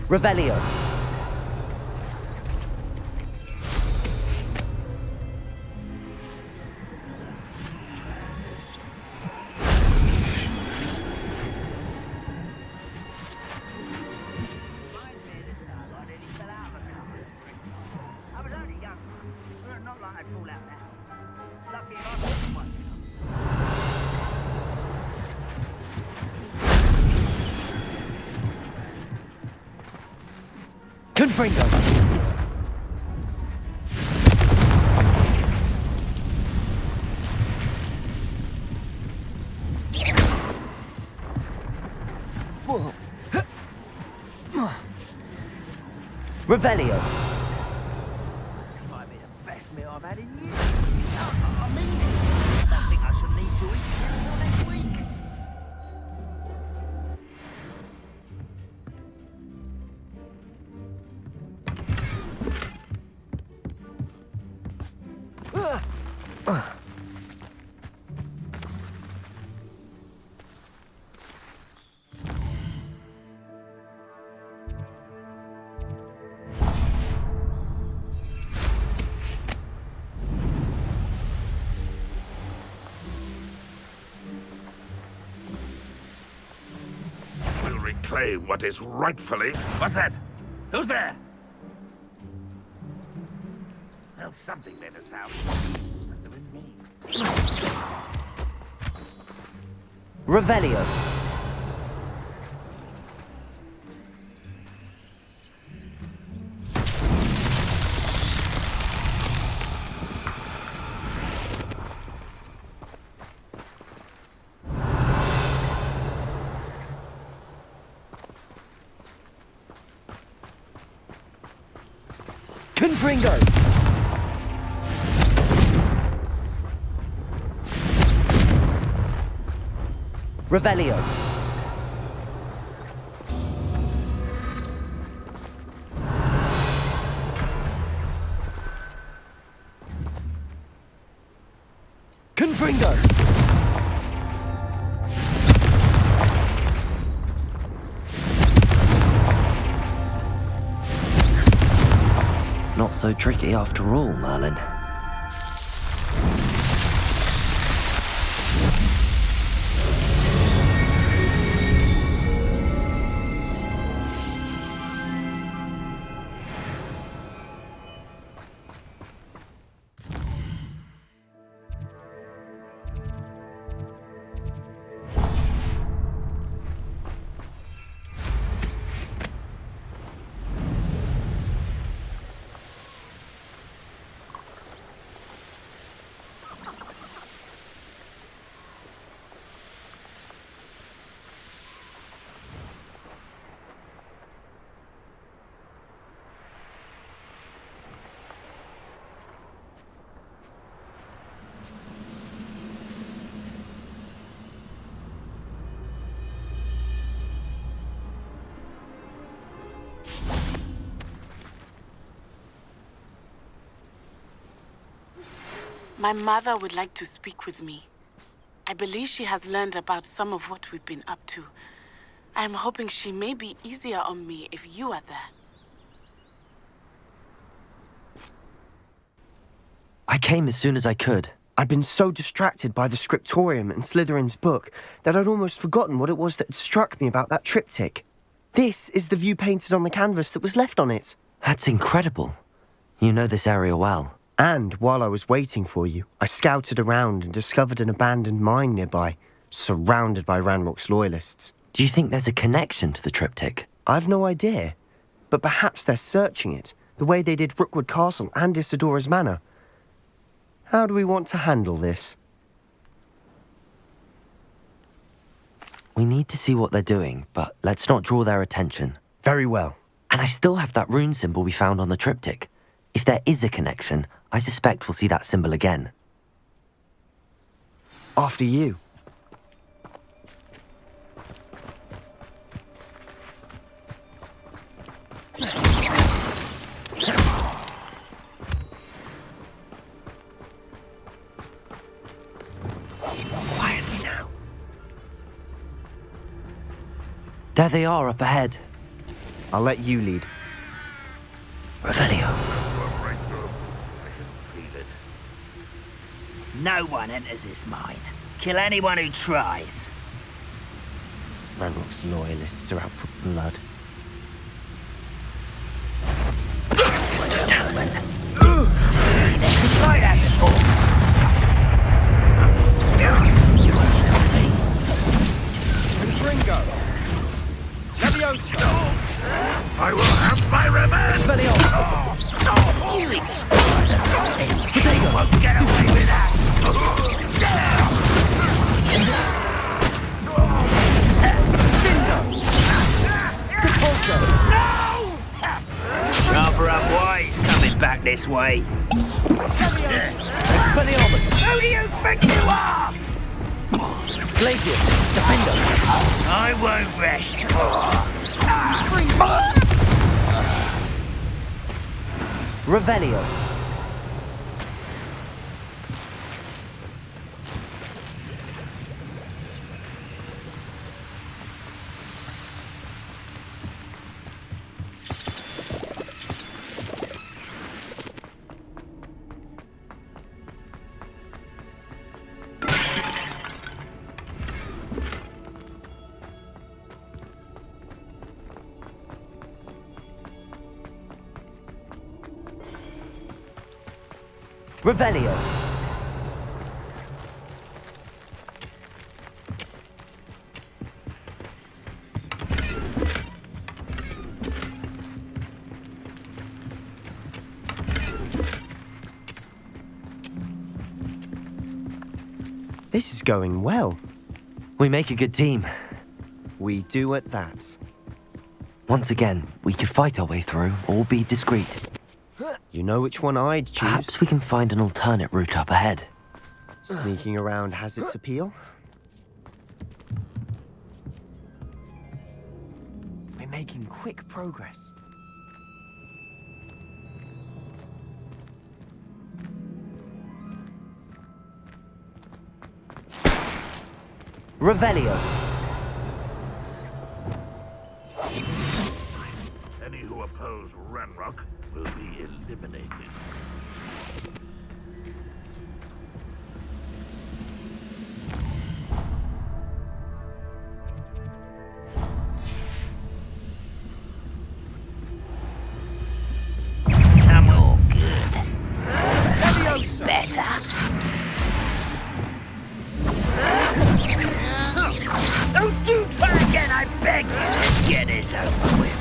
Revelio. Confringo. Revelio. reclaim what is rightfully... What's that? Who's there? Well, something made us out. Must have been me. Revelio. Confringo! Revelio. Confringo. Not so tricky after all, Merlin. My mother would like to speak with me. I believe she has learned about some of what we've been up to. I'm hoping she may be easier on me if you are there. I came as soon as I could. I'd been so distracted by the scriptorium and Slytherin's book that I'd almost forgotten what it was that had struck me about that triptych. This is the view painted on the canvas that was left on it. That's incredible. You know this area well. And while I was waiting for you, I scouted around and discovered an abandoned mine nearby, surrounded by Ranrock's loyalists. Do you think there's a connection to the triptych? I've no idea, but perhaps they're searching it, the way they did Rookwood Castle and Isidora's Manor. How do we want to handle this? We need to see what they're doing, but let's not draw their attention. Very well. And I still have that rune symbol we found on the triptych. If there is a connection, I suspect we'll see that symbol again. After you. Quietly now. There they are up ahead. I'll let you lead. Revelio. No one enters this mine. Kill anyone who tries. Ranrock's loyalists are out for blood. Mr. Talman. Right at the door. You won't stop me. Ringo. Leviosa. I will have my revenge! You inspired You won't get away with that. Rather unwise coming back this way. Expelliarmus! Who do you think you are? Glacius! Defend us! I won't rest. Revelio. Revelio. This is going well. We make a good team. We do at that. Once again, we could fight our way through or be discreet. You know which one I'd choose. Perhaps we can find an alternate route up ahead. Sneaking around has its appeal. We're making quick progress. Revelio. Any who oppose Ranrock will be eliminated. Some all good. Better. Don't do try again, I beg you. Let's get this over with.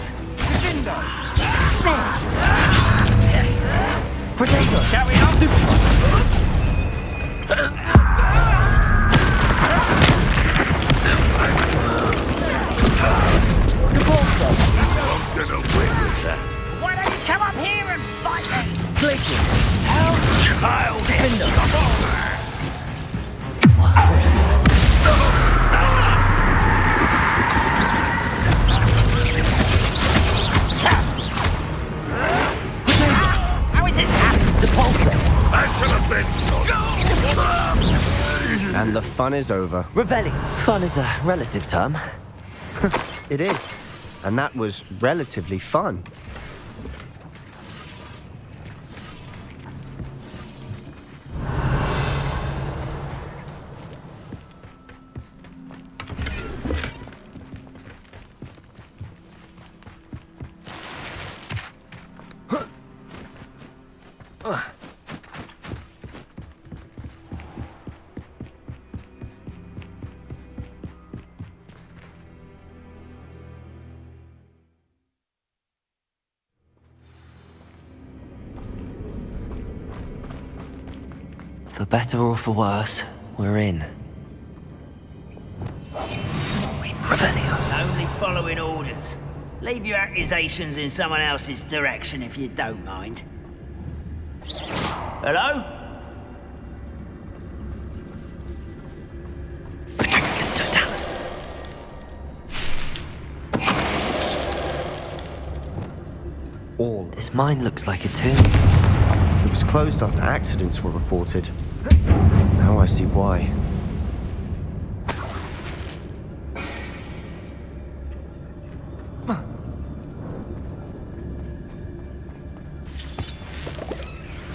Potato. Shall we not? Why don't you come up here and fight me? Glacier. How childish. How is this happening? And the fun is over. Revelli. Fun is a relative term. It is. And that was relatively fun. For better or for worse, we're in. Revelio. Only following orders. Leave your accusations in someone else's direction if you don't mind. Hello? Patricus Totalis. All. This mine looks like a tomb. It was closed after accidents were reported. Now I see why.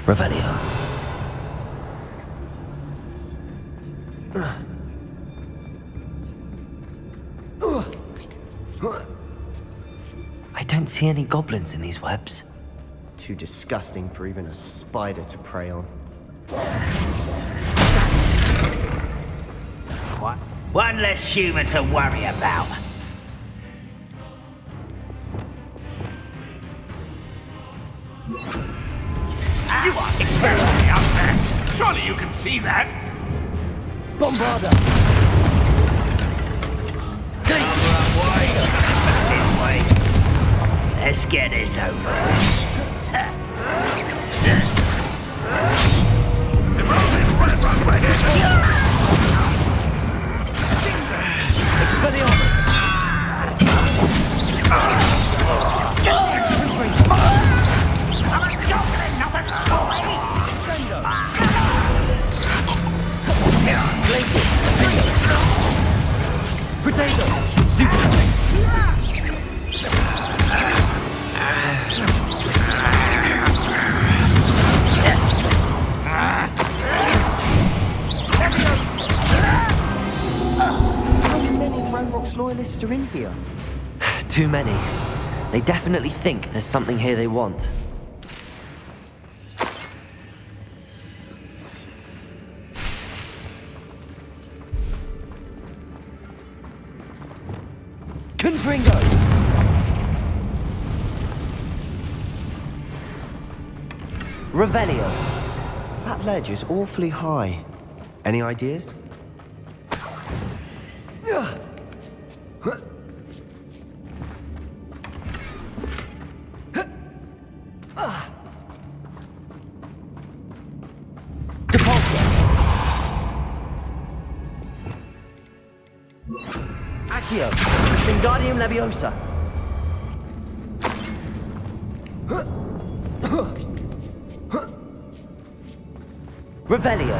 Revelio. I don't see any goblins in these webs. Too disgusting for even a spider to prey on. What? One less human to worry about. You are experimenting out there. Surely you can see that. Bombarda. This way. Let's get this over with. Potato. Stupid. How many Ranrock's loyalists are in here? Too many. They definitely think there's something here they want. Confringo! Revelio. That ledge is awfully high. Any ideas? Accio. Wingardium Leviosa. Revelio.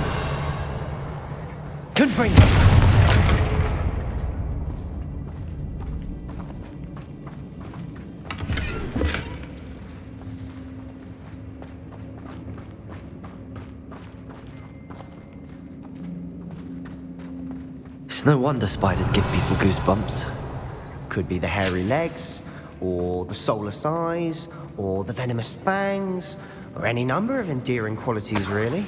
Confringo. It's no wonder spiders give people goosebumps. Could be the hairy legs, or the soulless eyes, or the venomous fangs, or any number of endearing qualities, really.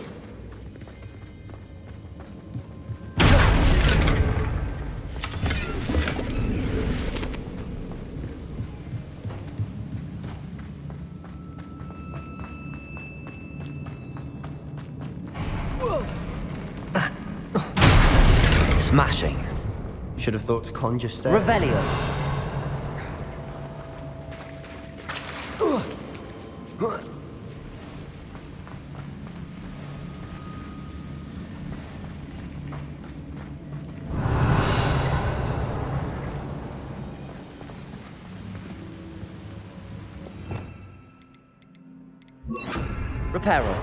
Smashing. Should have thought to conjure stairs. Revelio. Reparo.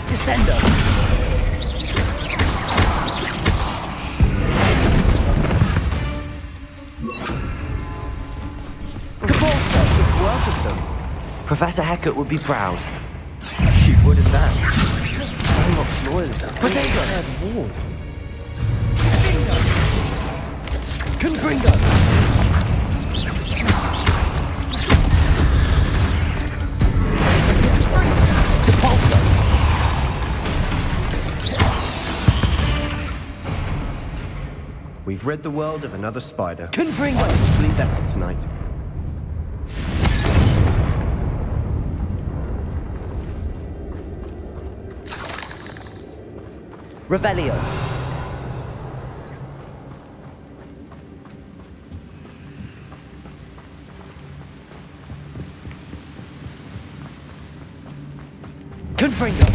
Descendo. Work with them. Professor Hecat would be proud. She would in that. Unlock's loyalist. Potato. War. Confringo. We've rid the world of another spider. Confringo. I shall sleep better tonight. Revelio. Confringo.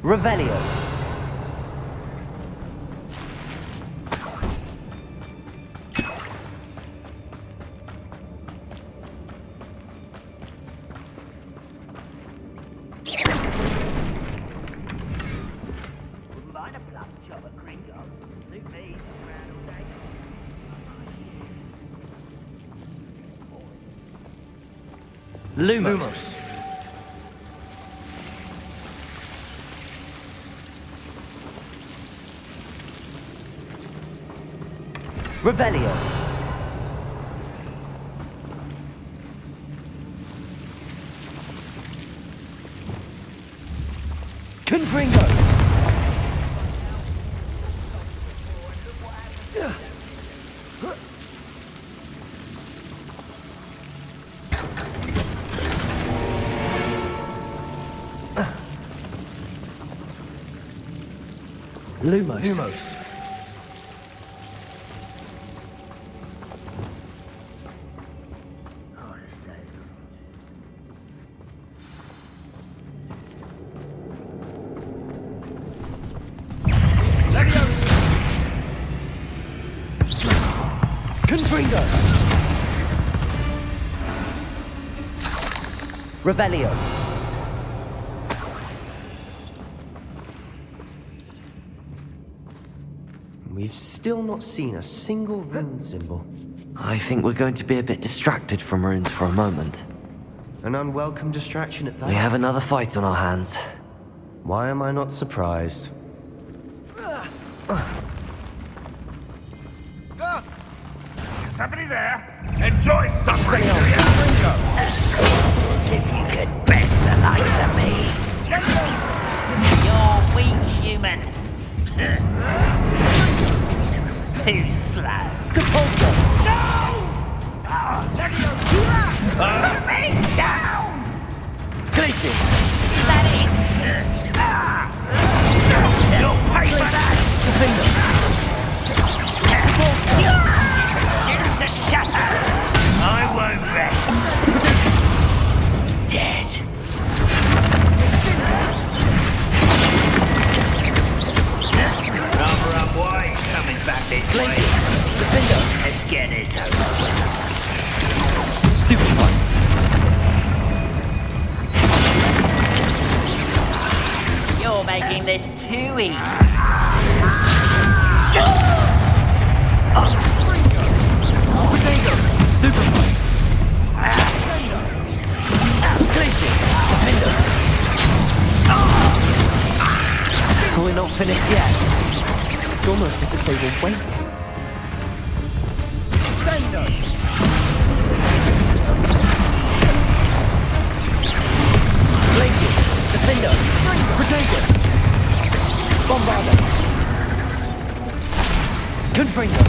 Revelio. Lumos. Revelio. Confringo. Lumos. Oh, Revelio. We've still not seen a single rune symbol. I think we're going to be a bit distracted from runes for a moment. An unwelcome distraction at that. We have another fight on our hands. Why am I not surprised? Somebody there? Enjoy suffering! As if you could best the likes of me. You're weak, human. Too slow. Capulta! No! Put me down! Glacis! That it! You'll pay for that! Choose to shatter! I won't rest. Dead. Rather unwise coming back this way. Let's get this over. Stupid one. You're making this too easy. Potato! Stupid one. Glacis! Defender! We're not finished yet. It's almost as if they were waiting. Insano! Glacis! Defender! Potato! Bombarder! Confringo!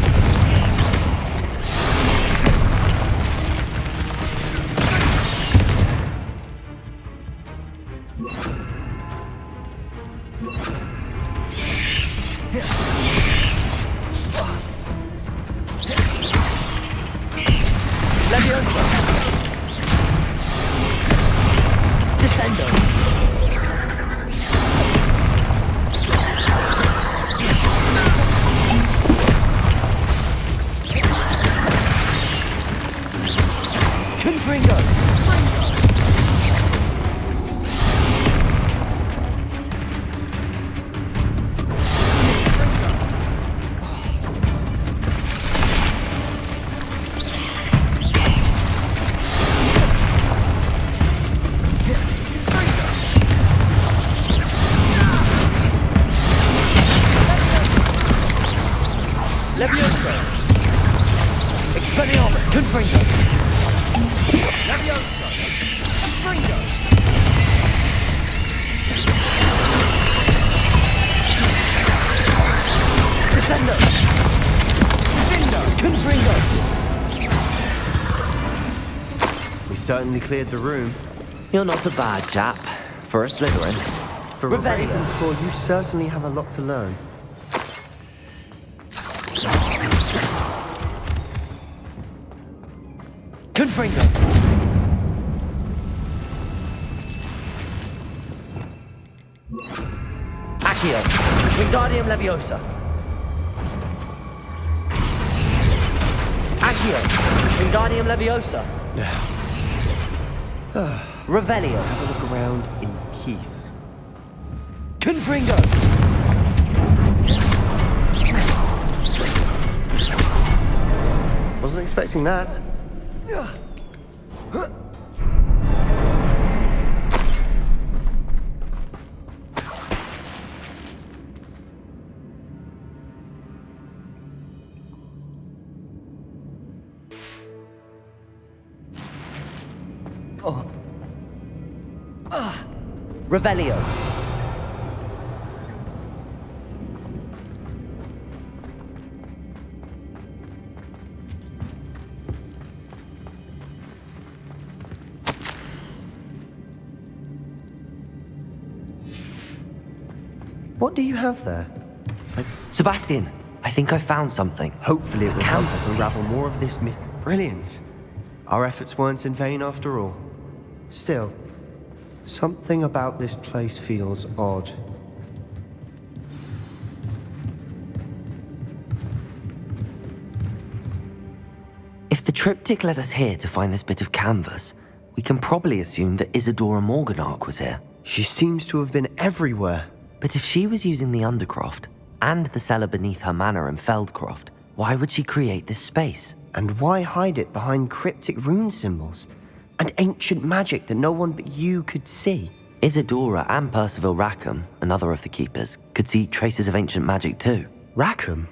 Leviosa! Descendo! Confringo! Leviosa! Expelliarmus! Confringo! Leviosa! Confringo! Descendo! Defender! Confringo! We certainly cleared the room. You're not a bad chap. For a Slytherin. For a Ravenclaw, you certainly have a lot to learn. Confringo! Accio! Wingardium Leviosa! Accio! Wingardium Leviosa! Revelio! Have a look around in peace. Confringo! Wasn't expecting that. Revelio! What do you have there? Sebastian, I think I found something. Hopefully it will help us Canvas unravel piece. more of this myth. Brilliant. Our efforts weren't in vain after all. Still, something about this place feels odd. If the triptych led us here to find this bit of canvas, we can probably assume that Isadora Morganach was here. She seems to have been everywhere. But if she was using the Undercroft and the cellar beneath her manor in Feldcroft, why would she create this space? And why hide it behind cryptic rune symbols and ancient magic that no one but you could see? Isadora and Percival Rackham, another of the keepers, could see traces of ancient magic too. Rackham?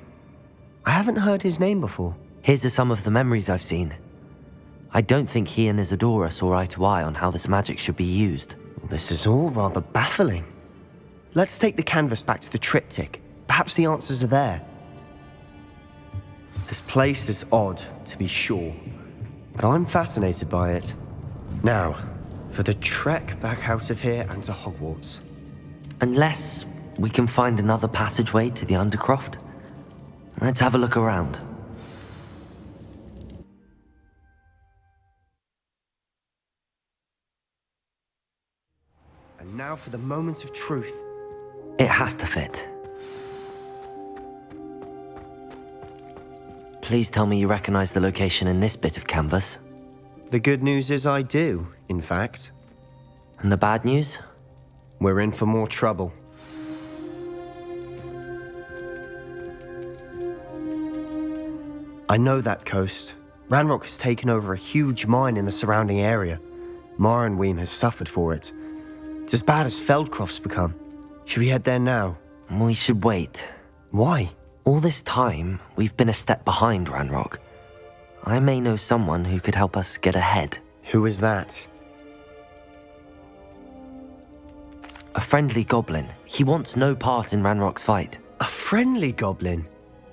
I haven't heard his name before. His are some of the memories I've seen. I don't think he and Isadora saw eye to eye on how this magic should be used. This is all rather baffling. Let's take the canvas back to the triptych. Perhaps the answers are there. This place is odd, to be sure, but I'm fascinated by it. Now, for the trek back out of here and to Hogwarts. Unless we can find another passageway to the Undercroft. Let's have a look around. And now for the moment of truth. It has to fit. Please tell me you recognize the location in this bit of canvas. The good news is I do, in fact. And the bad news? We're in for more trouble. I know that coast. Ranrock has taken over a huge mine in the surrounding area. Marrenweem has suffered for it. It's as bad as Feldcroft's become. Should we head there now? We should wait. Why? All this time, we've been a step behind Ranrock. I may know someone who could help us get ahead. Who is that? A friendly goblin. He wants no part in Ranrock's fight. A friendly goblin?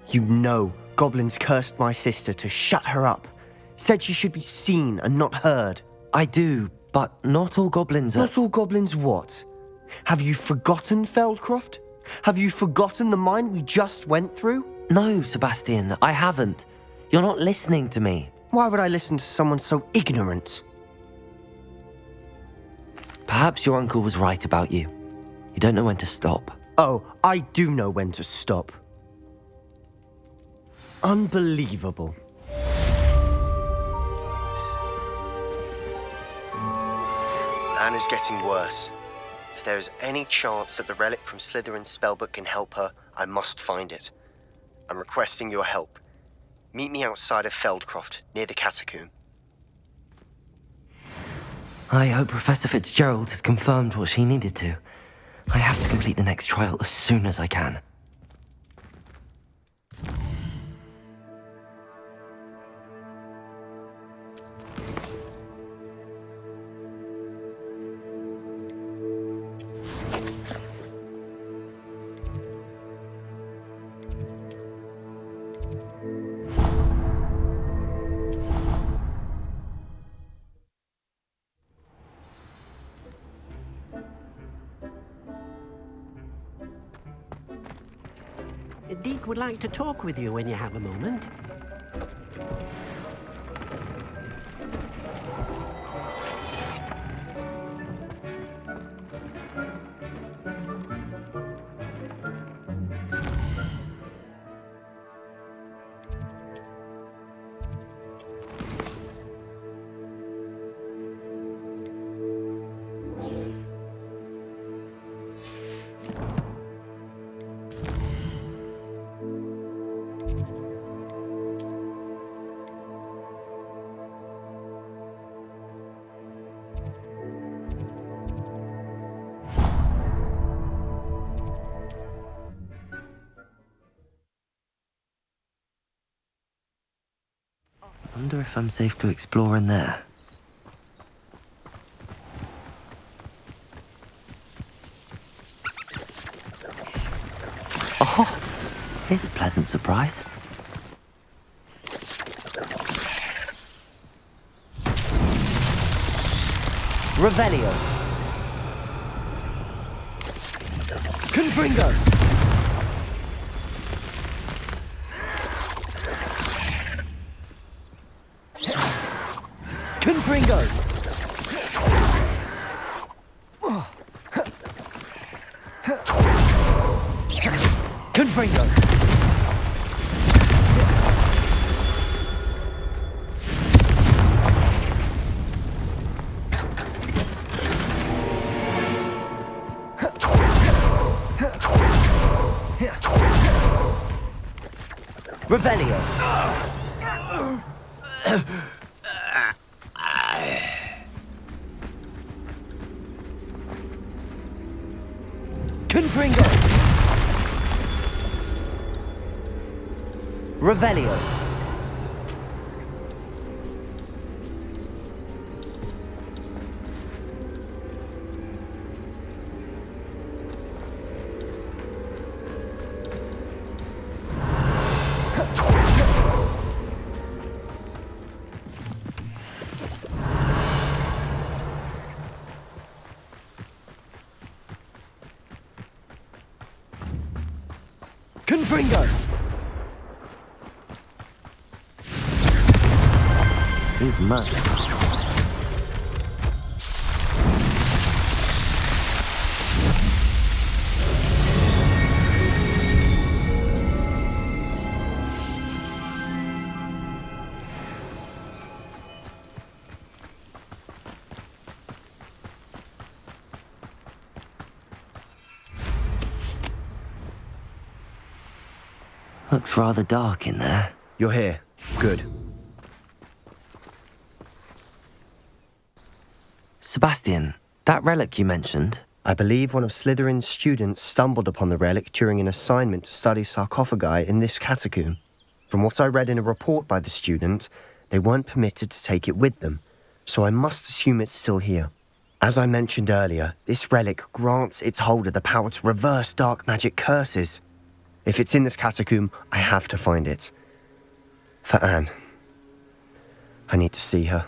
You know, goblins cursed my sister to shut her up. Said she should be seen and not heard. I do, but not all goblins are... Not all goblins what? Have you forgotten Feldcroft? Have you forgotten the mine we just went through? No, Sebastian, I haven't. You're not listening to me. Why would I listen to someone so ignorant? Perhaps your uncle was right about you. You don't know when to stop. Oh, I do know when to stop. Unbelievable. Anna's getting worse. If there's any chance that the relic from Slytherin's spellbook can help her, I must find it. I'm requesting your help. Meet me outside of Feldcroft, near the catacomb. I hope Professor Fitzgerald has confirmed what she needed to. I have to complete the next trial as soon as I can. Deke would like to talk with you when you have a moment. I wonder if I'm safe to explore in there. Oh, here's a pleasant surprise. Revelio. Confringo. Confringo. Confringo. Revelio. Confringo. Revelio. Confringo! He's mad. Looks rather dark in there. You're here. Good. Sebastian, that relic you mentioned? I believe one of Slytherin's students stumbled upon the relic during an assignment to study sarcophagi in this catacomb. From what I read in a report by the student, they weren't permitted to take it with them, so I must assume it's still here. As I mentioned earlier, this relic grants its holder the power to reverse dark magic curses. If it's in this catacomb, I have to find it. For Anne. I need to see her.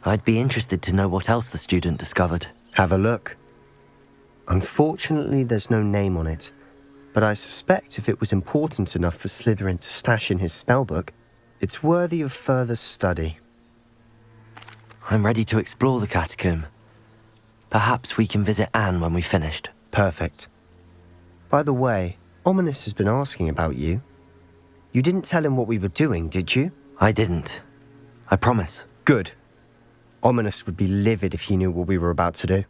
I'd be interested to know what else the student discovered. Have a look. Unfortunately, there's no name on it, but I suspect if it was important enough for Slytherin to stash in his spellbook, it's worthy of further study. I'm ready to explore the catacomb. Perhaps we can visit Anne when we've finished. Perfect. By the way, Ominous has been asking about you. You didn't tell him what we were doing, did you? I didn't. I promise. Good. Ominous would be livid if he knew what we were about to do.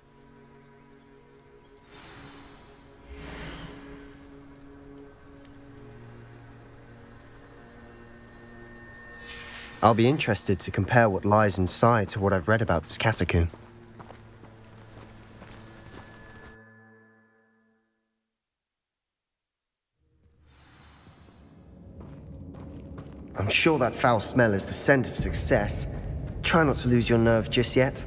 I'll be interested to compare what lies inside to what I've read about this catacomb. I'm sure that foul smell is the scent of success. Try not to lose your nerve just yet.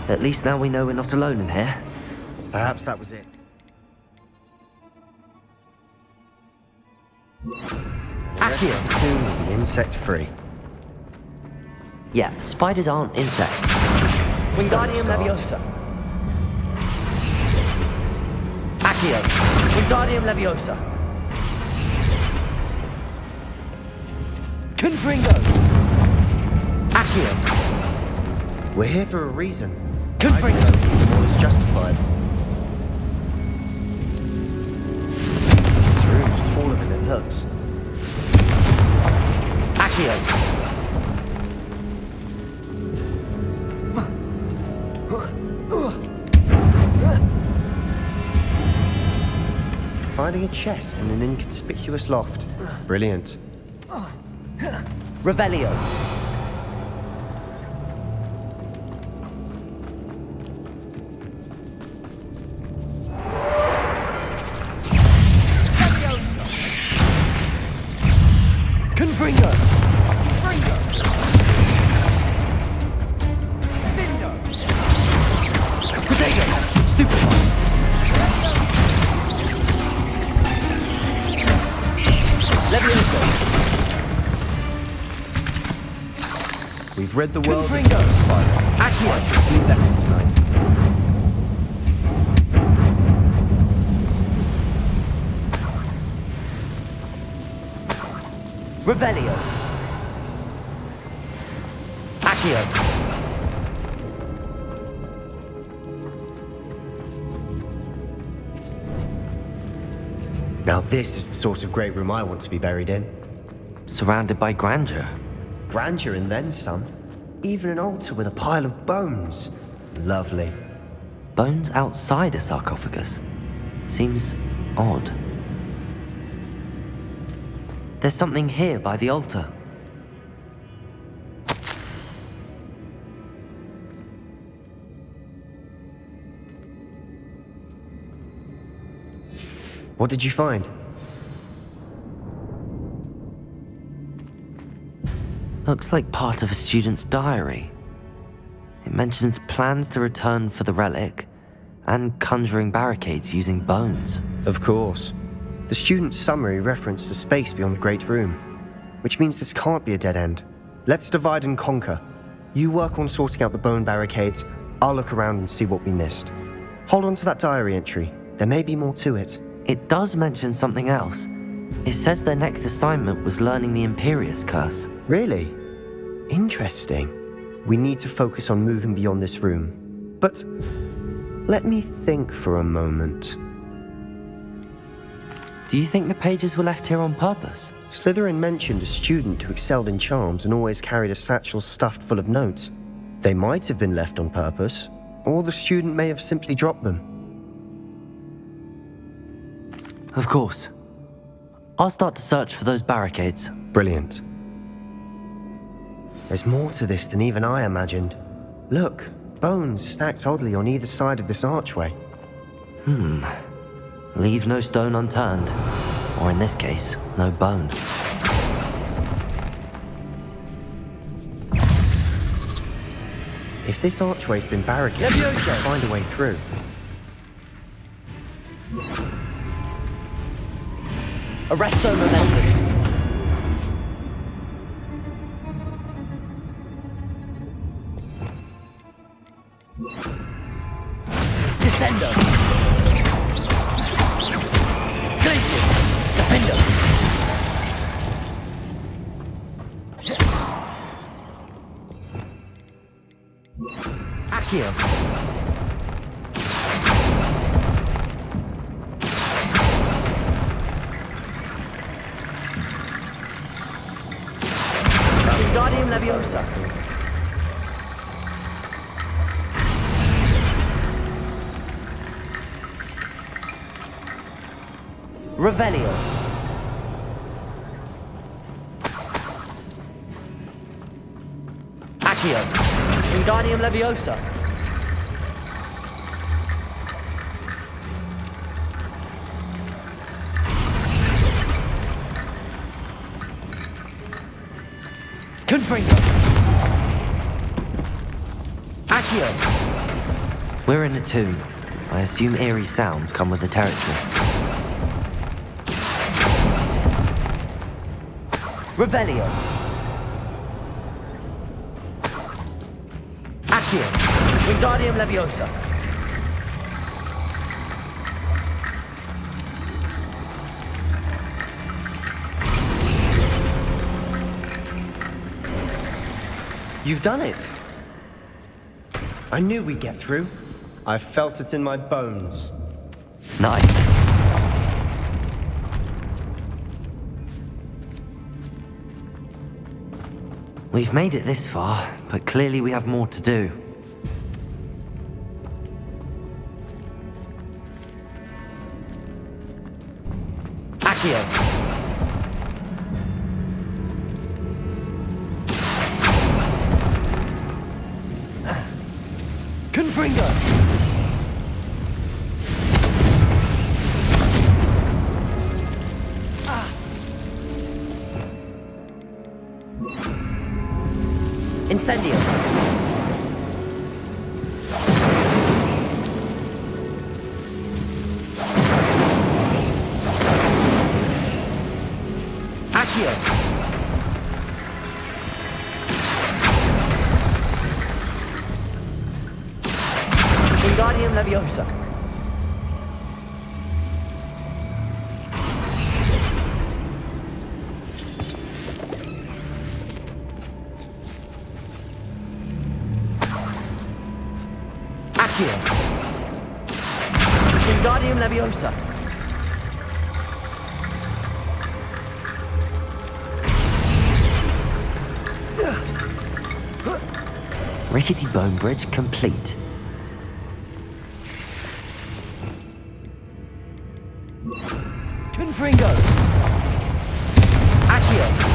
At least now we know we're not alone in here. Perhaps that was it. Accio 2, insect-free. Yeah, spiders aren't insects. Wingardium Leviosa. Accio. Wingardium Leviosa. Confringo. Accio. We're here for a reason. Confringo. All is justified. This room is taller than it looks. Accio. Finding a chest in an inconspicuous loft. Brilliant. Revelio. Confringo. Confringo. Findo. Potato. Stupefy. Leviosa. We've read the world of the spider. Accio. I should sleep better tonight. Revelio. Accio. Now this is the sort of great room I want to be buried in. Surrounded by grandeur. Grandeur and then some. Even an altar with a pile of bones. Lovely. Bones outside a sarcophagus? Seems odd. There's something here by the altar. What did you find? Looks like part of a student's diary. It mentions plans to return for the relic and conjuring barricades using bones. Of course. The student's summary referenced a space beyond the Great Room, which means this can't be a dead end. Let's divide and conquer. You work on sorting out the bone barricades, I'll look around and see what we missed. Hold on to that diary entry. There may be more to it. It does mention something else. It says their next assignment was learning the Imperious Curse. Really? Interesting. We need to focus on moving beyond this room. But let me think for a moment. Do you think the pages were left here on purpose? Slytherin mentioned a student who excelled in charms and always carried a satchel stuffed full of notes. They might have been left on purpose, or the student may have simply dropped them. Of course. I'll start to search for those barricades. Brilliant. There's more to this than even I imagined. Look, bones stacked oddly on either side of this archway. Leave no stone unturned. Or in this case, no bone. If this archway's been barricaded, we can find a way through. Arresto momentum. Descendo. Glacius. Defender. Accio. Wingardium Leviosa. Revelio. Accio. Wingardium Leviosa. Confringo. Accio. We're in a tomb. I assume eerie sounds come with the territory. Revelio. Accio. Wingardium Leviosa. You've done it. I knew we'd get through. I felt it in my bones. Nice. We've made it this far, but clearly we have more to do. Accio. Confringo. Incendio. Accio. Wingardium Leviosa. Accio. Wingardium Leviosa. Rickety bone bridge complete. Confringo. Accio.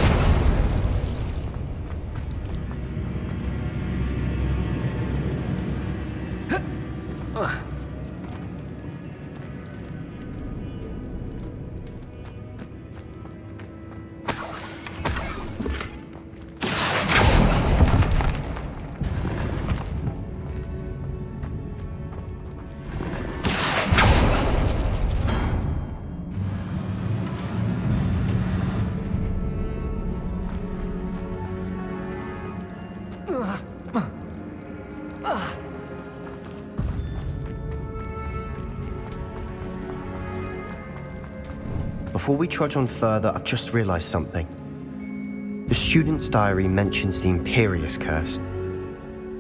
Before we trudge on further, I've just realized something. The student's diary mentions the Imperious Curse.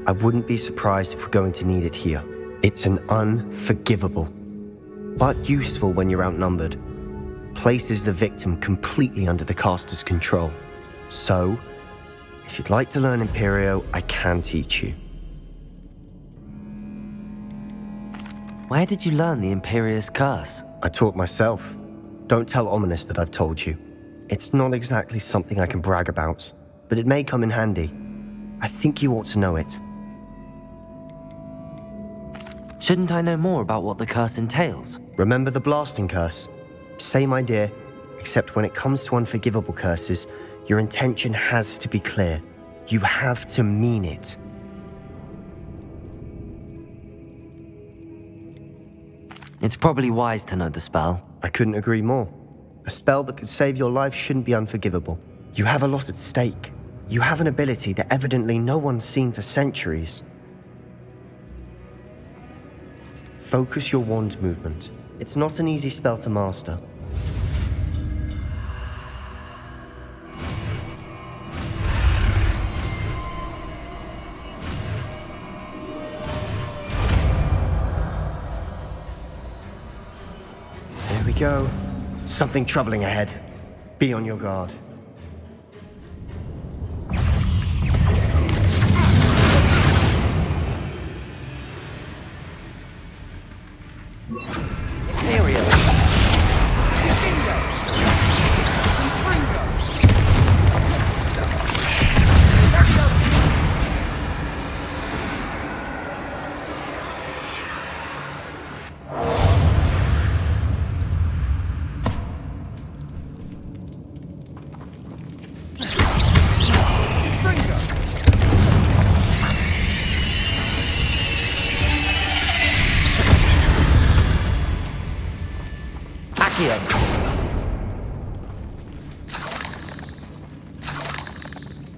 I wouldn't be surprised if we're going to need it here. It's an unforgivable, but useful when you're outnumbered. Places the victim completely under the caster's control. So, if you'd like to learn Imperio, I can teach you. Where did you learn the Imperious Curse? I taught myself. Don't tell Ominous that I've told you. It's not exactly something I can brag about, but it may come in handy. I think you ought to know it. Shouldn't I know more about what the curse entails? Remember the blasting curse? Same idea, except when it comes to unforgivable curses, your intention has to be clear. You have to mean it. It's probably wise to know the spell. I couldn't agree more. A spell that could save your life shouldn't be unforgivable. You have a lot at stake. You have an ability that evidently no one's seen for centuries. Focus your wand movement. It's not an easy spell to master. There we go. Something troubling ahead. Be on your guard.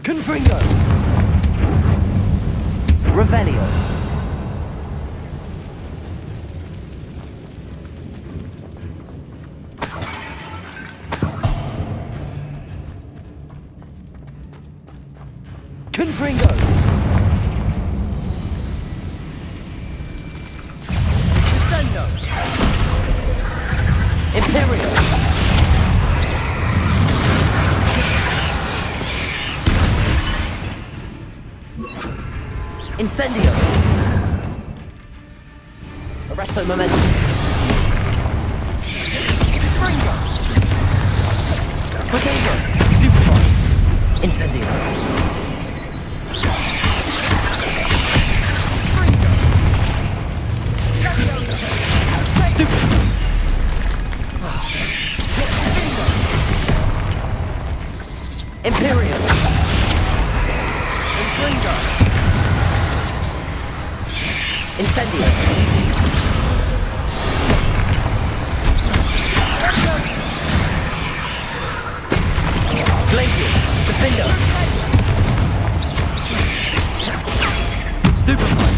Confringo! Revelio! Confringo! Descendo! Imperio! Incendio! Arresto momentum! Fringo! Potato! Stupefy! Incendio! Stupefy! Imperial! Fringo! Incendio! Glacius! Defendo! Stupefy!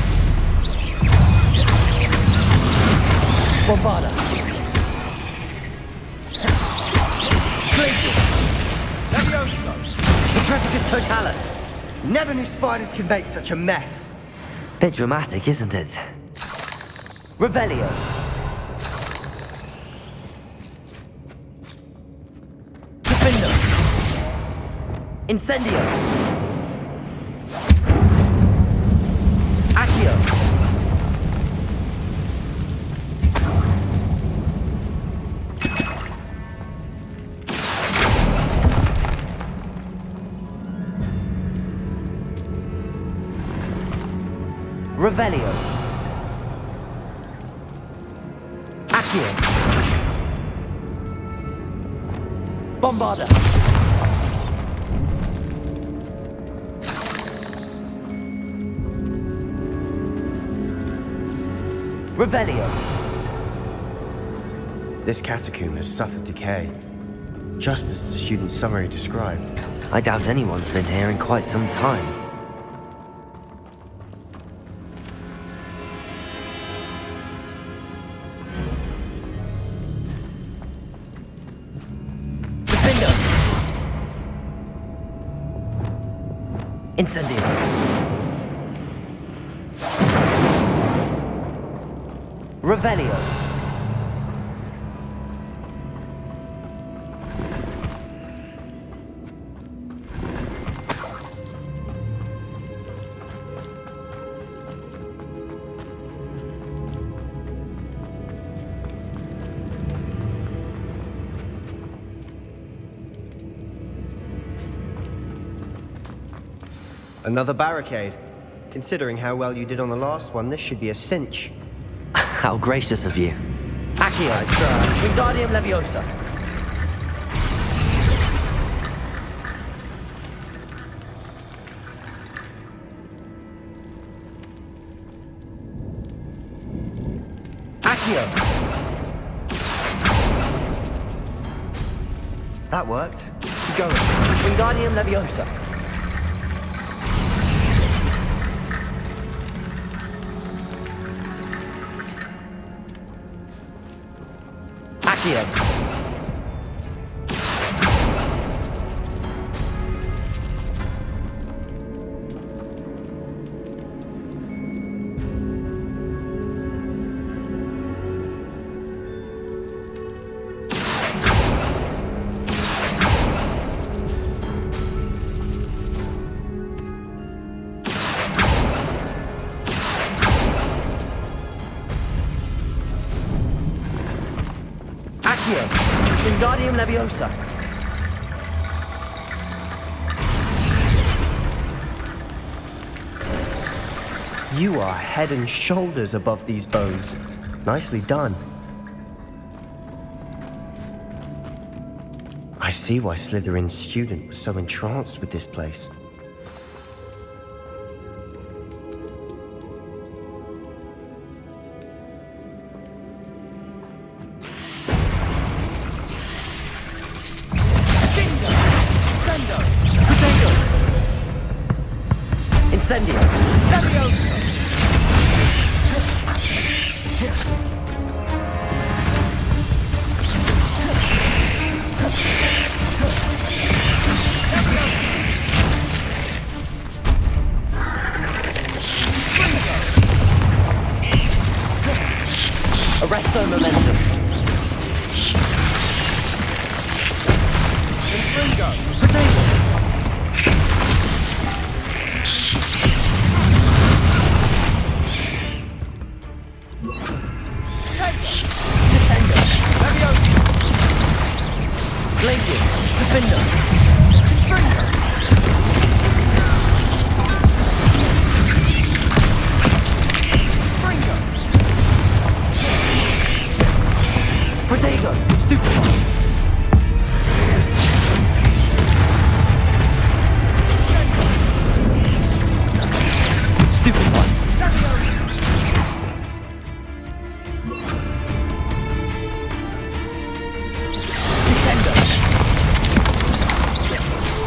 Bombarda! Glacius! Levioso! Petrificus Totalis! Never knew spiders could make such a mess! Bit dramatic, isn't it? Revelio. Defendo. Incendio. Accio. Revelio. Accio. Bombarda. Revelio. This catacomb has suffered decay, just as the student's summary described. I doubt anyone's been here in quite some time. Defendo. Incendio. Revelio. Another barricade. Considering how well you did on the last one, this should be a cinch. How gracious of you. Accio. Wingardium Leviosa. Accio. That worked. Keep going. Wingardium Leviosa. Accio. Wingardium Leviosa. You are head and shoulders above these bones. Nicely done. I see why Slytherin's student was so entranced with this place. Incendio. Arresto momentum.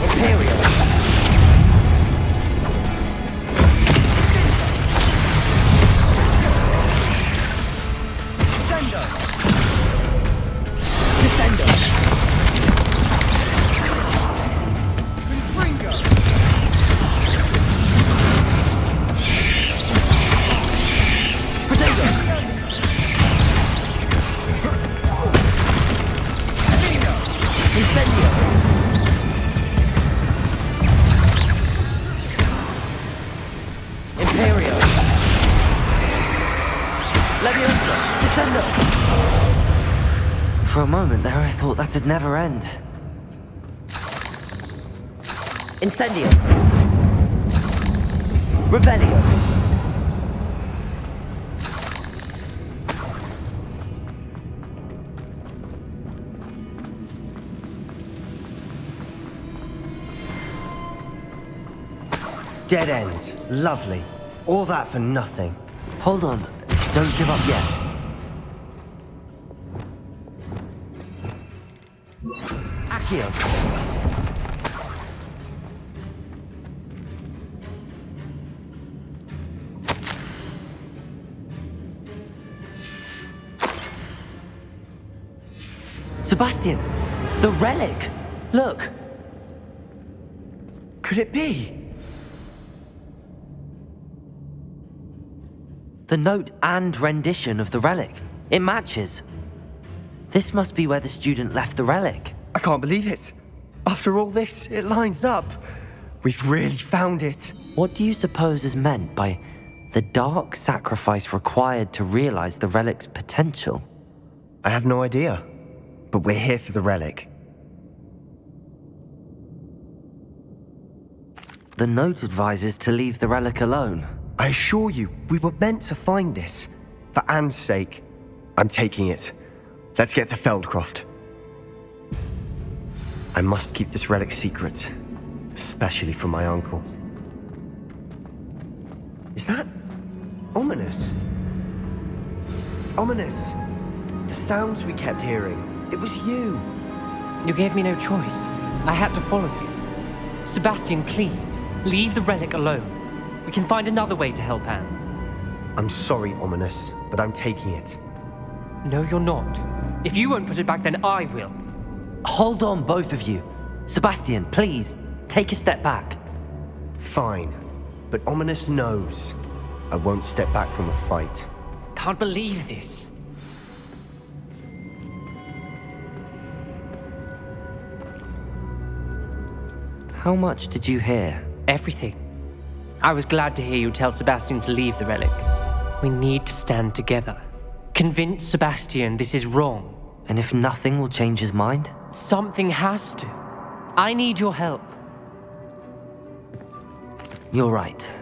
Imperial. For a moment there, I thought that'd never end. Incendio! Revelio! Dead end. Lovely. All that for nothing. Hold on. Don't give up yet. Accio. Sebastian! The relic! Look! Could it be? The note and rendition of the relic. It matches. This must be where the student left the relic. I can't believe it. After all this, it lines up. We've really found it. What do you suppose is meant by the dark sacrifice required to realize the relic's potential? I have no idea. But we're here for the relic. The note advises to leave the relic alone. I assure you, we were meant to find this. For Anne's sake. I'm taking it. Let's get to Feldcroft. I must keep this relic secret. Especially from my uncle. Is that ominous? Ominous. The sounds we kept hearing. It was you. You gave me no choice. I had to follow you. Sebastian, please, leave the relic alone. We can find another way to help Anne. I'm sorry, Ominous, but I'm taking it. No, you're not. If you won't put it back, then I will. Hold on, both of you. Sebastian, please, take a step back. Fine, but Ominous knows I won't step back from a fight. Can't believe this. How much did you hear? Everything. I was glad to hear you tell Sebastian to leave the relic. We need to stand together. Convince Sebastian this is wrong. And if nothing will change his mind? Something has to. I need your help. You're right.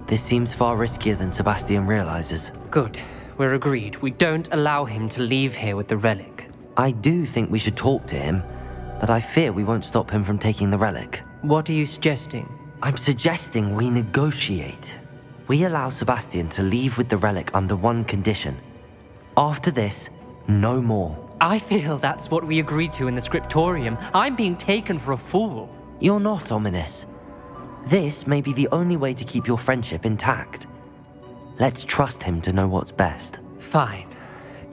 This seems far riskier than Sebastian realizes. Good. We're agreed. We don't allow him to leave here with the relic. I do think we should talk to him, but I fear we won't stop him from taking the relic. What are you suggesting? I'm suggesting we negotiate. We allow Sebastian to leave with the relic under one condition. After this, no more. I feel that's what we agreed to in the scriptorium. I'm being taken for a fool. You're not, Ominous. This may be the only way to keep your friendship intact. Let's trust him to know what's best. Fine.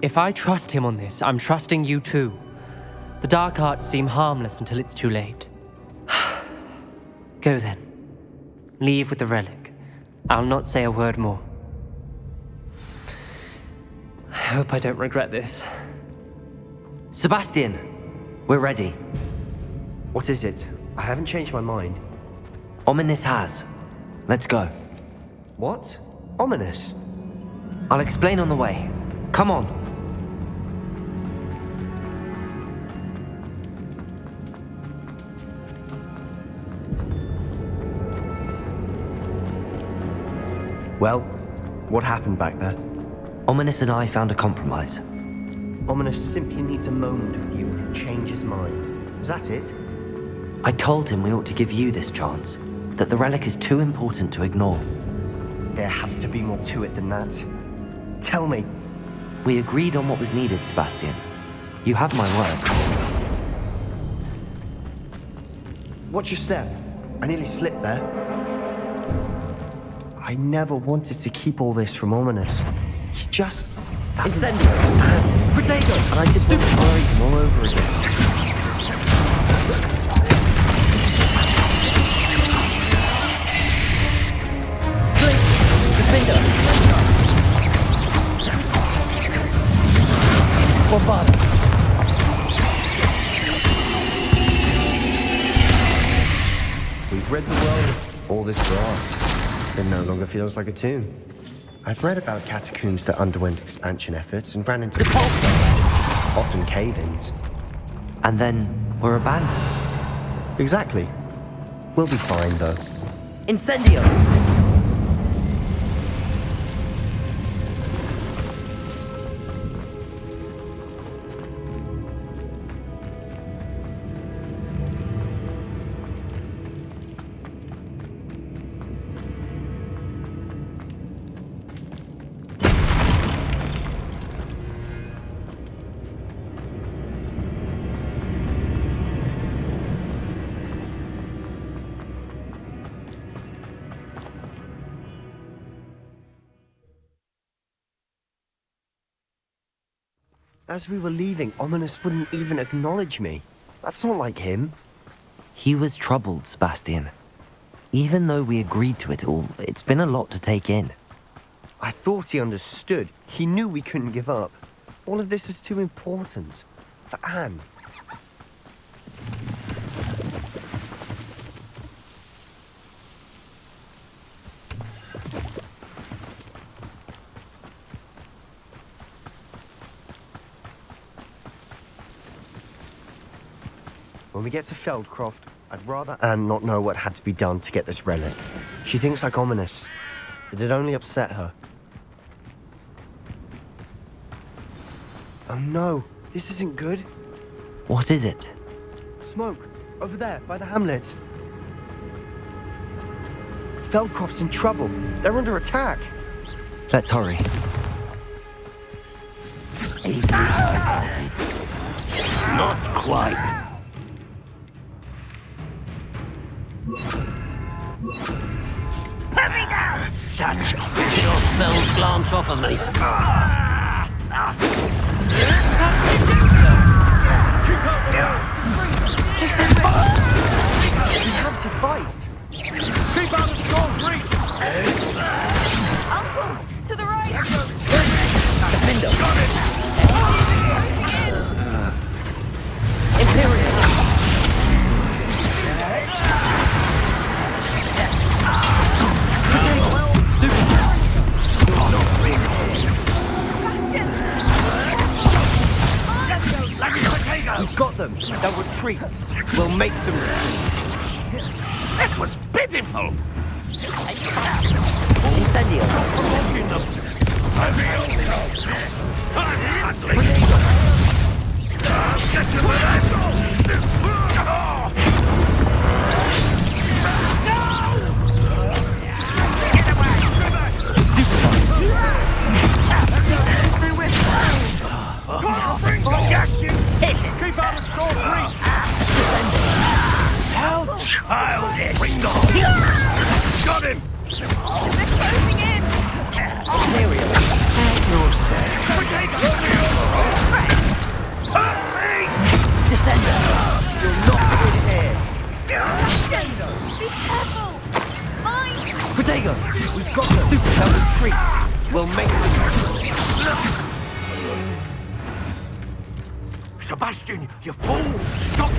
If I trust him on this, I'm trusting you too. The dark arts seem harmless until it's too late. Go then. Leave with the relic. I'll not say a word more. I hope I don't regret this. Sebastian, we're ready. What is it? I haven't changed my mind. Ominous has. Let's go. What? Ominous? I'll explain on the way. Come on. Well, what happened back there? Ominous and I found a compromise. Ominous simply needs a moment with you and he'll change his mind. Is that it? I told him we ought to give you this chance, that the relic is too important to ignore. There has to be more to it than that. Tell me. We agreed on what was needed, Sebastian. You have my word. Watch your step. I nearly slipped there. I never wanted to keep all this from Ominous. He just doesn't understand. Potato! And I just want to worry him all over again. We've read the world. All this grass. It no longer feels like a tomb. I've read about catacombs that underwent expansion efforts and ran into... often cave-ins. And then we're abandoned. Exactly. We'll be fine, though. Incendio! As we were leaving, Ominous wouldn't even acknowledge me. That's not like him. He was troubled, Sebastian. Even though we agreed to it all, it's been a lot to take in. I thought he understood. He knew we couldn't give up. All of this is too important. For Anne. When we get to Feldcroft, I'd rather Anne not know what had to be done to get this relic. She thinks like Ominous. It'd only upset her. Oh no, this isn't good. What is it? Smoke, over there, by the hamlet. Feldcroft's in trouble. They're under attack. Let's hurry. Not quite. Put me down! Such your spells glance off of me. We have to fight. Keep out of Storm's reach! Uncle, to the right! Defender! We've got them. They'll retreat. We'll make them retreat. That was pitiful! Incendio! Keep out of Storm's reach! How childish! Ringo! Got him! They're closing in! You're safe. Descender! You're not in here. Be careful! Mine! Protego! We've got them. They'll retreat. We'll make them. Sebastian, you fool! Stop!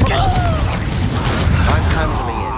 I'm handling it.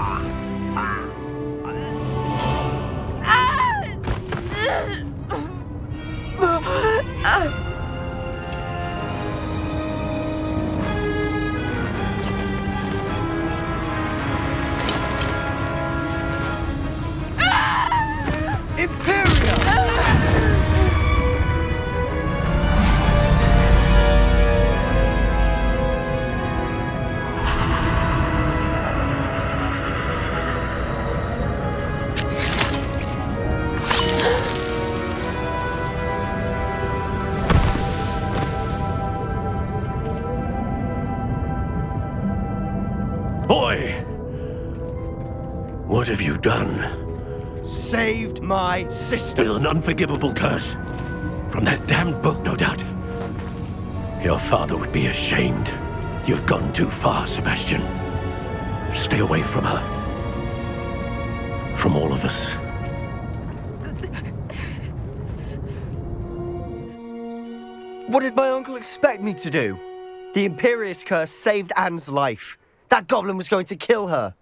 Boy! What have you done? Saved my sister. With an unforgivable curse. From that damned book, no doubt. Your father would be ashamed. You've gone too far, Sebastian. Stay away from her. From all of us. What did my uncle expect me to do? The Imperious curse saved Anne's life. That goblin was going to kill her.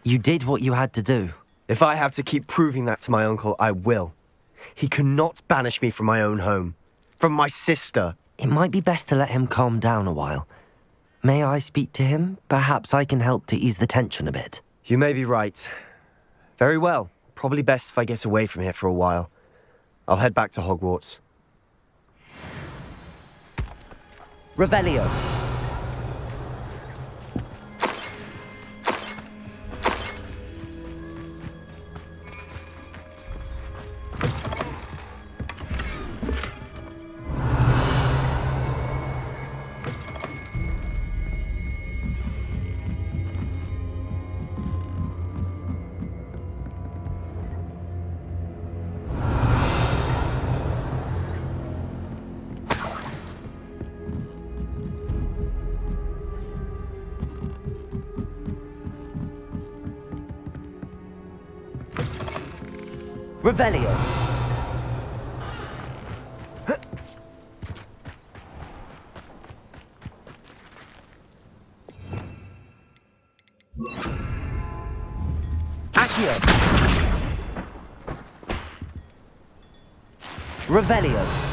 You did what you had to do. If I have to keep proving that to my uncle, I will. He cannot banish me from my own home. From my sister. It might be best to let him calm down a while. May I speak to him? Perhaps I can help to ease the tension a bit. You may be right. Very well. Probably best if I get away from here for a while. I'll head back to Hogwarts. Revelio. Revelio. Accio. Revelio.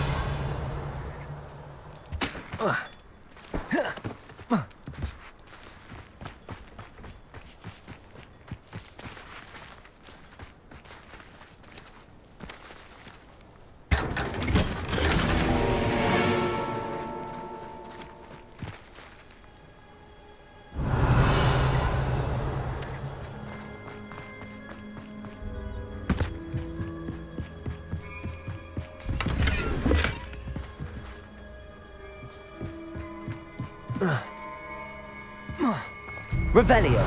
Revelio.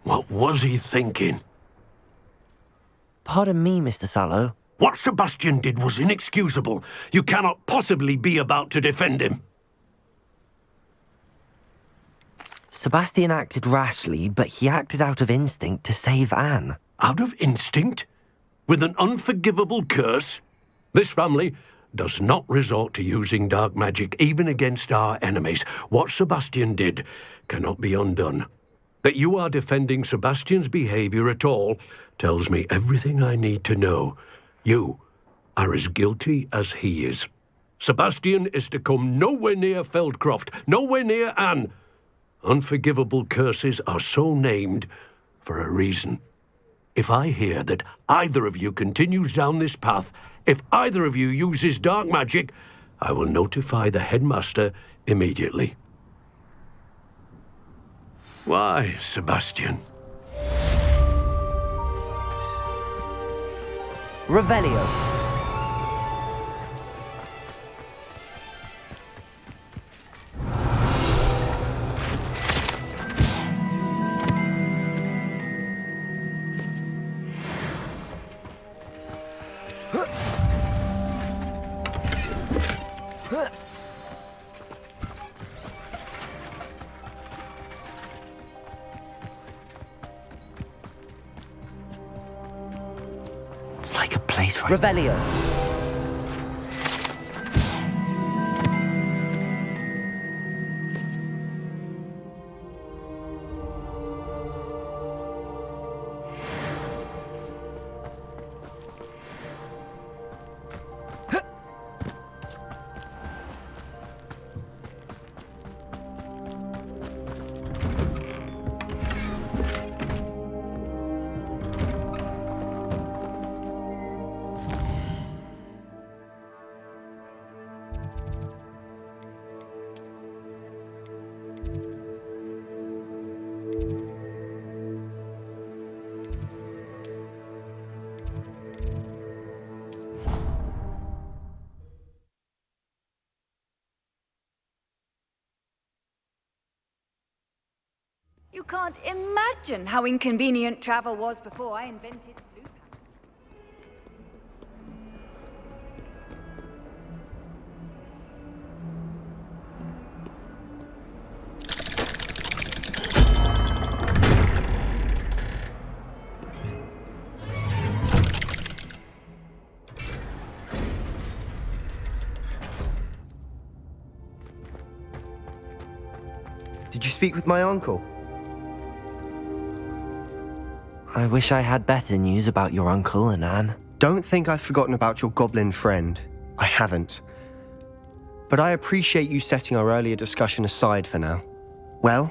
What was he thinking? Pardon me, Mr. Sallow. What Sebastian did was inexcusable. You cannot possibly be about to defend him. Sebastian acted rashly, but he acted out of instinct to save Anne. Out of instinct? With an unforgivable curse? This family does not resort to using dark magic even against our enemies. What Sebastian did cannot be undone. That you are defending Sebastian's behavior at all tells me everything I need to know. You are as guilty as he is. Sebastian is to come nowhere near Feldcroft, nowhere near Anne. Unforgivable curses are so named for a reason. If I hear that either of you continues down this path, if either of you uses dark magic, I will notify the headmaster immediately. Why, Sebastian? Revelio. It's like a place right Revelio. You can't imagine how inconvenient travel was before I invented blue pants. Did you speak with my uncle? I wish I had better news about your uncle and Anne. Don't think I've forgotten about your goblin friend. I haven't. But I appreciate you setting our earlier discussion aside for now. Well,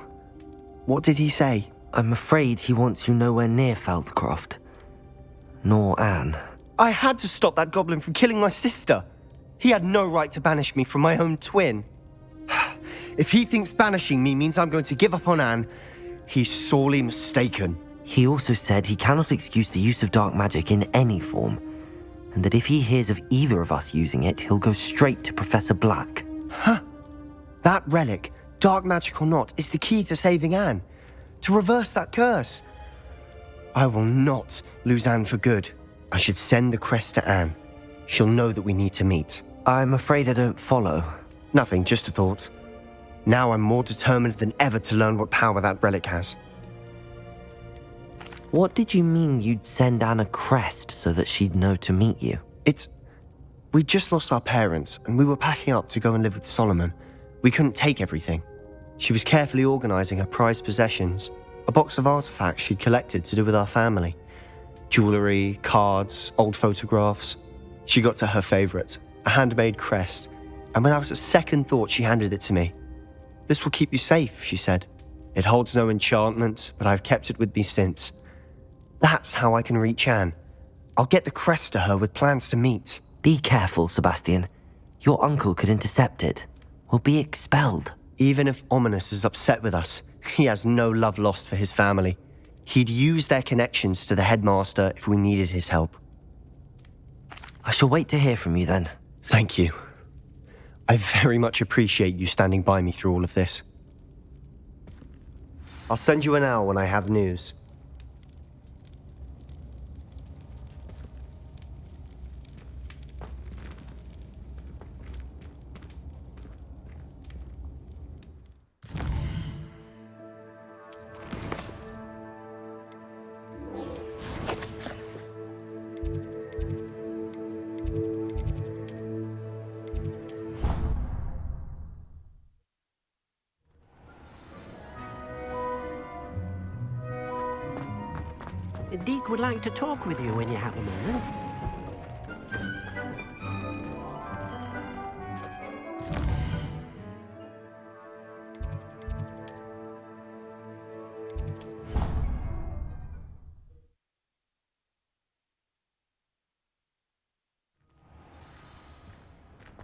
what did he say? I'm afraid he wants you nowhere near Feldcroft. Nor Anne. I had to stop that goblin from killing my sister. He had no right to banish me from my own twin. If he thinks banishing me means I'm going to give up on Anne, he's sorely mistaken. He also said he cannot excuse the use of dark magic in any form, and that if he hears of either of us using it, he'll go straight to Professor Black. Huh. That relic, dark magic or not, is the key to saving Anne. To reverse that curse. I will not lose Anne for good. I should send the crest to Anne. She'll know that we need to meet. I'm afraid I don't follow. Nothing, just a thought. Now I'm more determined than ever to learn what power that relic has. What did you mean you'd send Anne a crest so that she'd know to meet you? We'd just lost our parents, and we were packing up to go and live with Solomon. We couldn't take everything. She was carefully organising her prized possessions, a box of artifacts she'd collected to do with our family. Jewellery, cards, old photographs. She got to her favourite, a handmade crest, and without a second thought she handed it to me. "This will keep you safe," she said. "It holds no enchantment, but I've kept it with me since. That's how I can reach Anne. I'll get the crest to her with plans to meet." Be careful, Sebastian. Your uncle could intercept it. We'll be expelled. Even if Ominous is upset with us, he has no love lost for his family. He'd use their connections to the headmaster if we needed his help. I shall wait to hear from you then. Thank you. I very much appreciate you standing by me through all of this. I'll send you an owl when I have news. Deke would like to talk with you when you have a moment.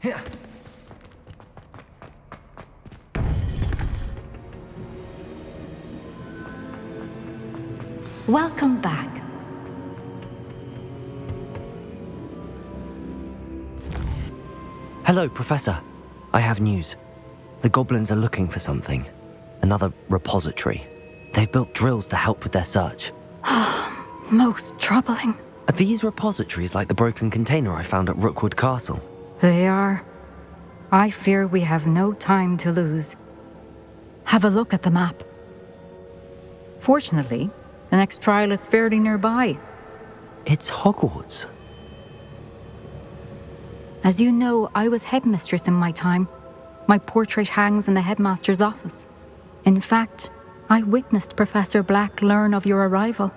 Here. Welcome back. Hello, Professor. I have news. The goblins are looking for something. Another repository. They've built drills to help with their search. Most troubling. Are these repositories like the broken container I found at Rookwood Castle? They are. I fear we have no time to lose. Have a look at the map. Fortunately, the next trial is fairly nearby. It's Hogwarts. As you know, I was headmistress in my time. My portrait hangs in the headmaster's office. In fact, I witnessed Professor Black learn of your arrival.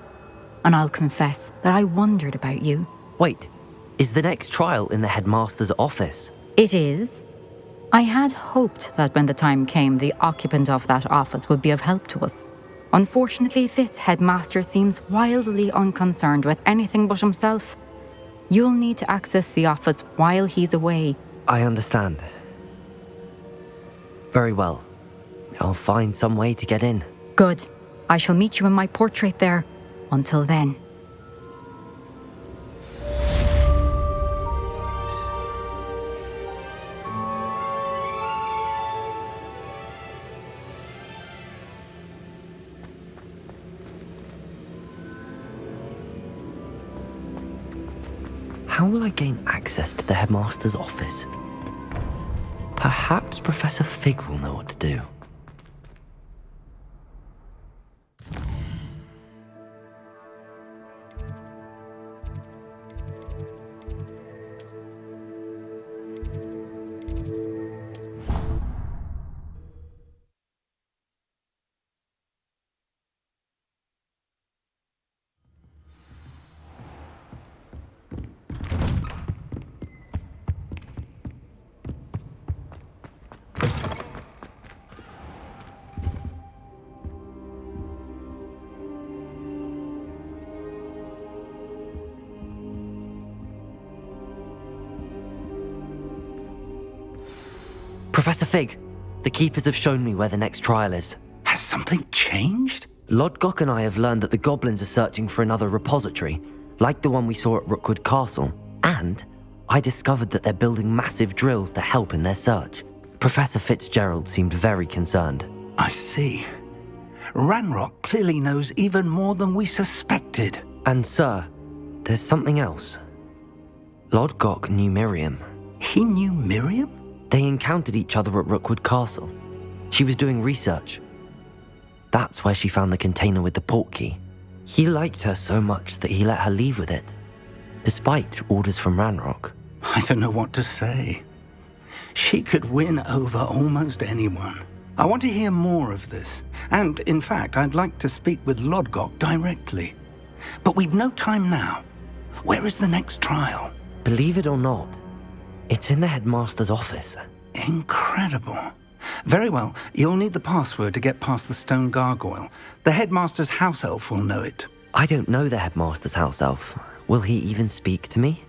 And I'll confess that I wondered about you. Wait, is the next trial in the headmaster's office? It is. I had hoped that when the time came, the occupant of that office would be of help to us. Unfortunately, this headmaster seems wildly unconcerned with anything but himself. You'll need to access the office while he's away. I understand. Very well. I'll find some way to get in. Good. I shall meet you in my portrait there. Until then. How will I gain access to the headmaster's office? Perhaps Professor Fig will know what to do. Professor Fig, the Keepers have shown me where the next trial is. Has something changed? Lodgok and I have learned that the goblins are searching for another repository, like the one we saw at Rookwood Castle. And I discovered that they're building massive drills to help in their search. Professor Fitzgerald seemed very concerned. I see. Ranrock clearly knows even more than we suspected. And sir, there's something else. Lodgok knew Miriam. He knew Miriam? They encountered each other at Rookwood Castle. She was doing research. That's where she found the container with the portkey. He liked her so much that he let her leave with it, despite orders from Ranrock. I don't know what to say. She could win over almost anyone. I want to hear more of this. And, in fact, I'd like to speak with Lodgok directly. But we've no time now. Where is the next trial? Believe it or not, it's in the headmaster's office. Incredible. Very well. You'll need the password to get past the stone gargoyle. The headmaster's house elf will know it. I don't know the headmaster's house elf. Will he even speak to me?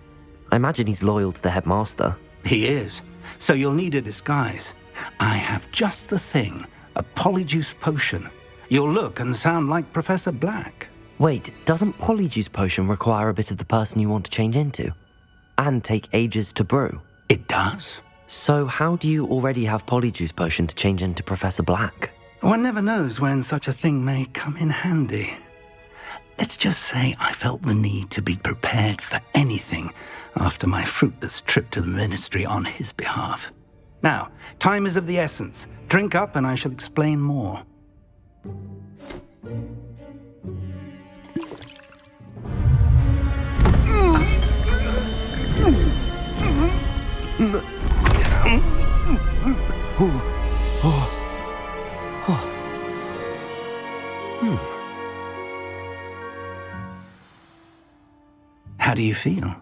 I imagine he's loyal to the headmaster. He is. So you'll need a disguise. I have just the thing. A Polyjuice potion. You'll look and sound like Professor Black. Wait, doesn't Polyjuice potion require a bit of the person you want to change into? And take ages to brew? It does. So how do you already have Polyjuice potion to change into Professor Black? One never knows when such a thing may come in handy. Let's just say I felt the need to be prepared for anything after my fruitless trip to the Ministry on his behalf. Now, time is of the essence. Drink up and I shall explain more. How do you feel?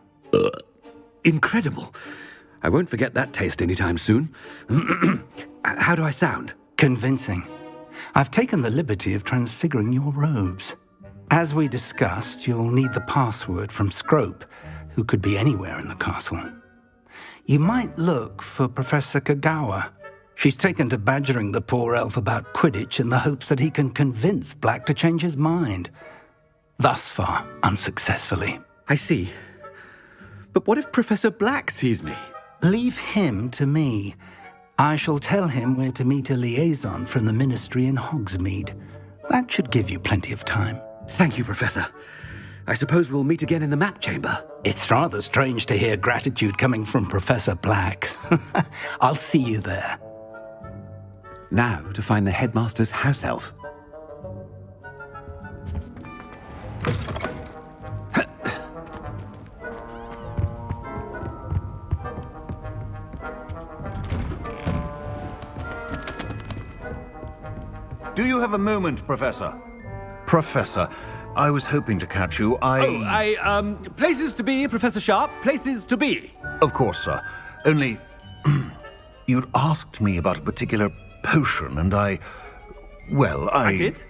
Incredible. I won't forget that taste anytime soon. How do I sound? Convincing. I've taken the liberty of transfiguring your robes. As we discussed, you'll need the password from Scrope, who could be anywhere in the castle. You might look for Professor Kagawa. She's taken to badgering the poor elf about Quidditch in the hopes that he can convince Black to change his mind. Thus far, unsuccessfully. I see. But what if Professor Black sees me? Leave him to me. I shall tell him where to meet a liaison from the Ministry in Hogsmeade. That should give you plenty of time. Thank you, Professor. I suppose we'll meet again in the map chamber. It's rather strange to hear gratitude coming from Professor Black. I'll see you there. Now to find the headmaster's house elf. Do you have a moment, Professor? Professor, I was hoping to catch you. Places to be, Professor Sharp. Places to be. Of course, sir. Only, you'd asked me about a particular potion, and I did?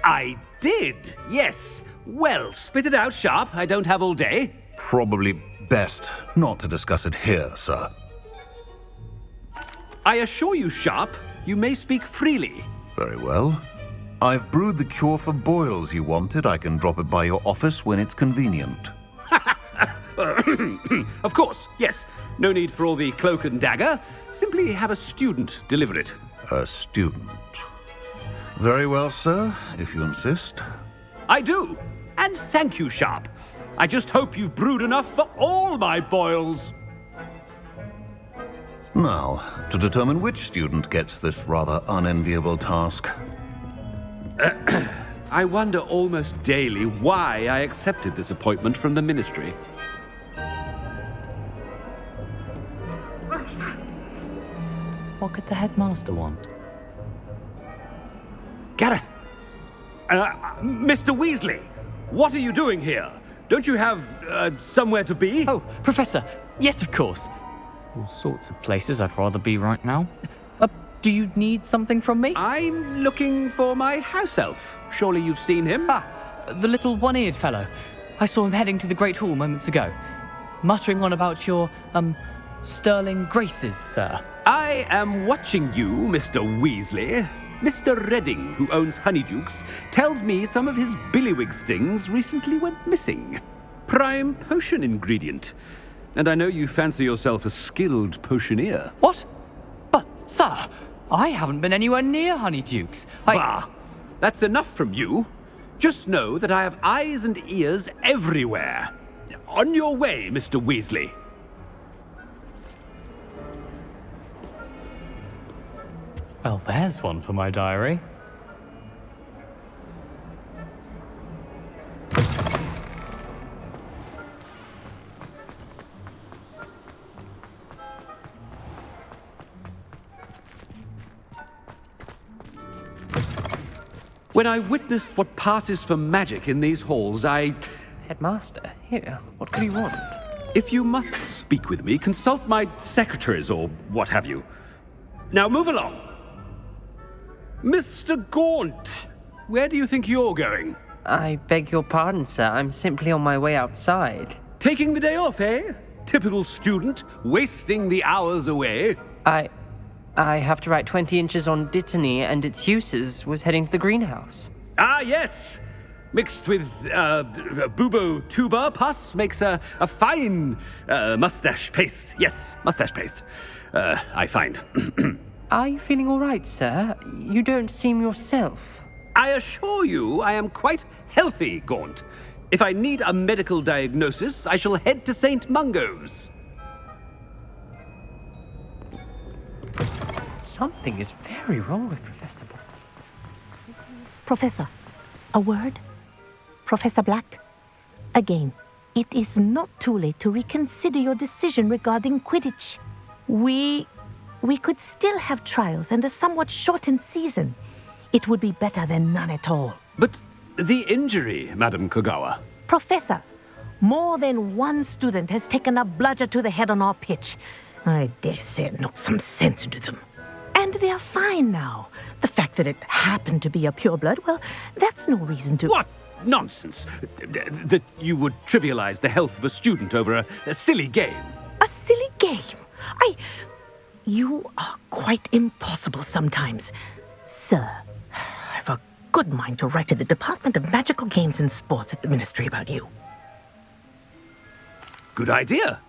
I did, yes. Well, spit it out, Sharp. I don't have all day. Probably best not to discuss it here, sir. I assure you, Sharp, you may speak freely. Very well. I've brewed the cure for boils you wanted. I can drop it by your office when it's convenient. Of course, yes. No need for all the cloak and dagger. Simply have a student deliver it. A student. Very well, sir, if you insist. I do. And thank you, Sharp. I just hope you've brewed enough for all my boils. Now, to determine which student gets this rather unenviable task. I wonder almost daily why I accepted this appointment from the Ministry. What could the headmaster want? Gareth! Mr. Weasley! What are you doing here? Don't you have, somewhere to be? Oh, Professor! Yes, of course. All sorts of places I'd rather be right now. Do you need something from me? I'm looking for my house elf. Surely you've seen him? The little one-eared fellow. I saw him heading to the Great Hall moments ago, muttering on about your, sterling graces, sir. I am watching you, Mr. Weasley. Mr. Redding, who owns Honeydukes, tells me some of his billywig stings recently went missing. Prime potion ingredient. And I know you fancy yourself a skilled potioneer. What? But, sir, I haven't been anywhere near Honeydukes. Bah! That's enough from you. Just know that I have eyes and ears everywhere. On your way, Mr. Weasley. Well, there's one for my diary. When I witness what passes for magic in these halls, I... Headmaster, here, what could he want? If you must speak with me, consult my secretaries or what have you. Now move along. Mr. Gaunt, where do you think you're going? I beg your pardon, sir. I'm simply on my way outside. Taking the day off, eh? Typical student, wasting the hours away. I have to write 20 inches on Dittany and its uses. Was heading to the greenhouse. Ah, yes! Mixed with bubo tuber pus makes a fine mustache paste. Yes, mustache paste. I find. Are you feeling all right, sir? You don't seem yourself. I assure you I am quite healthy, Gaunt. If I need a medical diagnosis, I shall head to St. Mungo's. Something is very wrong with Professor Black. Professor, a word? Professor Black? Again, it is not too late to reconsider your decision regarding Quidditch. We could still have trials and a somewhat shortened season. It would be better than none at all. But the injury, Madam Kogawa. Professor, more than one student has taken a bludger to the head on our pitch. I dare say it knocked some sense into them. And they're fine now. The fact that it happened to be a pureblood, well, that's no reason to... What nonsense! That you would trivialize the health of a student over a silly game. A silly game? You are quite impossible sometimes. Sir, I've a good mind to write to the Department of Magical Games and Sports at the Ministry about you. Good idea.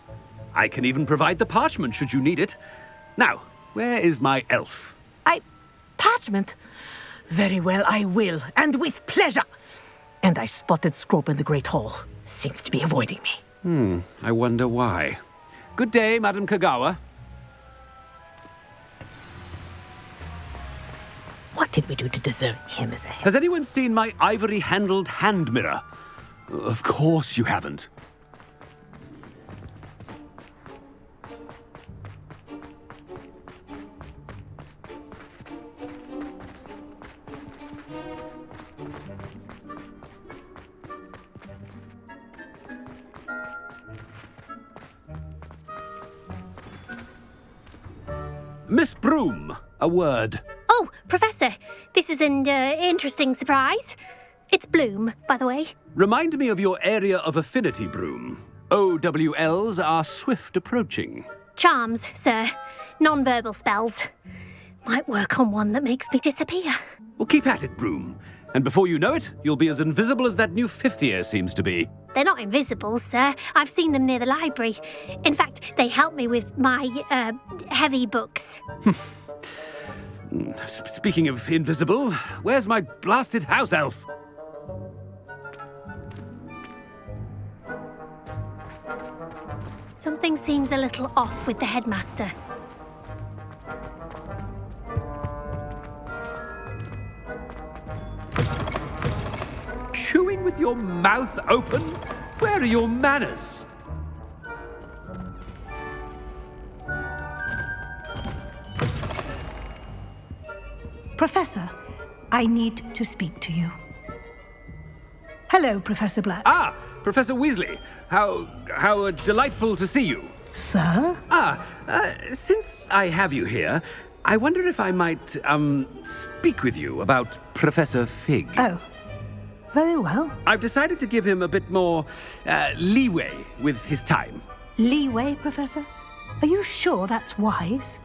I can even provide the parchment should you need it. Now, where is my elf? Parchment? Very well, I will, and with pleasure. And I spotted Scrope in the Great Hall. Seems to be avoiding me. I wonder why. Good day, Madam Kogawa. What did we do to deserve him as a head? Has anyone seen my ivory-handled hand mirror? Of course you haven't. Miss Broom, a word. Oh, Professor, this is an interesting surprise. It's Bloom, by the way. Remind me of your area of affinity, Broom. OWLs are swift approaching. Charms, sir. Non-verbal spells. Might work on one that makes me disappear. Well, keep at it, Broom. And before you know it, you'll be as invisible as that new fifth year seems to be. They're not invisible, sir. I've seen them near the library. In fact, they help me with my, heavy books. Speaking of invisible, where's my blasted house elf? Something seems a little off with the headmaster. Chewing with your mouth open? Where are your manners? Professor, I need to speak to you. Hello, Professor Black. Ah, Professor Weasley. How delightful to see you. Sir? Since I have you here, I wonder if I might, speak with you about Professor Fig. Oh, very well. I've decided to give him a bit more, leeway with his time. Leeway, Professor? Are you sure that's wise?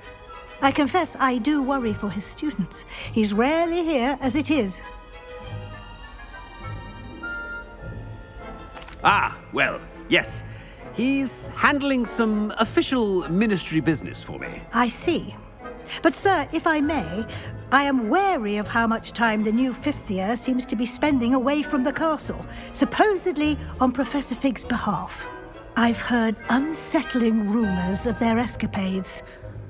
I confess I do worry for his students. He's rarely here as it is. Ah, well, yes. He's handling some official ministry business for me. I see. But, sir, if I may, I am wary of how much time the new fifth year seems to be spending away from the castle, supposedly on Professor Fig's behalf. I've heard unsettling rumours of their escapades.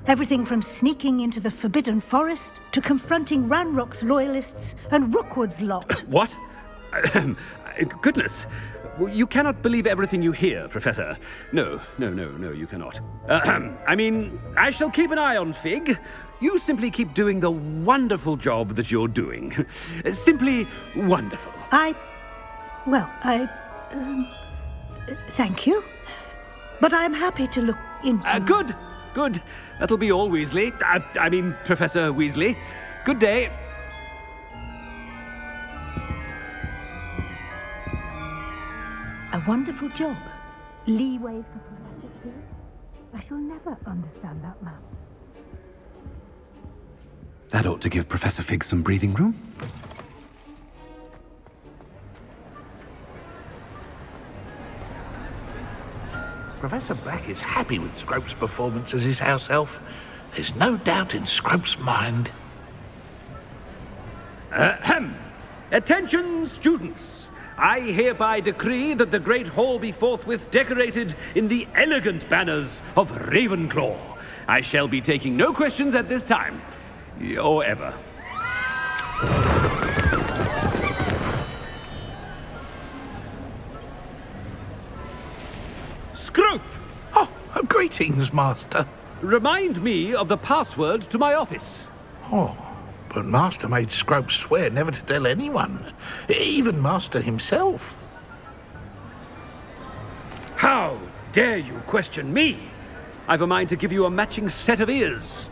Everything from sneaking into the Forbidden Forest to confronting Ranrock's loyalists and Rookwood's lot. What? Goodness. You cannot believe everything you hear, Professor. No, you cannot. I mean, I shall keep an eye on Fig. You simply keep doing the wonderful job that you're doing. Simply wonderful. Thank you. But I'm happy to look into... Good. That'll be all, Weasley. I mean, Professor Weasley. Good day. A wonderful job. Leeway for Professor Fig. I shall never understand that man. That ought to give Professor Fig some breathing room. Professor Black is happy with Scrope's performance as his house elf. There's no doubt in Scrope's mind. Attention, students! I hereby decree that the Great Hall be forthwith decorated in the elegant banners of Ravenclaw. I shall be taking no questions at this time. Or ever. Scrope! Oh, greetings, Master. Remind me of the password to my office. Oh, but Master made Scrope swear never to tell anyone, even Master himself. How dare you question me? I've a mind to give you a matching set of ears.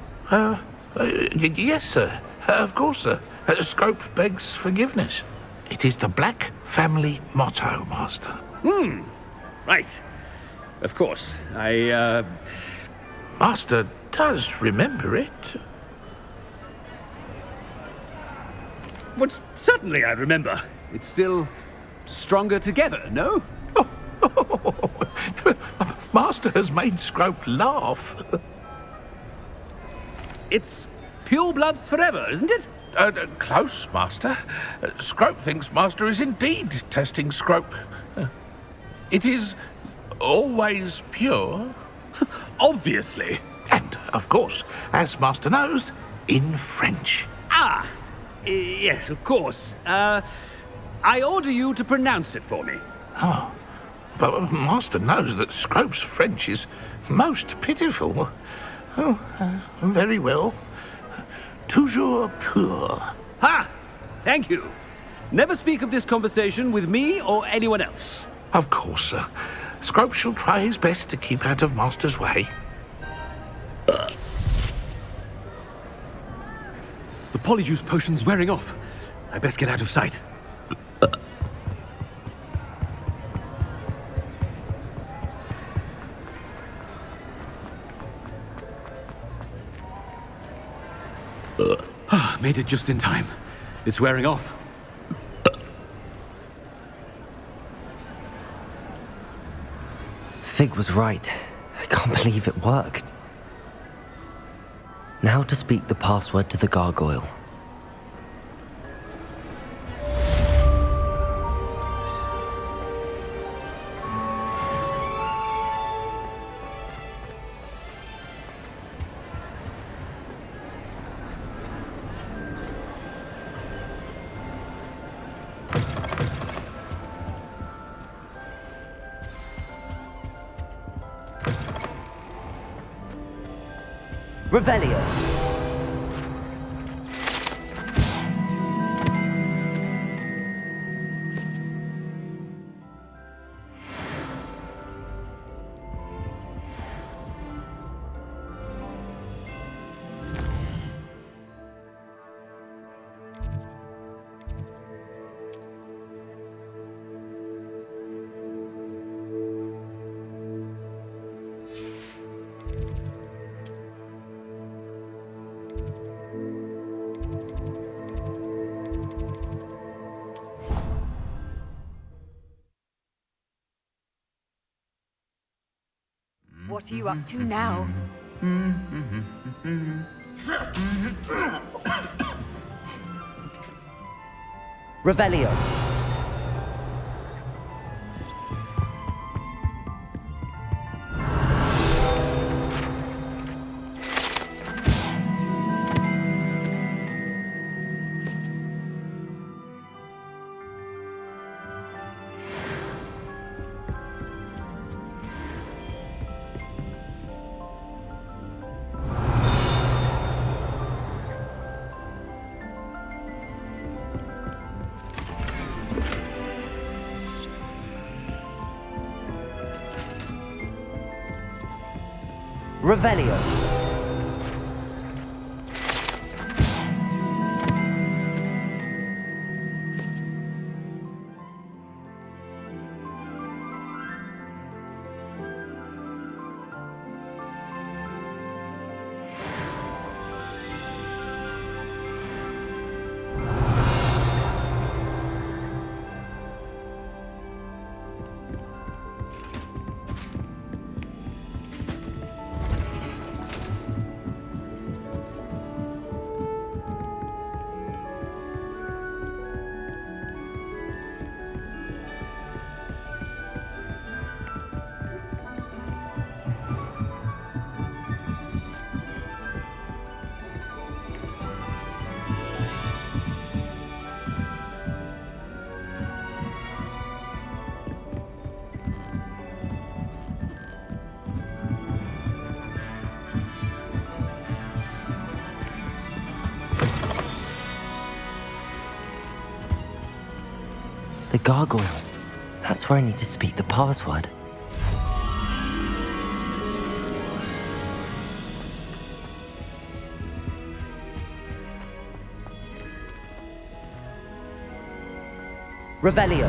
Yes, sir. Of course, sir. Scrope begs forgiveness. It is the Black family motto, Master. Right. Of course. Master does remember it. Well, certainly I remember. It's still stronger together, no? Master has made Scrope laugh. It's pure bloods forever, isn't it? Close, Master. Scrope thinks Master is indeed testing Scrope. It is always pure. Obviously. And, of course, as Master knows, in French. Yes, of course. I order you to pronounce it for me. Oh, but Master knows that Scrope's French is most pitiful. Very well. Toujours pur. Ha! Thank you. Never speak of this conversation with me or anyone else. Of course, sir. Scrope shall try his best to keep out of Master's way. The Polyjuice potion's wearing off. I best get out of sight. Made it just in time. It's wearing off. Fig was right. I can't believe it worked. Now to speak the password to the gargoyle. Revelio. What are you up to now? Revelio. Revelio. The gargoyle. That's where I need to speak the password. Revelio.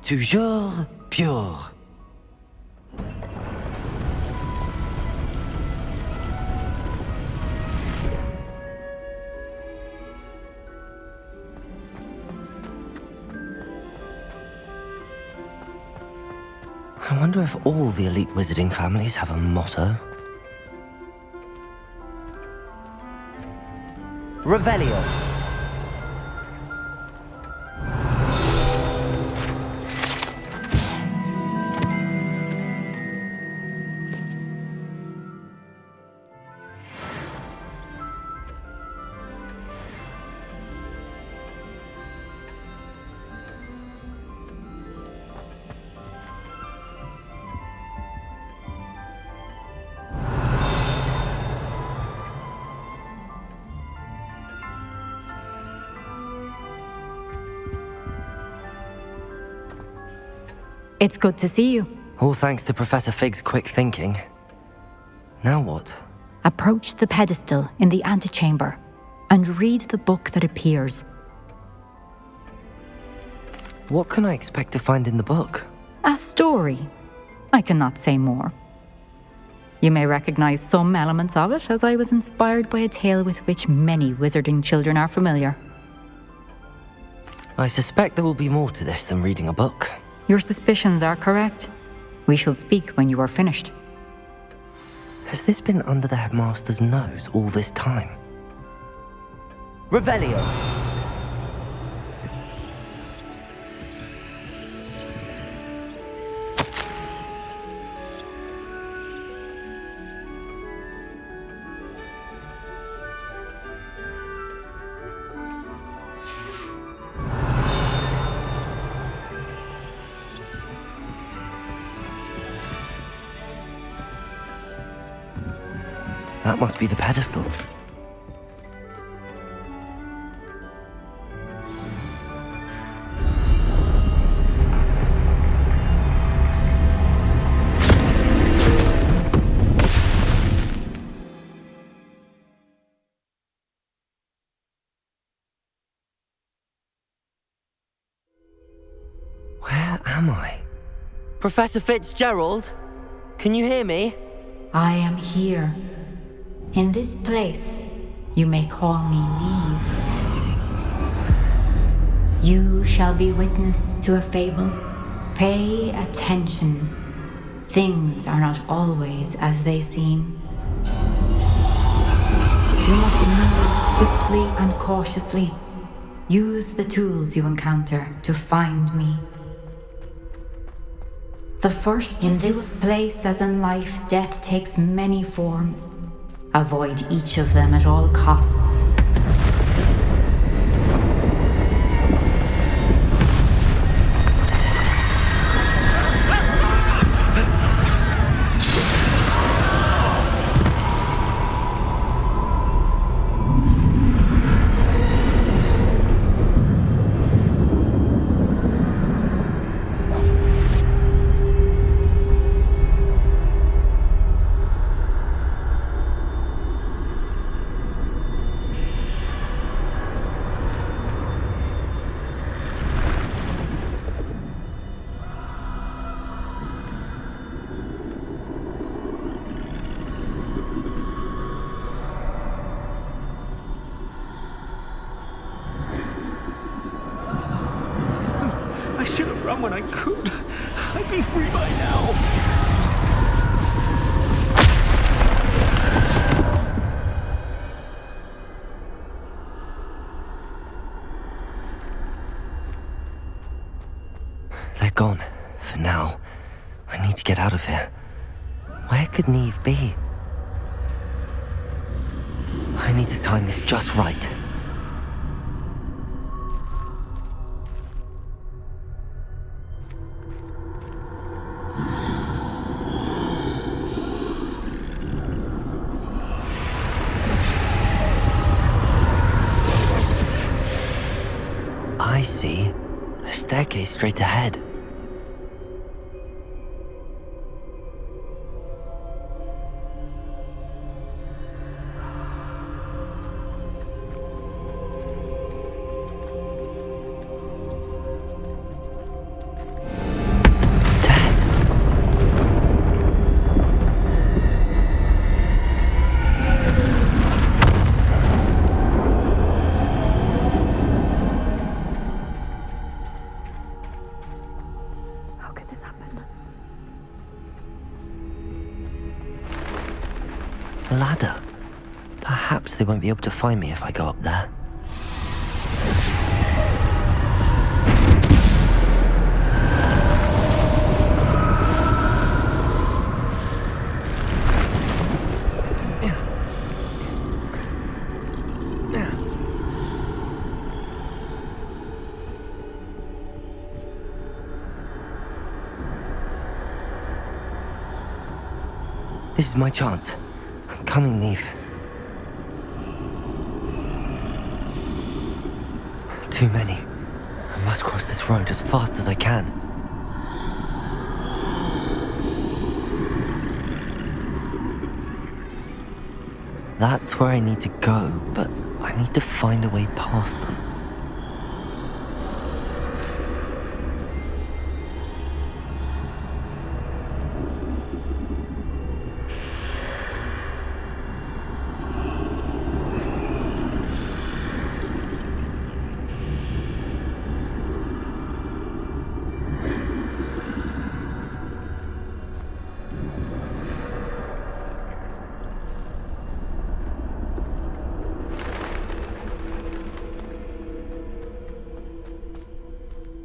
Toujours pure. I wonder if all the elite wizarding families have a motto. Revelio. It's good to see you. All thanks to Professor Fig's quick thinking. Now what? Approach the pedestal in the antechamber and read the book that appears. What can I expect to find in the book? A story. I cannot say more. You may recognize some elements of it, as I was inspired by a tale with which many wizarding children are familiar. I suspect there will be more to this than reading a book. Your suspicions are correct. We shall speak when you are finished. Has this been under the headmaster's nose all this time? Revelio! That must be the pedestal. Where am I? Professor Fitzgerald? Can you hear me? I am here. In this place, you may call me Niamh. You shall be witness to a fable. Pay attention. Things are not always as they seem. You must move swiftly and cautiously. Use the tools you encounter to find me. The first in this place, as in life, death takes many forms. Avoid each of them at all costs. I should have run when I could. I'd be free by now. They're gone. For now. I need to get out of here. Where could Niamh be? I need to time this just right. I see. A staircase straight ahead. Ladder. Perhaps they won't be able to find me if I go up there. This is my chance. I'm coming, Niamh. Too many. I must cross this road as fast as I can. That's where I need to go, but I need to find a way past them.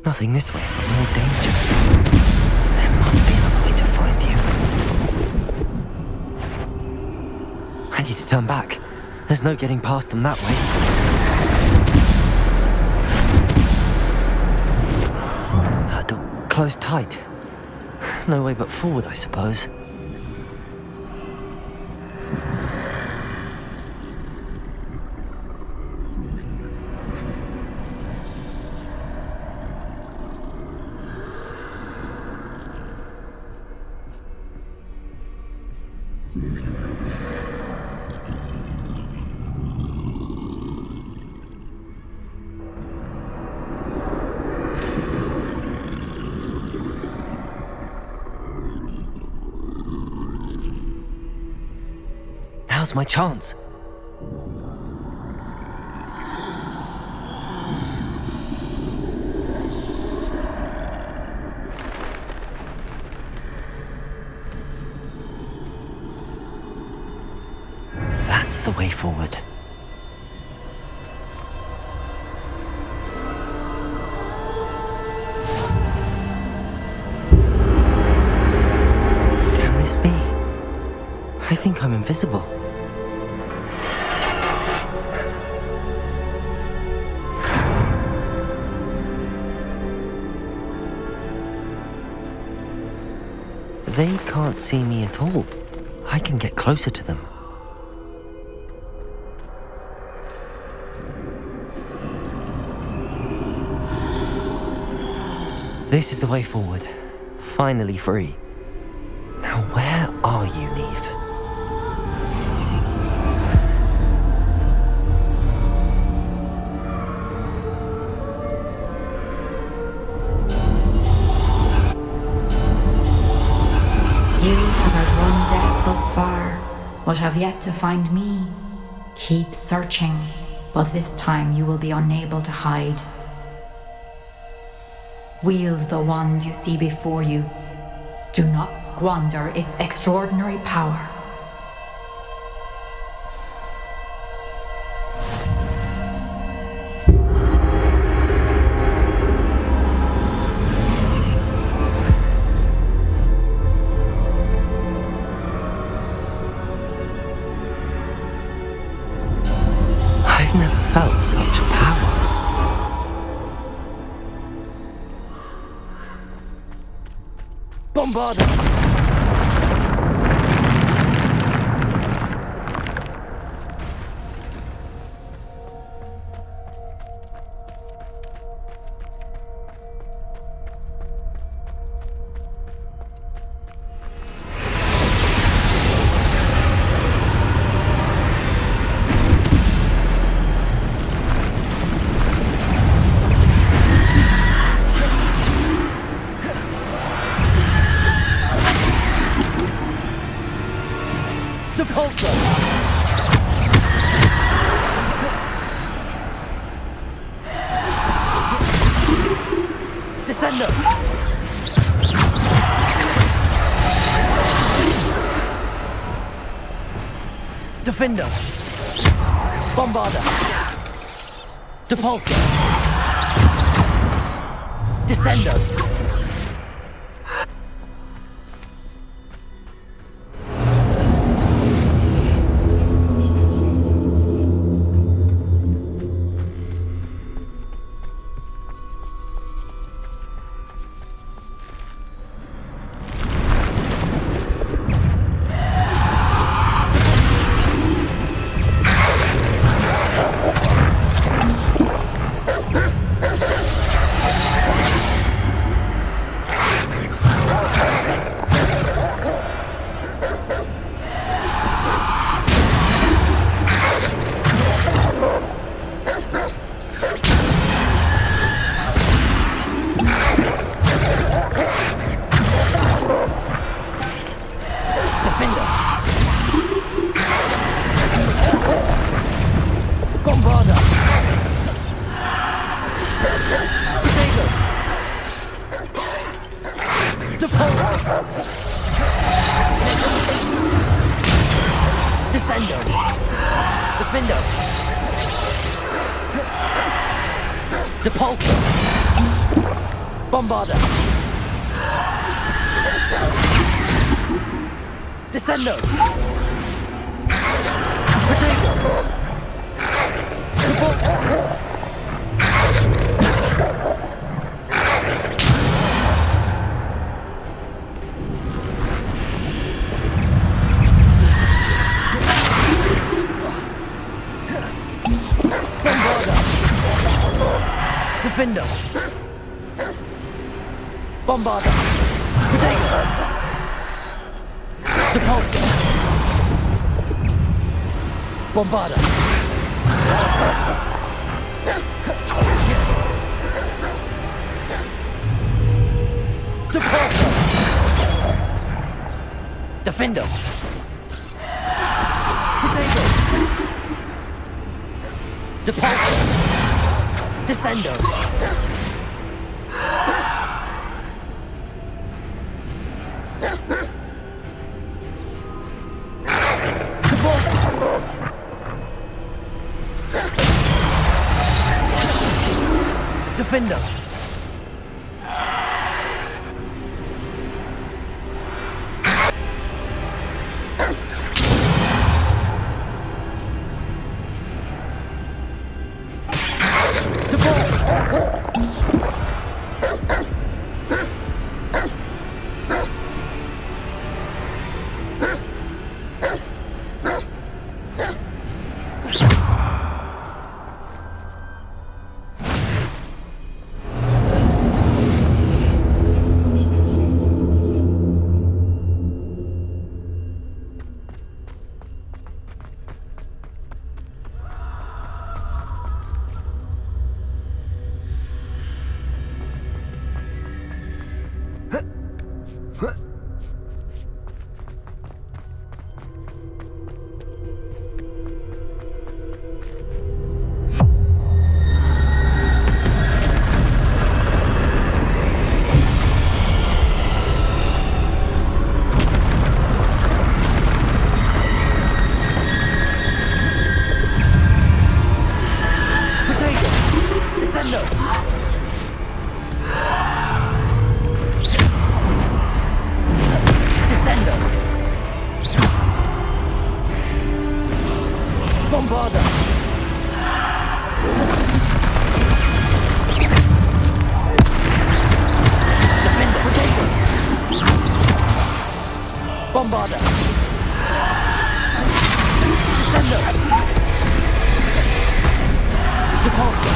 Nothing this way, but more danger. There must be another way to find you. I need to turn back. There's no getting past them that way. That door closed tight. No way but forward, I suppose. Now's my chance. That's the way forward. Can this be? I think I'm invisible. They can't see me at all. I can get closer to them. This is the way forward. Finally free. Now where are you, Niamh? You have outrun death thus far, but have yet to find me. Keep searching, but this time you will be unable to hide. Wield the wand you see before you. Do not squander its extraordinary power. I've never felt such power. Bombarda! Descendo! Defender! Bombarda! Depulsor! Descendo! Descendo! Defendo! Depulsor! Bombarda! Descendo! Protego! Depulsor! Defender! Bombarda! Protego! Depulsor! Bombarda! Depulsor! Defender! Depulso! Descendo! Defender! Bombarda! Descendo! Depulso!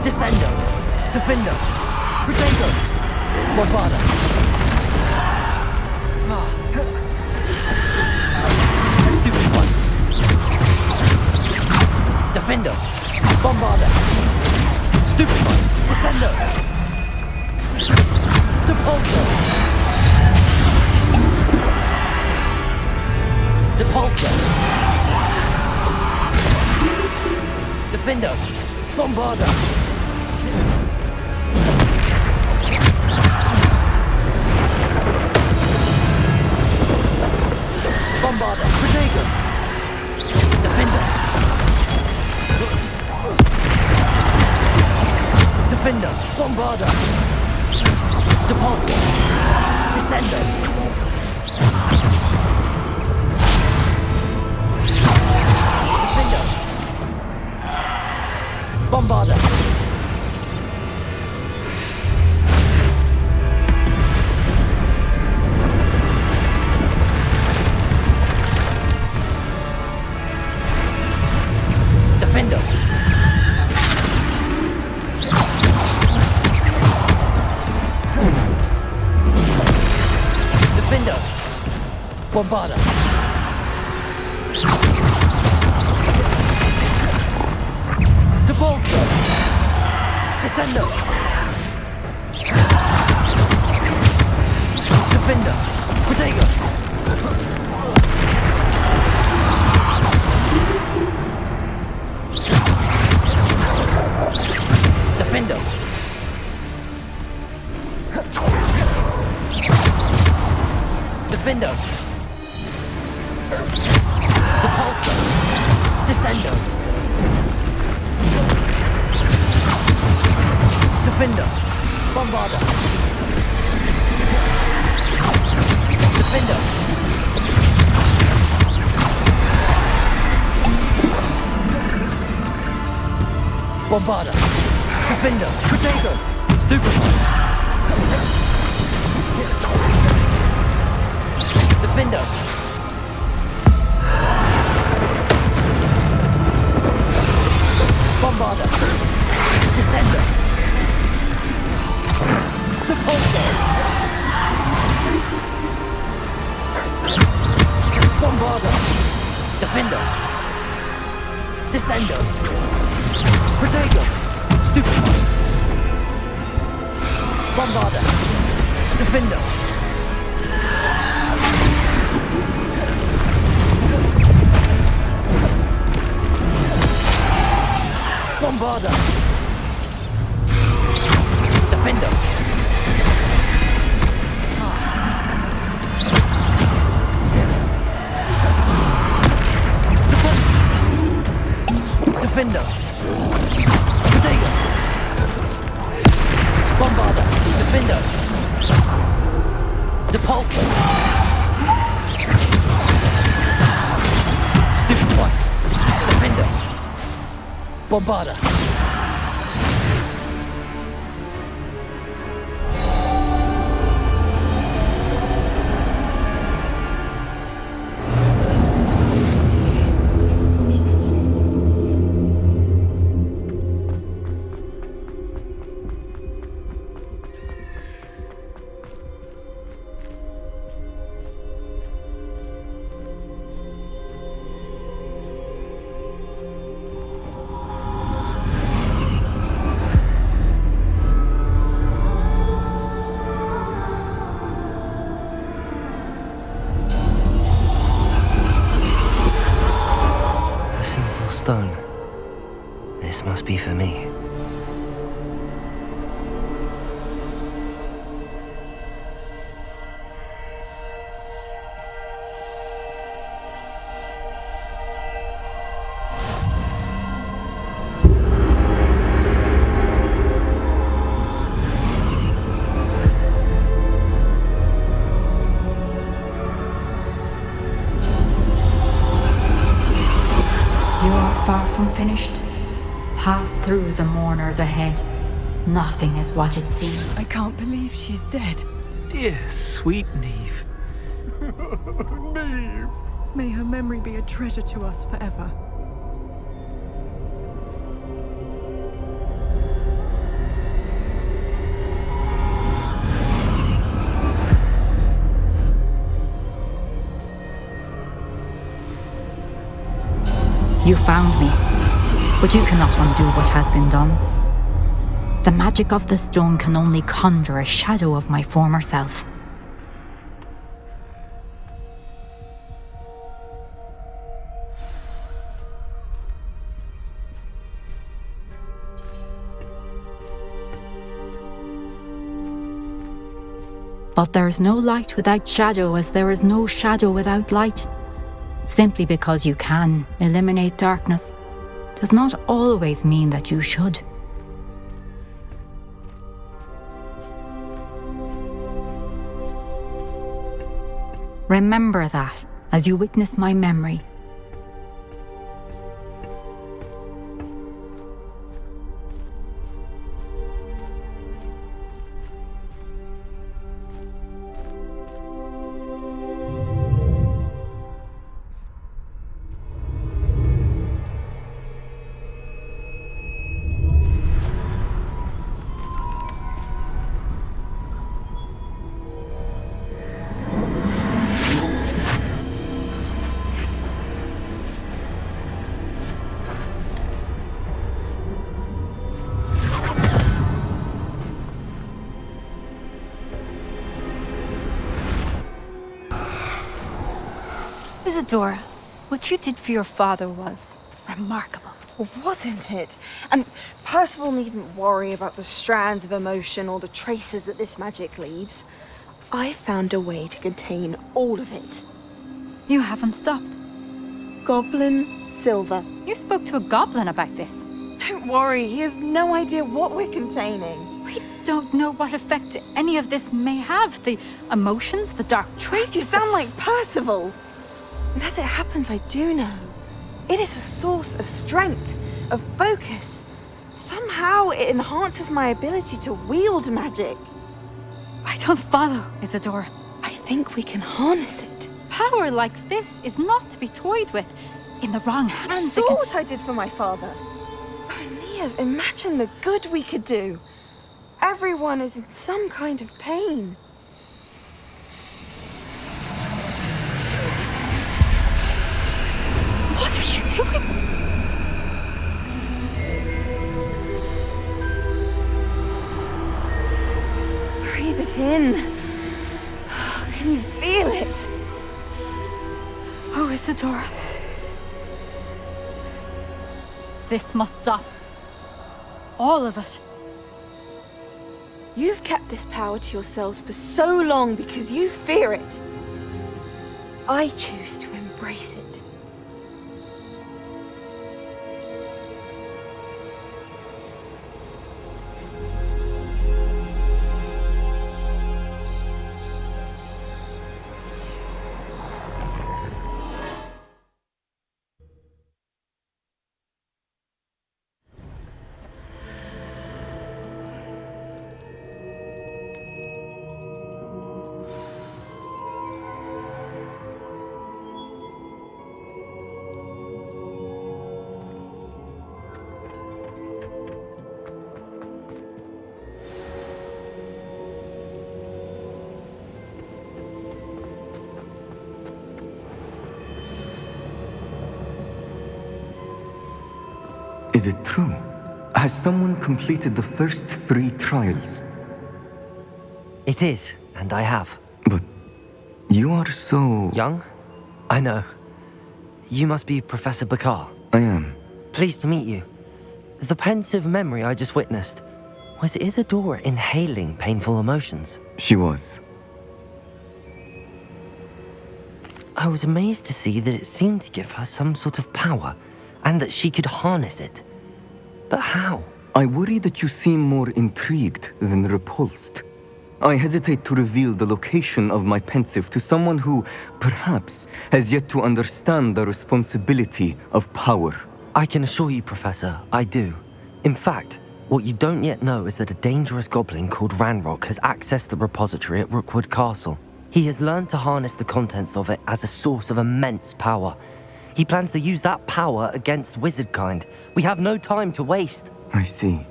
Descendo! Defendo! Protego! Bombarda! Stupid one! Defendo! Bombarda! Stupid one! Descendo! Depulso! Depulso! Defendo! Bombarda! Bombarda! Protego! Defender! Defender! Bombarda! Depulso! Descendo! Defender! Bombarda! Defender! Defender! Bombarda! Depulso! Descendo! Defender! Protego! Defendo! Defendo! Depulso! Descendo! Defender! Bombarda! Defender! Bombarda! Defender! Protego! Stupid one! Defender! Bombarda! Descender! Depulso! Bombarda! Defender! Descendo! Protego! Stupefy! Bombarder! Defender! Bombarder! Defender! Defender! Protego! Bombarder! Defender! Depulsor! Stupefy! Defender! Bombarder! Stone. This must be for me. Far from finished. Pass through the mourners ahead. Nothing is what it seems. I can't believe she's dead. Dear, sweet Niamh. Niamh. May her memory be a treasure to us forever. You found me, but you cannot undo what has been done. The magic of the stone can only conjure a shadow of my former self. But there is no light without shadow, as there is no shadow without light. Simply because you can eliminate darkness does not always mean that you should. Remember that as you witness my memory. Isadora, what you did for your father was remarkable. Wasn't it? And Percival needn't worry about the strands of emotion or the traces that this magic leaves. I found a way to contain all of it. You haven't stopped. Goblin silver. You spoke to a goblin about this. Don't worry, he has no idea what we're containing. We don't know what effect any of this may have. The emotions, the dark traits. You sound like Percival. And as it happens, I do know. It is a source of strength, of focus. Somehow it enhances my ability to wield magic. I don't follow, Isadora. I think we can harness it. Power like this is not to be toyed with. In the wrong hands. You saw what I did for my father. Oh, Niamh, imagine the good we could do. Everyone is in some kind of pain. What are you doing? sucked in. Can you feel it? Oh, Isadora. This must stop. All of it. You've kept this power to yourselves for so long because you fear it. I choose to embrace it. Is it true? Has someone completed the first 3 trials? It is, and I have. But you are so... Young? I know. You must be Professor Bakar. I am. Pleased to meet you. The pensive memory I just witnessed, was Isadora inhaling painful emotions? She was. I was amazed to see that it seemed to give her some sort of power, and that she could harness it. But how? I worry that you seem more intrigued than repulsed. I hesitate to reveal the location of my pensive to someone who, perhaps, has yet to understand the responsibility of power. I can assure you, Professor, I do. In fact, what you don't yet know is that a dangerous goblin called Ranrock has accessed the repository at Rookwood Castle. He has learned to harness the contents of it as a source of immense power. He plans to use that power against wizardkind. We have no time to waste. I see.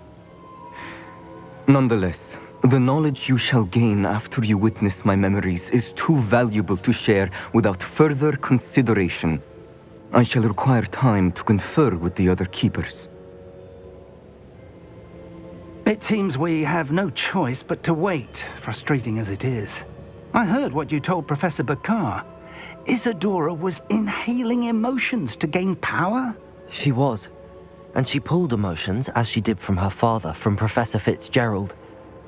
Nonetheless, the knowledge you shall gain after you witness my memories is too valuable to share without further consideration. I shall require time to confer with the other keepers. It seems we have no choice but to wait, frustrating as it is. I heard what you told Professor Bakar. Isadora was inhaling emotions to gain power? She was. And she pulled emotions, as she did from her father, from Professor Fitzgerald,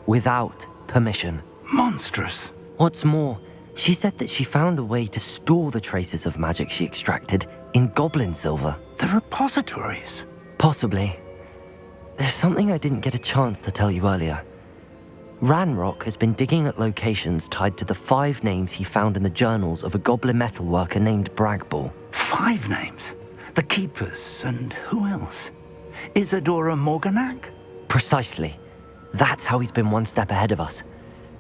without permission. Monstrous. What's more, she said that she found a way to store the traces of magic she extracted in goblin silver. The repositories? Possibly. There's something I didn't get a chance to tell you earlier. Ranrock has been digging at locations tied to the 5 names he found in the journals of a goblin metalworker named Bragball. 5 names? The Keepers, and who else? Isadora Morganac? Precisely. That's how he's been one step ahead of us.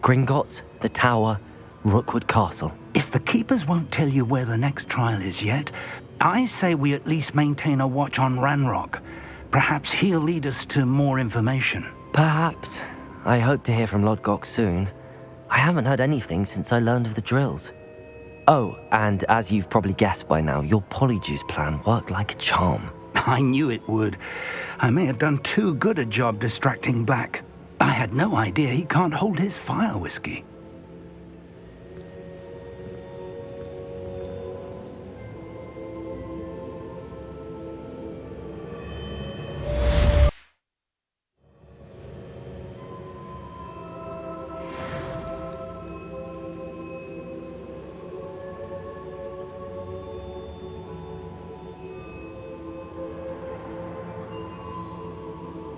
Gringotts, the Tower, Rookwood Castle. If the Keepers won't tell you where the next trial is yet, I say we at least maintain a watch on Ranrock. Perhaps he'll lead us to more information. Perhaps. I hope to hear from Lodgok soon. I haven't heard anything since I learned of the drills. Oh, and as you've probably guessed by now, your Polyjuice plan worked like a charm. I knew it would. I may have done too good a job distracting Black. I had no idea he can't hold his fire whiskey.